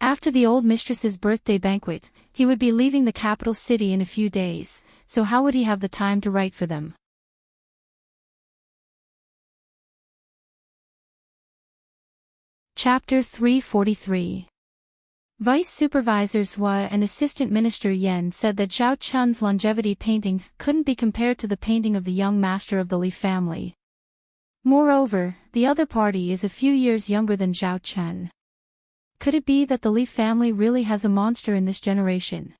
After the old mistress's birthday banquet, he would be leaving the capital city in a few days, so how would he have the time to write for them? Chapter 343. Vice Supervisors Hua and Assistant Minister Yen said that Zhao Chun's longevity painting couldn't be compared to the painting of the young master of the Li family. Moreover, the other party is a few years younger than Zhao Chun. Could it be that the Li family really has a monster in this generation?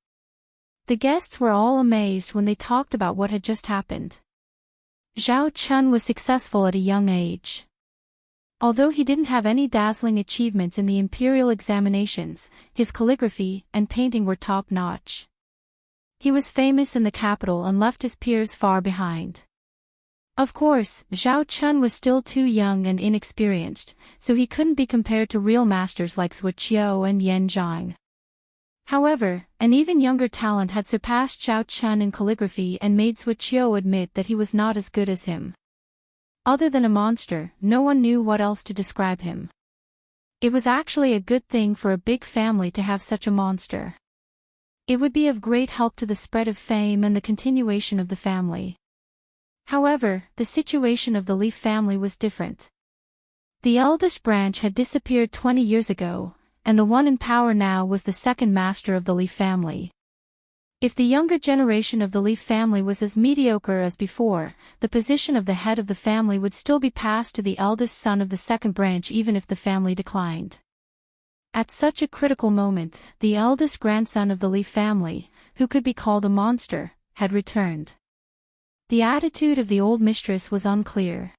The guests were all amazed when they talked about what had just happened. Zhao Chun was successful at a young age. Although he didn't have any dazzling achievements in the imperial examinations, his calligraphy and painting were top-notch. He was famous in the capital and left his peers far behind. Of course, Zhao Chun was still too young and inexperienced, so he couldn't be compared to real masters like Zhuo Qiu and Yan Zhang. However, an even younger talent had surpassed Zhao Chun in calligraphy and made Zhuo Qiu admit that he was not as good as him. Other than a monster, no one knew what else to describe him. It was actually a good thing for a big family to have such a monster. It would be of great help to the spread of fame and the continuation of the family. However, the situation of the Li family was different. The eldest branch had disappeared 20 years ago, and the one in power now was the second master of the Li family. If the younger generation of the Li family was as mediocre as before, the position of the head of the family would still be passed to the eldest son of the second branch even if the family declined. At such a critical moment, the eldest grandson of the Li family, who could be called a monster, had returned. The attitude of the old mistress was unclear.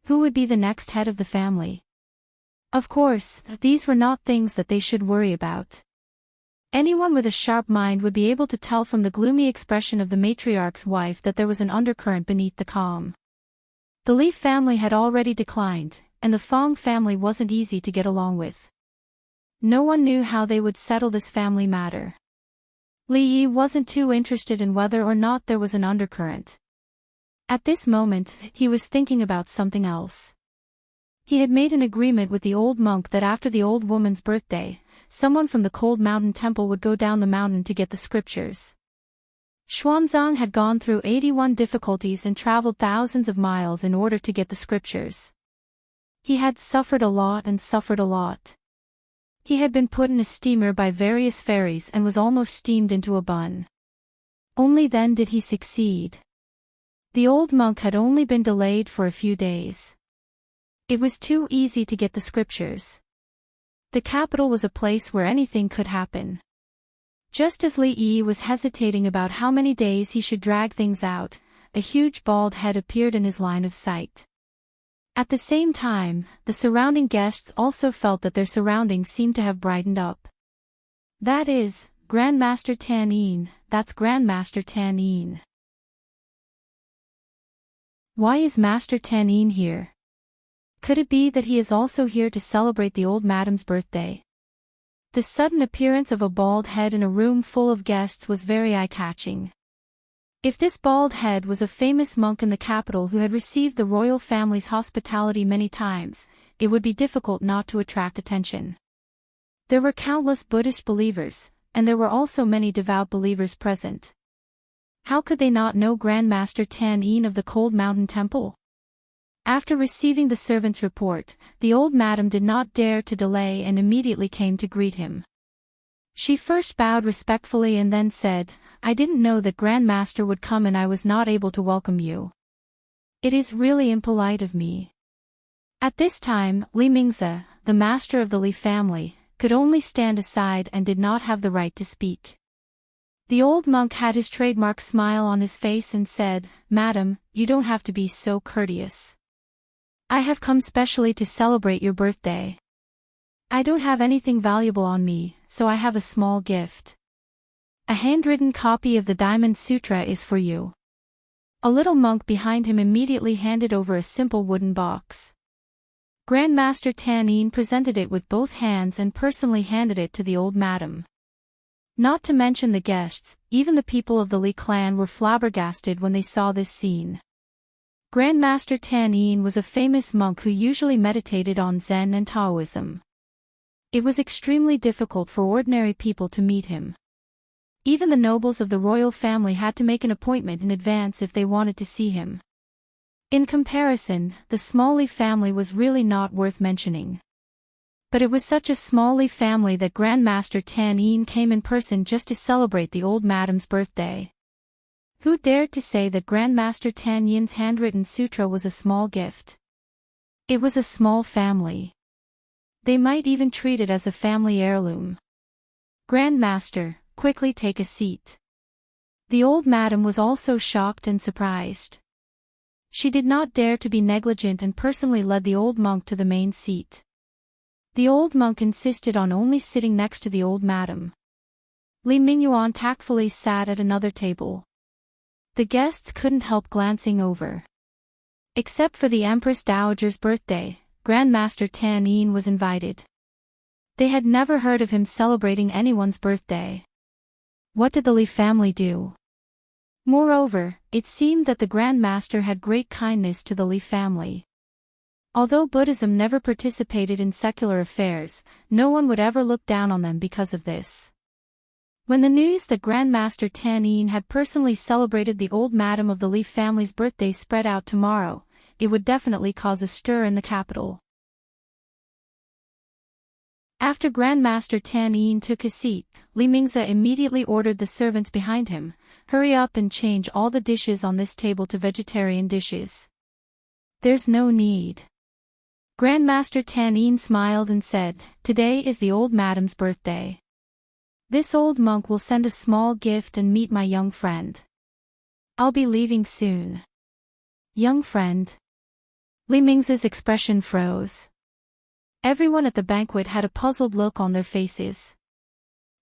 Who would be the next head of the family? Of course, these were not things that they should worry about. Anyone with a sharp mind would be able to tell from the gloomy expression of the matriarch's wife that there was an undercurrent beneath the calm. The Li family had already declined, and the Fong family wasn't easy to get along with. No one knew how they would settle this family matter. Li Yi wasn't too interested in whether or not there was an undercurrent. At this moment, he was thinking about something else. He had made an agreement with the old monk that after the old woman's birthday, someone from the cold mountain temple would go down the mountain to get the scriptures. Xuanzang had gone through 81 difficulties and traveled thousands of miles in order to get the scriptures. He had suffered a lot and suffered a lot. He had been put in a steamer by various ferries and was almost steamed into a bun. Only then did he succeed. The old monk had only been delayed for a few days. It was too easy to get the scriptures. The capital was a place where anything could happen. Just as Li Yi was hesitating about how many days he should drag things out, a huge bald head appeared in his line of sight. At the same time, the surrounding guests also felt that their surroundings seemed to have brightened up. That is, Grandmaster Tan Yin, that's Grandmaster Tan Yin. Why is Master Tan Yin here? Could it be that he is also here to celebrate the old madam's birthday? The sudden appearance of a bald head in a room full of guests was very eye-catching. If this bald head was a famous monk in the capital who had received the royal family's hospitality many times, it would be difficult not to attract attention. There were countless Buddhist believers, and there were also many devout believers present. How could they not know Grand Master Tan Yin of the Cold Mountain Temple? After receiving the servant's report, the old madam did not dare to delay and immediately came to greet him. She first bowed respectfully and then said, "I didn't know that Grand Master would come and I was not able to welcome you. It is really impolite of me." At this time, Li Mingzi, the master of the Li family, could only stand aside and did not have the right to speak. The old monk had his trademark smile on his face and said, "Madam, you don't have to be so courteous. I have come specially to celebrate your birthday. I don't have anything valuable on me, so I have a small gift. A handwritten copy of the Diamond Sutra is for you." A little monk behind him immediately handed over a simple wooden box. Grand Master Tan Yin presented it with both hands and personally handed it to the old madam. Not to mention the guests, even the people of the Li clan were flabbergasted when they saw this scene. Grand Master Tan Yin was a famous monk who usually meditated on Zen and Taoism. It was extremely difficult for ordinary people to meet him. Even the nobles of the royal family had to make an appointment in advance if they wanted to see him. In comparison, the small Li family was really not worth mentioning. But it was such a small Li family that Grand Master Tan Yin came in person just to celebrate the old madam's birthday. Who dared to say that Grand Master Tan Yin's handwritten sutra was a small gift? It was a small family. They might even treat it as a family heirloom. "Grand Master, quickly take a seat." The old madam was also shocked and surprised. She did not dare to be negligent and personally led the old monk to the main seat. The old monk insisted on only sitting next to the old madam. Li Mingyuan tactfully sat at another table. The guests couldn't help glancing over. Except for the Empress Dowager's birthday, Grand Master Tan Yin was invited. They had never heard of him celebrating anyone's birthday. What did the Li family do? Moreover, it seemed that the Grand Master had great kindness to the Li family. Although Buddhism never participated in secular affairs, no one would ever look down on them because of this. When the news that Grand Master Tan Yin had personally celebrated the old madam of the Li family's birthday spread out tomorrow, it would definitely cause a stir in the capital. After Grand Master Tan Yin took his seat, Li Mingzi immediately ordered the servants behind him, "Hurry up and change all the dishes on this table to vegetarian dishes." "There's no need." Grand Master Tan Yin smiled and said, "Today is the old madam's birthday. This old monk will send a small gift and meet my young friend. I'll be leaving soon." "Young friend?" Li Mingzi's expression froze. Everyone at the banquet had a puzzled look on their faces.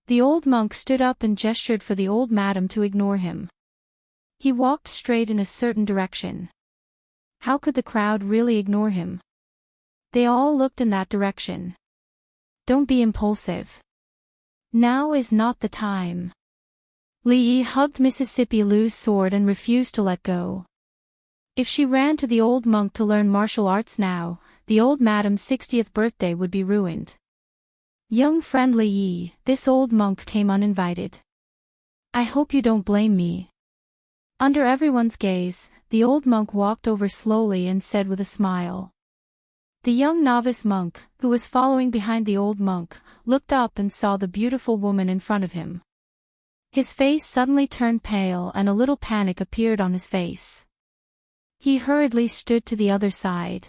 The old monk stood up and gestured for the old madam to ignore him. He walked straight in a certain direction. How could the crowd really ignore him? They all looked in that direction. "Don't be impulsive. Now is not the time." Li Yi hugged Mississippi Lu's sword and refused to let go. If she ran to the old monk to learn martial arts now, the old madam's 60th birthday would be ruined. "Young friend Li Yi, this old monk came uninvited. I hope you don't blame me." Under everyone's gaze, the old monk walked over slowly and said with a smile. The young novice monk, who was following behind the old monk, looked up and saw the beautiful woman in front of him. His face suddenly turned pale and a little panic appeared on his face. He hurriedly stood to the other side.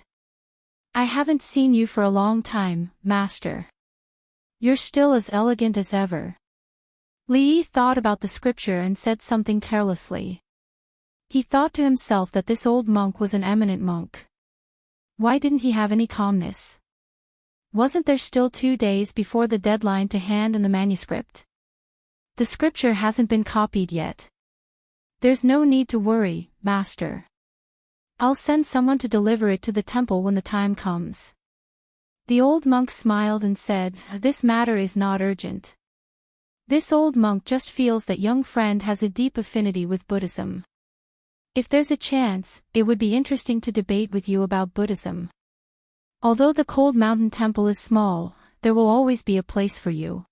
"I haven't seen you for a long time, Master. You're still as elegant as ever." Li Yi thought about the scripture and said something carelessly. He thought to himself that this old monk was an eminent monk. Why didn't he have any calmness? Wasn't there still 2 days before the deadline to hand in the manuscript? The scripture hasn't been copied yet. "There's no need to worry, Master. I'll send someone to deliver it to the temple when the time comes." The old monk smiled and said, "This matter is not urgent." This old monk just feels that young friend has a deep affinity with Buddhism. If there's a chance, it would be interesting to debate with you about Buddhism. Although the Cold Mountain Temple is small, there will always be a place for you.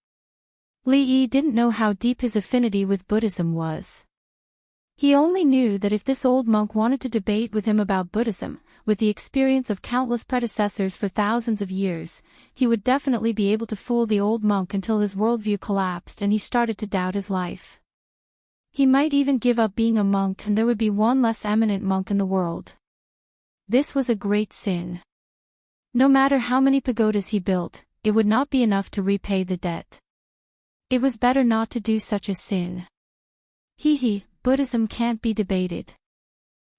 Li Yi didn't know how deep his affinity with Buddhism was. He only knew that if this old monk wanted to debate with him about Buddhism, with the experience of countless predecessors for thousands of years, he would definitely be able to fool the old monk until his worldview collapsed and he started to doubt his life. He might even give up being a monk and there would be one less eminent monk in the world. This was a great sin. No matter how many pagodas he built, it would not be enough to repay the debt. It was better not to do such a sin. Buddhism can't be debated.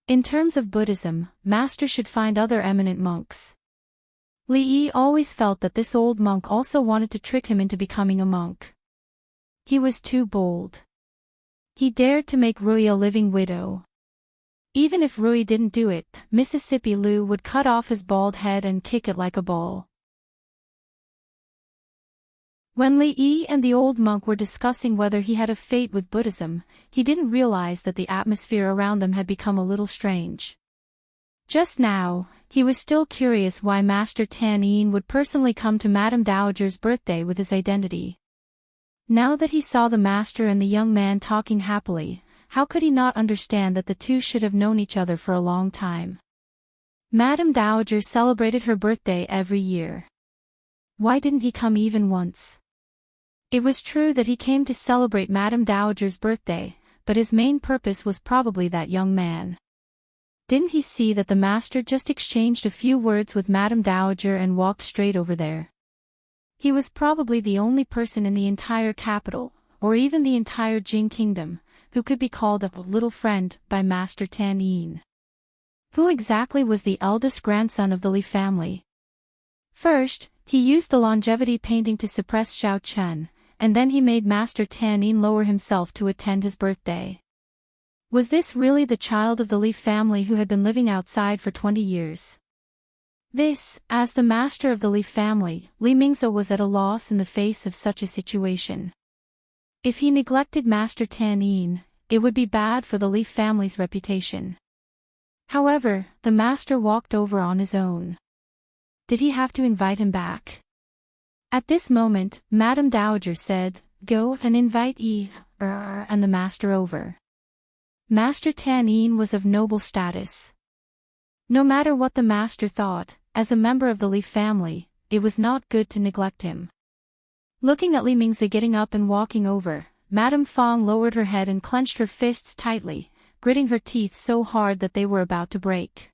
In terms of Buddhism, Master should find other eminent monks. Li Yi always felt that this old monk also wanted to trick him into becoming a monk. He was too bold. He dared to make Rui a living widow. Even if Rui didn't do it, Mississippi Lu would cut off his bald head and kick it like a ball. When Li Yi and the old monk were discussing whether he had a fate with Buddhism, he didn't realize that the atmosphere around them had become a little strange. Just now, he was still curious why Master Tan Yin would personally come to Madame Dowager's birthday with his identity. Now that he saw the master and the young man talking happily, how could he not understand that the two should have known each other for a long time? Madame Dowager celebrated her birthday every year. Why didn't he come even once? It was true that he came to celebrate Madame Dowager's birthday, but his main purpose was probably that young man. Didn't he see that the master just exchanged a few words with Madame Dowager and walked straight over there? He was probably the only person in the entire capital, or even the entire Jing kingdom, who could be called a little friend by Master Tan Yin. Who exactly was the eldest grandson of the Li family? First, he used the longevity painting to suppress Xiao Chen, and then he made Master Tan Yin lower himself to attend his birthday. Was this really the child of the Li family who had been living outside for 20 years? As the master of the Li family, Li Mingze was at a loss in the face of such a situation. If he neglected Master Tan Yin, it would be bad for the Li family's reputation. However, the master walked over on his own. Did he have to invite him back? At this moment, Madame Dowager said, "Go and invite and the master over." Master Tan Yin was of noble status. No matter what the master thought, as a member of the Li family, it was not good to neglect him. Looking at Li Mingze getting up and walking over, Madame Fong lowered her head and clenched her fists tightly, gritting her teeth so hard that they were about to break.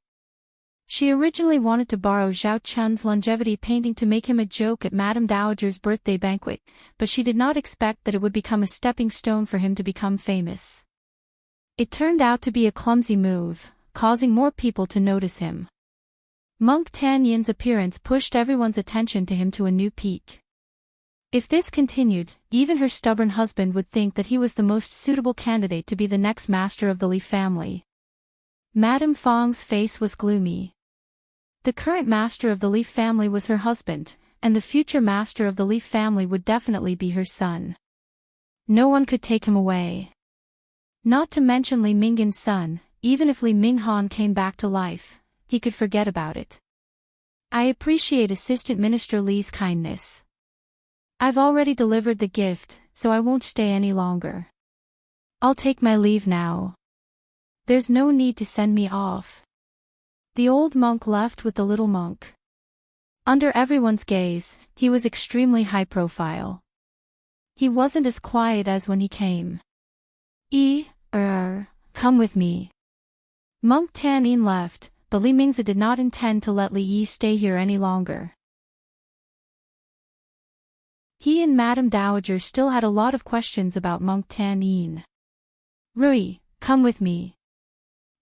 She originally wanted to borrow Xiao Chen's longevity painting to make him a joke at Madame Dowager's birthday banquet, but she did not expect that it would become a stepping stone for him to become famous. It turned out to be a clumsy move, causing more people to notice him. Monk Tan Yin's appearance pushed everyone's attention to him to a new peak. If this continued, even her stubborn husband would think that he was the most suitable candidate to be the next master of the Li family. Madame Fong's face was gloomy. The current master of the Li family was her husband, and the future master of the Li family would definitely be her son. No one could take him away. Not to mention Li Minggen's son, even if Li Minghan came back to life, he could forget about it. I appreciate Assistant Minister Li's kindness. I've already delivered the gift, so I won't stay any longer. I'll take my leave now. There's no need to send me off. The old monk left with the little monk. Under everyone's gaze, he was extremely high profile. He wasn't as quiet as when he came. Come with me. Monk Tan Yin left, but Li Mingze did not intend to let Li Yi stay here any longer. He and Madame Dowager still had a lot of questions about Monk Tan Yin. Rui, come with me.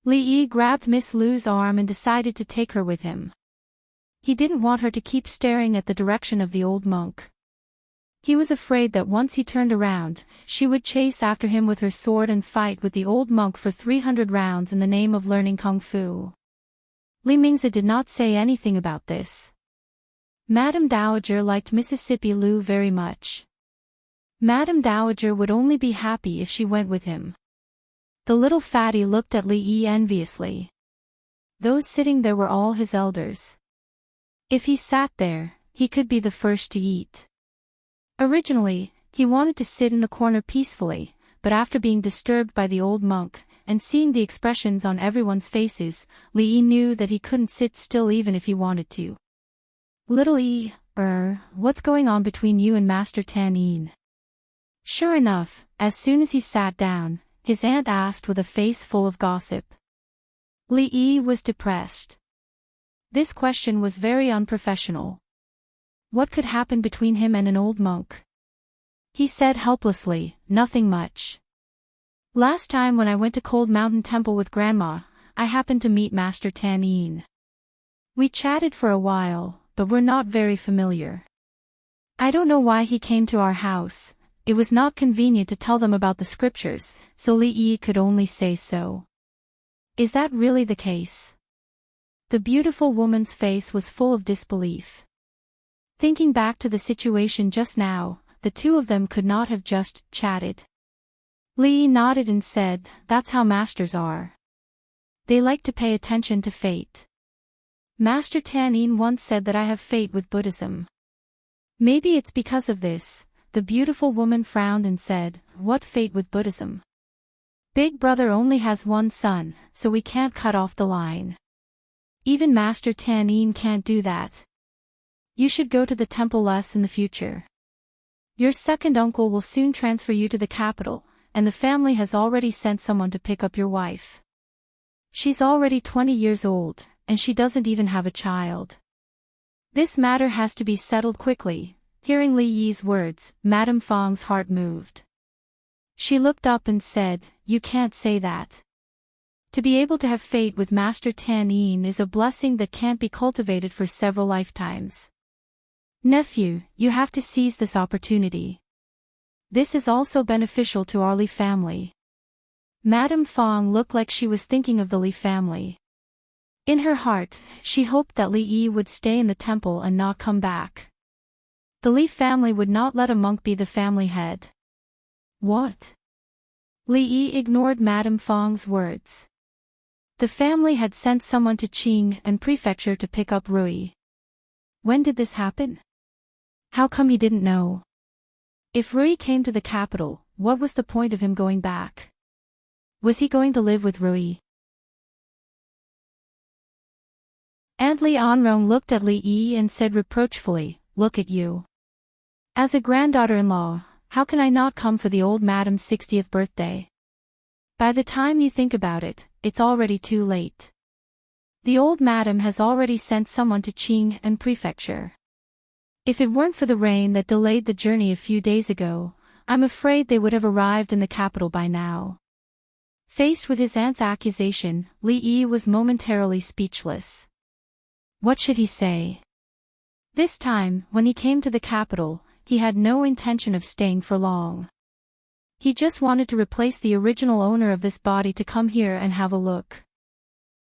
Li Yi grabbed Miss Lu's arm and decided to take her with him. He didn't want her to keep staring at the direction of the old monk. He was afraid that once he turned around, she would chase after him with her sword and fight with the old monk for 300 rounds in the name of learning kung fu. Li Mingze did not say anything about this. Madame Dowager liked Mississippi Lu very much. Madame Dowager would only be happy if she went with him. The little fatty looked at Li Yi enviously. Those sitting there were all his elders. If he sat there, he could be the first to eat. Originally, he wanted to sit in the corner peacefully, but after being disturbed by the old monk, and seeing the expressions on everyone's faces, Li knew that he couldn't sit still even if he wanted to. "Little E, what's going on between you and Master Tan Yin?" Sure enough, as soon as he sat down, his aunt asked with a face full of gossip. Li was depressed. This question was very unprofessional. What could happen between him and an old monk? He said helplessly, "Nothing much. Last time when I went to Cold Mountain Temple with Grandma, I happened to meet Master Tan Yin. We chatted for a while, but we're not very familiar. I don't know why he came to our house. It was not convenient to tell them about the scriptures, so Li could only say so." "Is that really the case?" The beautiful woman's face was full of disbelief. Thinking back to the situation just now, the two of them could not have just chatted. Li nodded and said, "That's how masters are. They like to pay attention to fate. Master Tan Yin once said that I have fate with Buddhism. Maybe it's because of this." The beautiful woman frowned and said, "What fate with Buddhism? Big brother only has one son, so we can't cut off the line. Even Master Tan Yin can't do that. You should go to the temple less in the future. Your second uncle will soon transfer you to the capital, and the family has already sent someone to pick up your wife. She's already 20 years old, and she doesn't even have a child. This matter has to be settled quickly." Hearing Li Yi's words, Madame Fang's heart moved. She looked up and said, "You can't say that. To be able to have fate with Master Tan Yin is a blessing that can't be cultivated for several lifetimes. Nephew, you have to seize this opportunity. This is also beneficial to our Li family." Madame Fang looked like she was thinking of the Li family. In her heart, she hoped that Li Yi would stay in the temple and not come back. The Li family would not let a monk be the family head. What? Li Yi ignored Madame Fang's words. The family had sent someone to Qing and Prefecture to pick up Rui. When did this happen? How come he didn't know? If Rui came to the capital, what was the point of him going back? Was he going to live with Rui? Aunt Li Anrong looked at Li Yi and said reproachfully, "Look at you. As a granddaughter-in-law, how can I not come for the old madam's 60th birthday? By the time you think about it, it's already too late. The old madam has already sent someone to Qing and Prefecture. If it weren't for the rain that delayed the journey a few days ago, I'm afraid they would have arrived in the capital by now." Faced with his aunt's accusation, Li Yi was momentarily speechless. What should he say? This time, when he came to the capital, he had no intention of staying for long. He just wanted to replace the original owner of this body to come here and have a look.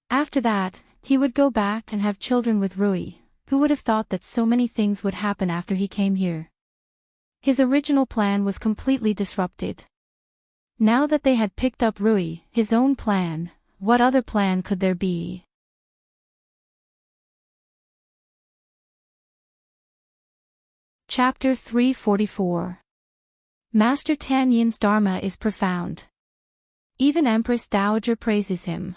After that, he would go back and have children with Rui. Who would have thought that so many things would happen after he came here? His original plan was completely disrupted. Now that they had picked up Rui, his own plan, what other plan could there be? Chapter 344. Master Tan Yin's Dharma is profound. Even Empress Dowager praises him.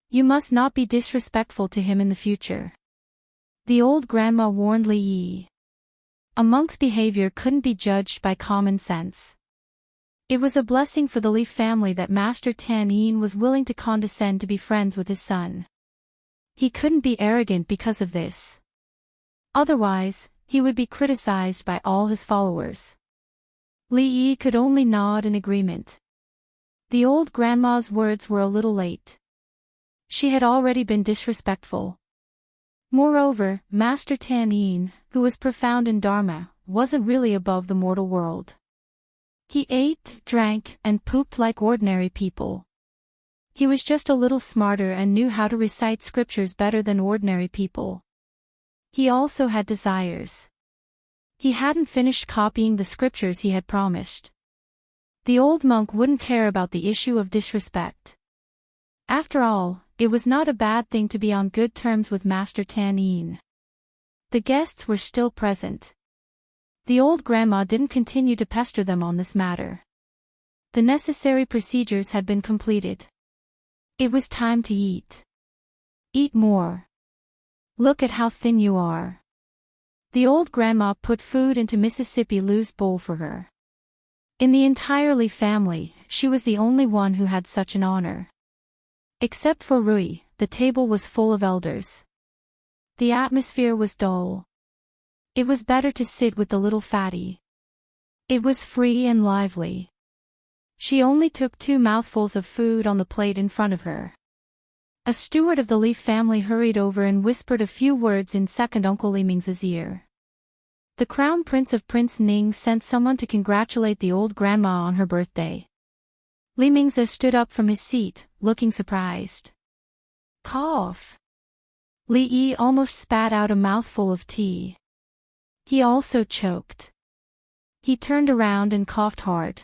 You must not be disrespectful to him in the future. The old grandma warned Li Yi. A monk's behavior couldn't be judged by common sense. It was a blessing for the Li family that Master Tan Yin was willing to condescend to be friends with his son. He couldn't be arrogant because of this. Otherwise, he would be criticized by all his followers. Li Yi could only nod in agreement. The old grandma's words were a little late. She had already been disrespectful. Moreover, Master Tan Yin, who was profound in Dharma, wasn't really above the mortal world. He ate, drank, and pooped like ordinary people. He was just a little smarter and knew how to recite scriptures better than ordinary people. He also had desires. He hadn't finished copying the scriptures he had promised. The old monk wouldn't care about the issue of disrespect. After all, it was not a bad thing to be on good terms with Master Tan Yin. The guests were still present. The old grandma didn't continue to pester them on this matter. The necessary procedures had been completed. It was time to eat. Eat more. Look at how thin you are. The old grandma put food into Mississippi Lou's bowl for her. In the entire Lee family, she was the only one who had such an honor. Except for Rui, the table was full of elders. The atmosphere was dull. It was better to sit with the little fatty. It was free and lively. She only took 2 mouthfuls of food on the plate in front of her. A steward of the Lee family hurried over and whispered a few words in second Uncle Li Ming's ear. The Crown Prince of Prince Ning sent someone to congratulate the old grandma on her birthday. Li Mingze stood up from his seat, looking surprised. Cough. Li Yi almost spat out a mouthful of tea. He also choked. He turned around and coughed hard.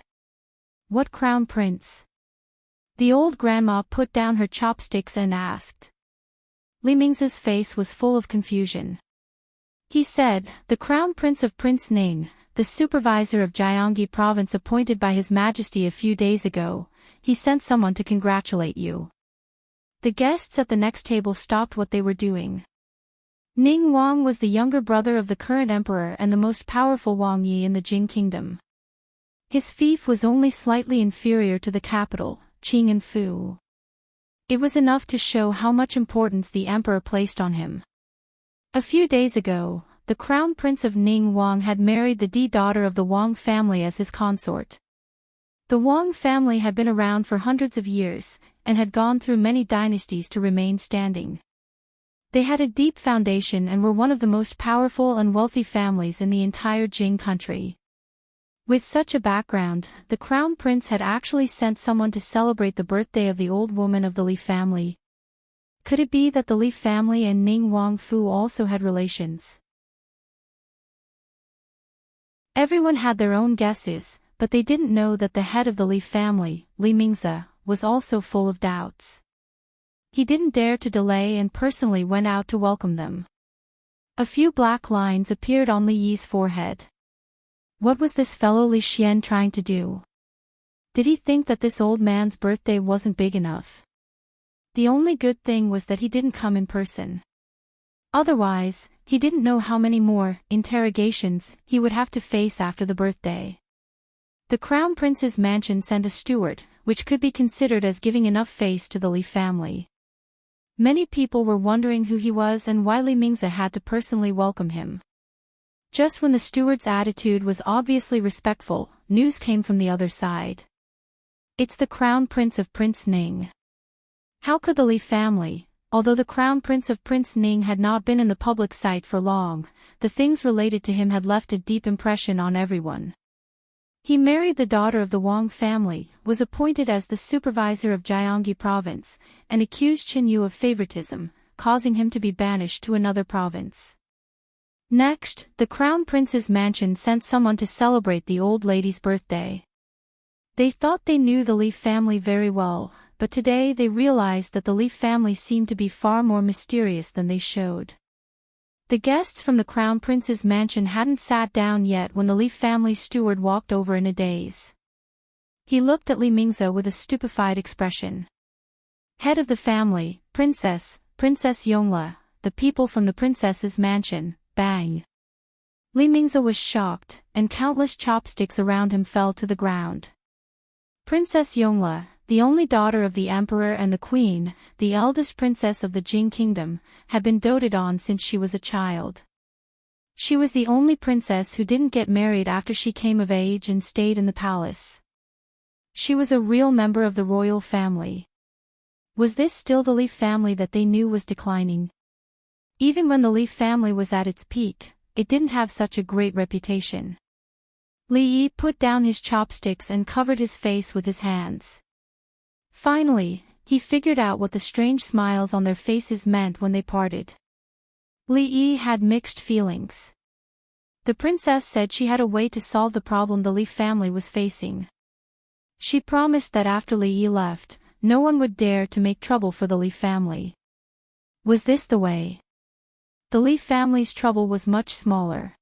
What crown prince? The old grandma put down her chopsticks and asked. Li Mingze's face was full of confusion. He said, the Crown Prince of Prince Ning, the supervisor of Jiangyi province appointed by His Majesty a few days ago, he sent someone to congratulate you. The guests at the next table stopped what they were doing. Ning Wang was the younger brother of the current emperor and the most powerful Wang Yi in the Jing kingdom. His fief was only slightly inferior to the capital, Qing and Fu. It was enough to show how much importance the emperor placed on him. A few days ago, the Crown Prince of Ning Wang had married the Di daughter of the Wang family as his consort. The Wang family had been around for hundreds of years, and had gone through many dynasties to remain standing. They had a deep foundation and were one of the most powerful and wealthy families in the entire Jing country. With such a background, the Crown Prince had actually sent someone to celebrate the birthday of the old woman of the Li family. Could it be that the Li family and Ning Wang Fu also had relations? Everyone had their own guesses, but they didn't know that the head of the Li family, Li Mingze, was also full of doubts. He didn't dare to delay and personally went out to welcome them. A few black lines appeared on Li Yi's forehead. What was this fellow Li Xian trying to do? Did he think that this old man's birthday wasn't big enough? The only good thing was that he didn't come in person. Otherwise, he didn't know how many more interrogations he would have to face after the birthday. The Crown Prince's mansion sent a steward, which could be considered as giving enough face to the Li family. Many people were wondering who he was and why Li Mingze had to personally welcome him. Just when the steward's attitude was obviously respectful, news came from the other side. It's the Crown Prince of Prince Ning. How could the Li family, although the Crown Prince of Prince Ning had not been in the public sight for long, the things related to him had left a deep impression on everyone. He married the daughter of the Wang family, was appointed as the supervisor of Jiangyi province, and accused Qin Yu of favoritism, causing him to be banished to another province. Next, the Crown Prince's mansion sent someone to celebrate the old lady's birthday. They thought they knew the Li family very well, but today they realized that the Li family seemed to be far more mysterious than they showed. The guests from the Crown Prince's mansion hadn't sat down yet when the Li family steward walked over in a daze. He looked at Li Mingze with a stupefied expression. Head of the family, Princess Yongle, the people from the princess's mansion, bang. Li Mingze was shocked, and countless chopsticks around him fell to the ground. Princess Yongle, the only daughter of the emperor and the queen, the eldest princess of the Jing kingdom, had been doted on since she was a child. She was the only princess who didn't get married after she came of age and stayed in the palace. She was a real member of the royal family. Was this still the Li family that they knew was declining? Even when the Li family was at its peak, it didn't have such a great reputation. Li Yi put down his chopsticks and covered his face with his hands. Finally, he figured out what the strange smiles on their faces meant when they parted. Li Yi had mixed feelings. The princess said she had a way to solve the problem the Li family was facing. She promised that after Li Yi left, no one would dare to make trouble for the Li family. Was this the way? The Li family's trouble was much smaller.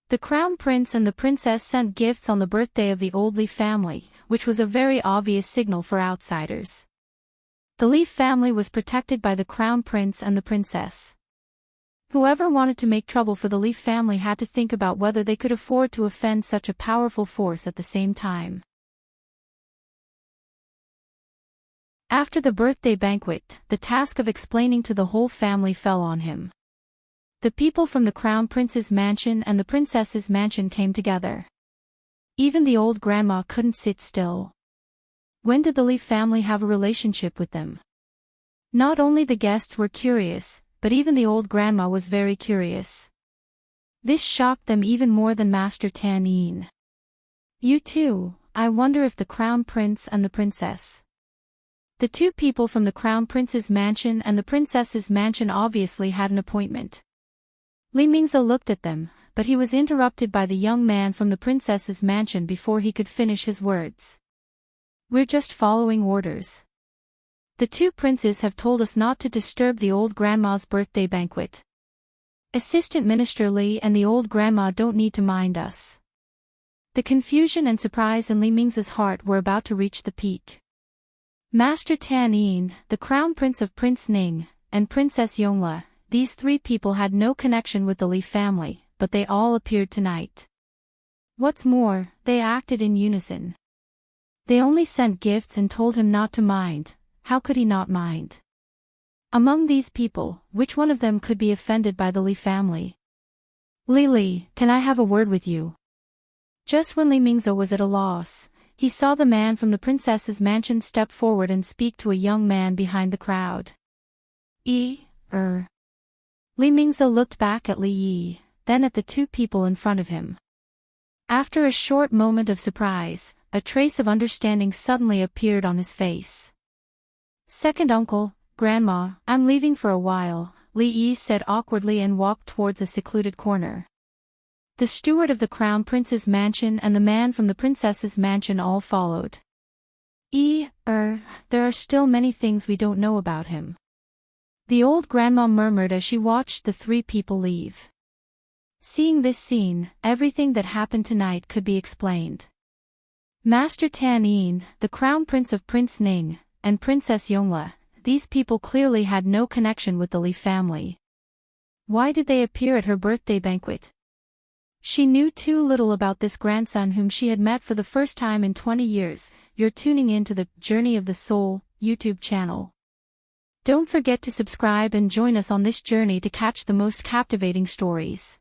The crown prince and the princess sent gifts on the birthday of the old Li family, which was a very obvious signal for outsiders. The Li family was protected by the crown prince and the princess. Whoever wanted to make trouble for the Li family had to think about whether they could afford to offend such a powerful force at the same time. After the birthday banquet, the task of explaining to the whole family fell on him. The people from the crown prince's mansion and the princess's mansion came together. Even the old grandma couldn't sit still. When did the Li family have a relationship with them? Not only the guests were curious, but even the old grandma was very curious. This shocked them even more than Master Tan Yin. You too, I wonder if the crown prince and the princess. The two people from the crown prince's mansion and the princess's mansion obviously had an appointment. Li Mingzhe looked at them, but he was interrupted by the young man from the princess's mansion before he could finish his words. We're just following orders. The two princes have told us not to disturb the old grandma's birthday banquet. Assistant Minister Li and the old grandma don't need to mind us. The confusion and surprise in Li Mingzhe's heart were about to reach the peak. Master Tan Yin, the crown prince of Prince Ning, and Princess Yongle, these three people had no connection with the Li family, but they all appeared tonight. What's more, they acted in unison. They only sent gifts and told him not to mind. How could he not mind? Among these people, which one of them could be offended by the Li family? Li, can I have a word with you? Just when Li Mingzhe was at a loss, he saw the man from the princess's mansion step forward and speak to a young man behind the crowd. Li Mingzhe looked back at Li Yi, then at the two people in front of him. After a short moment of surprise, a trace of understanding suddenly appeared on his face. Second uncle, grandma, I'm leaving for a while, Li Yi said awkwardly and walked towards a secluded corner. The steward of the crown prince's mansion and the man from the princess's mansion all followed. There are still many things we don't know about him. The old grandma murmured as she watched the three people leave. Seeing this scene, everything that happened tonight could be explained. Master Tan Yin, the crown prince of Prince Ning, and Princess Yongle, these people clearly had no connection with the Li family. Why did they appear at her birthday banquet? She knew too little about this grandson whom she had met for the first time in 20 years. You're tuning in to the Journey of the Soul YouTube channel. Don't forget to subscribe and join us on this journey to catch the most captivating stories.